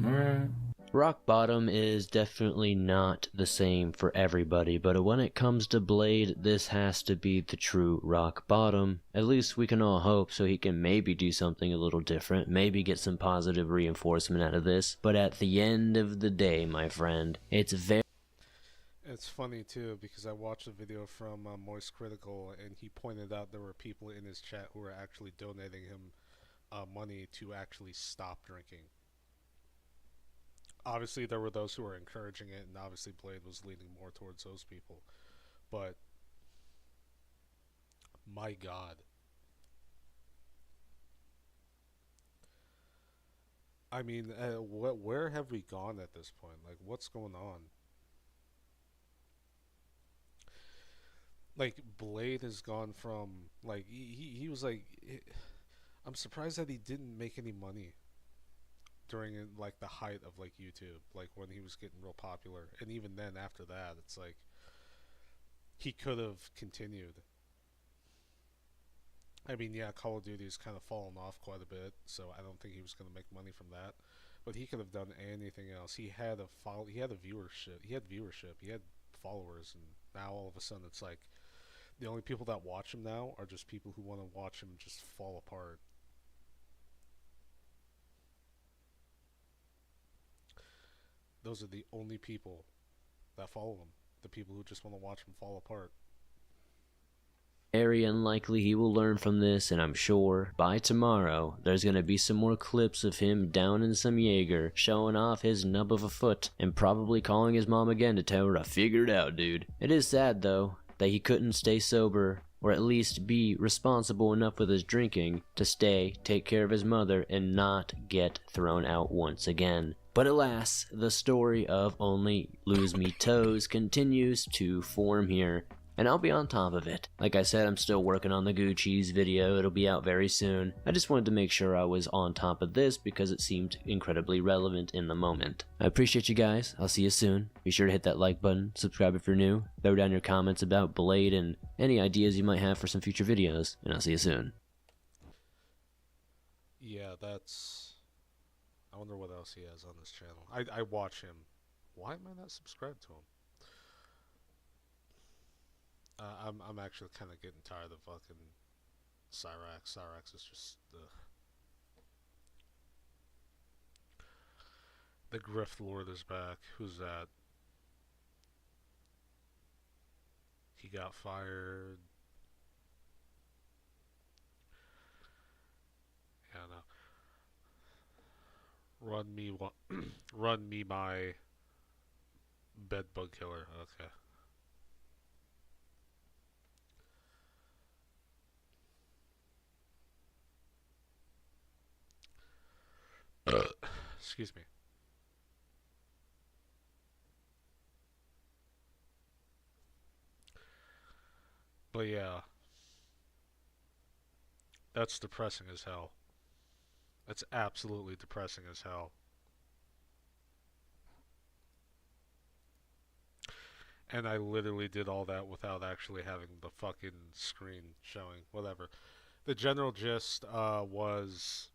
Alright. Rock bottom is definitely not the same for everybody, but when it comes to Blade, this has to be the true rock bottom. At least we can all hope, so he can maybe do something a little different, maybe get some positive reinforcement out of this. But at the end of the day, my friend, it's very... It's funny too, because I watched a video from Moist Critical, and he pointed out there were people in his chat who were actually donating him money to actually stop drinking. Obviously, there were those who were encouraging it, and obviously Blade was leaning more towards those people. But, my God. I mean, where have we gone at this point? Like, what's going on? Like, Blade has gone from, like, he was like, I'm surprised that he didn't make any money during like the height of like YouTube, like when he was getting real popular. And even then, after that, it's like he could have continued. I mean, yeah, Call of Duty's kind of fallen off quite a bit, so I don't think he was going to make money from that. But he could have done anything else. He had a viewership, he had followers, and now all of a sudden it's like the only people that watch him now are just people who want to watch him just fall apart. Those are the only people that follow him. The people who just want to watch him fall apart. Very unlikely he will learn from this, and I'm sure by tomorrow there's gonna be some more clips of him down in some Jaeger, showing off his nub of a foot, and probably calling his mom again to tell her I figured it out, dude. It is sad though that he couldn't stay sober, or at least be responsible enough with his drinking to take care of his mother, and not get thrown out once again. But alas, the story of Only Lose Me Toes continues to form here, and I'll be on top of it. Like I said, I'm still working on the Gucci's video. It'll be out very soon. I just wanted to make sure I was on top of this because it seemed incredibly relevant in the moment. I appreciate you guys. I'll see you soon. Be sure to hit that like button, subscribe if you're new, throw down your comments about Blade and any ideas you might have for some future videos, and I'll see you soon. Yeah, I wonder what else he has on this channel. I watch him. Why am I not subscribed to him? I'm actually kind of getting tired of fucking Cyrax. Cyrax is just the Grift Lord is back. Who's that? He got fired. Yeah, no. Run me my bedbug killer. Okay. Excuse me. But yeah, that's depressing as hell. That's absolutely depressing as hell. And I literally did all that without actually having the fucking screen showing. Whatever. The general gist was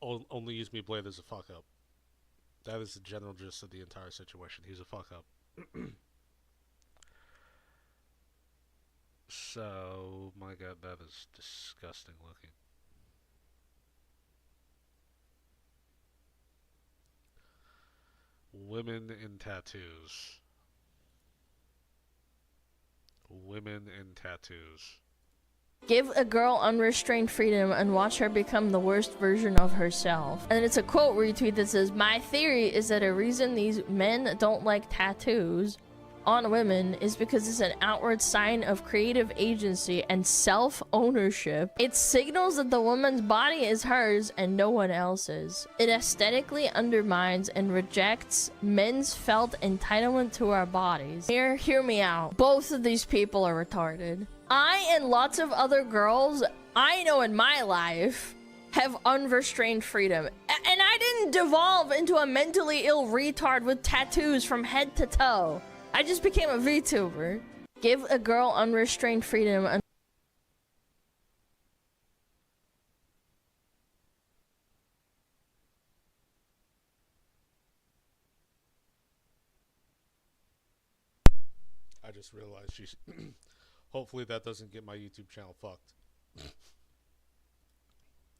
Only Use Me Blade as a fuck up. That is the general gist of the entire situation. He's a fuck up. So, my god, that is disgusting looking. Women in tattoos. Women in tattoos. Give a girl unrestrained freedom and watch her become the worst version of herself. And it's a quote retweet that says, "My theory is that a reason these men don't like tattoos on women is because it's an outward sign of creative agency and self-ownership. It signals that the woman's body is hers and no one else's. It aesthetically undermines and rejects men's felt entitlement to our bodies." Hear me out. Both of these people are retarded. I and lots of other girls I know in my life have unrestrained freedom. And I didn't devolve into a mentally ill retard with tattoos from head to toe. I just became a VTuber. Give a girl unrestrained freedom and I just realized she's. Hopefully that doesn't get my YouTube channel fucked.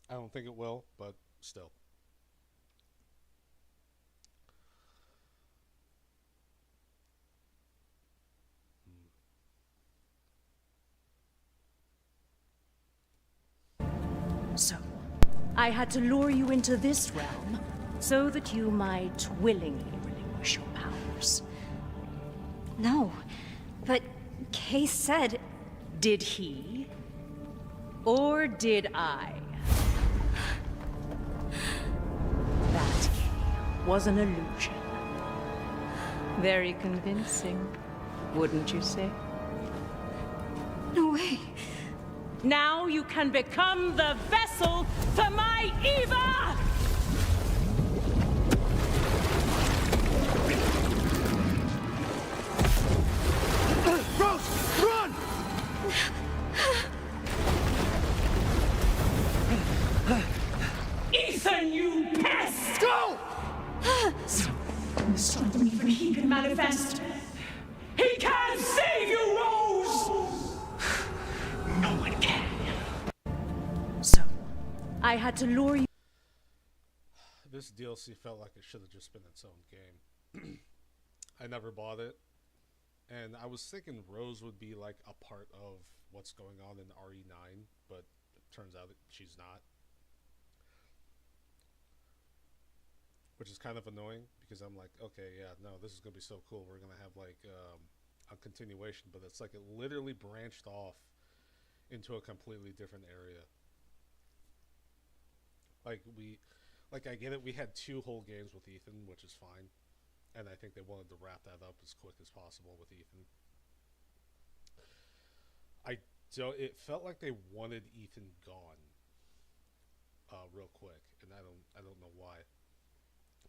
I don't think it will, but still. So, I had to lure you into this realm so that you might willingly relinquish your powers. No, but Kay said... Did he? Or did I? That Kay was an illusion. Very convincing, wouldn't you say? No way. Now you can become the vessel for my Eva! Rose, run! Ethan, you pest! Go! So, stop me when he can manifest. He can save you, Rose! No one can. So, I had to lure you. This DLC felt like it should have just been its own game. I never bought it. And I was thinking Rose would be like a part of what's going on in RE9, but it turns out that she's not. Which is kind of annoying, because I'm like, okay, yeah, no, this is going to be so cool. We're going to have like a continuation, but it's like it literally branched off into a completely different area. Like I get it, we had 2 whole games with Ethan, which is fine. And I think they wanted to wrap that up as quick as possible with Ethan. It felt like they wanted Ethan gone real quick, and I don't know why.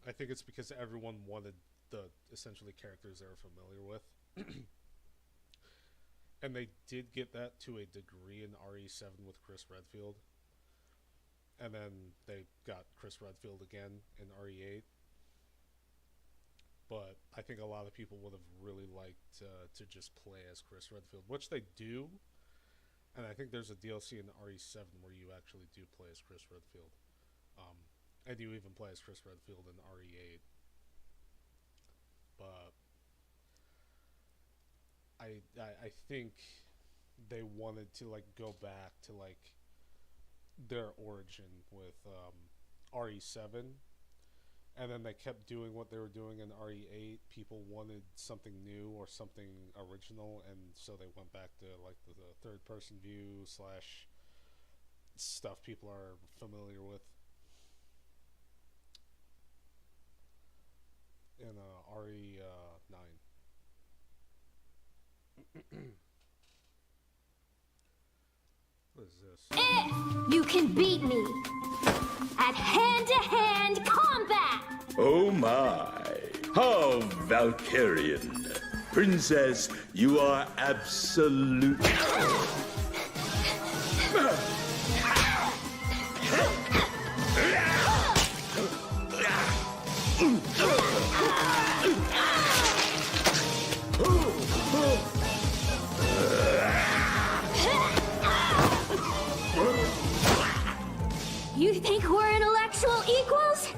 I think it's because everyone wanted the essentially characters they were familiar with. And they did get that to a degree in RE7 with Chris Redfield. And then they got Chris Redfield again in RE8. But I think a lot of people would have really liked to just play as Chris Redfield, which they do. And I think there's a DLC in RE7 where you actually do play as Chris Redfield. And you even play as Chris Redfield in RE8. But I think they wanted to like go back to like their origin with RE7. And then they kept doing what they were doing in RE8. People wanted something new or something original, and so they went back to like the third-person view / stuff people are familiar with in RE9. What is this? If you can beat me at hand-to-hand combat! Oh my, how Valkyrian. Princess, you are absolute. You think we're intellectual equals?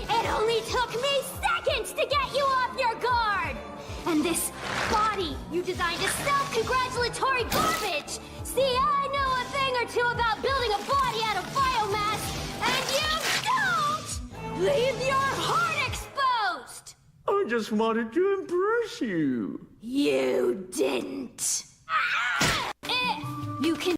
It only took me seconds to get you off your guard! And this body you designed is self-congratulatory garbage! See, I know a thing or two about building a body out of biomass, and you don't! Leave your heart exposed! I just wanted to impress you. You didn't! If you can...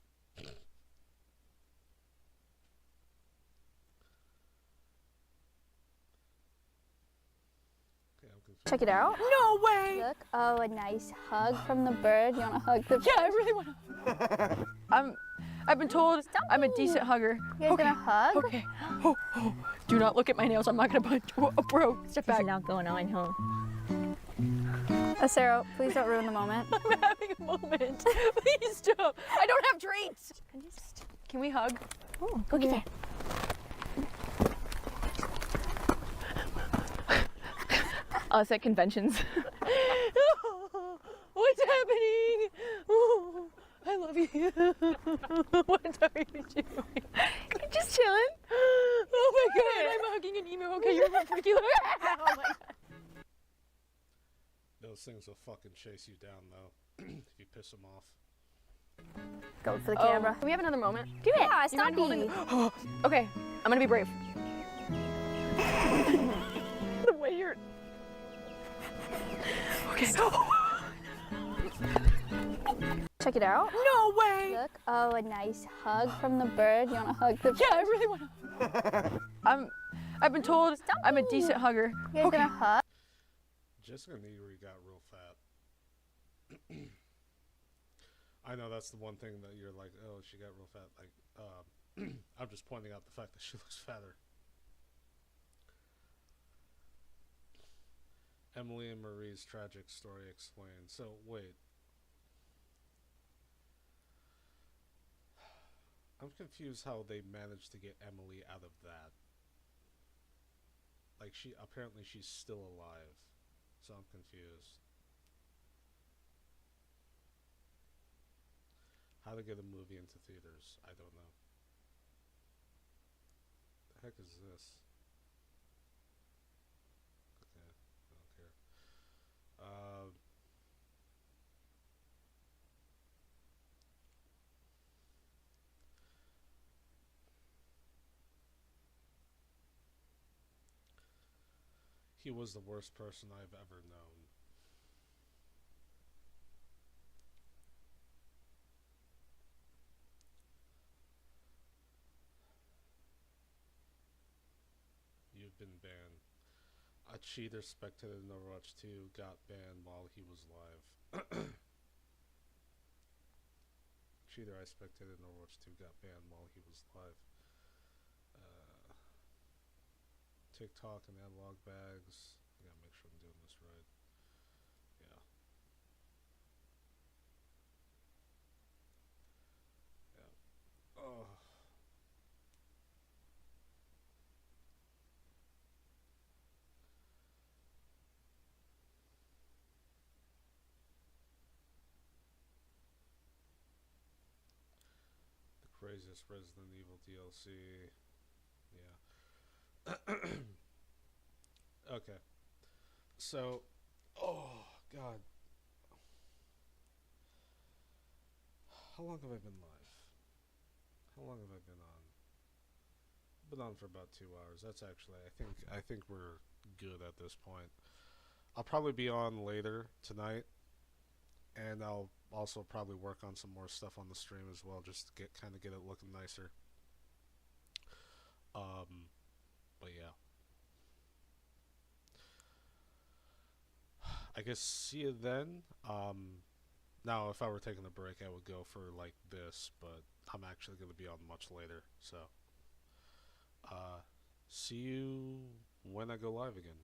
Check it out. No way! Look, oh, a nice hug from the bird. You want to hug the bird? Yeah, I really want to. I've been told I'm a decent hugger. You guys gonna hug? Okay. Oh, oh. Do not look at my nails. I'm not gonna punch. Oh, bro, step back. Not going on, huh? Sarah, please don't ruin the moment. I'm having a moment. Please stop. I don't have treats. Can we hug? Oh, go get that. Us at conventions. What's happening? Oh, I love you. What are you doing? Just chilling. Oh my god, I'm hugging an emo. Okay, you're a freaky little. Oh my god. Those things will fucking chase you down though, if you piss them off. Go for the camera. Can we have another moment? Do it. Yeah, You mind stop holding? it. Okay, I'm gonna be brave. The way you're. Okay. Check it out. No way. Look. Oh, a nice hug from the bird. You want to hug the bird? Yeah, I really want to. I've been told I'm a decent hugger. You guys gonna hug? Jessica Negri got real fat. I know that's the one thing that you're like, oh, she got real fat. Like, I'm just pointing out the fact that she looks fatter. Emily and Marie's tragic story explained. So, wait. I'm confused how they managed to get Emily out of that. Like, apparently she's still alive. So I'm confused. How to get a movie into theaters, I don't know. The heck is this? Okay, I don't care. He was the worst person I've ever known. You've been banned. A cheater spectated in Overwatch 2 got banned while he was live. Cheater I spectated in Overwatch 2 got banned while he was live. TikTok and analog bags. I gotta make sure I'm doing this right. Yeah. Yeah. Oh. The craziest Resident Evil DLC. Yeah. Okay. So, oh god. How long have I been live? How long have I been on? I've been on for about 2 hours. That's actually, I think we're good at this point. I'll probably be on later tonight, and I'll also probably work on some more stuff on the stream as well, just to get it looking nicer. But yeah. I guess see you then. Now if I were taking a break I would go for like this, but I'm actually going to be on much later, so see you when I go live again.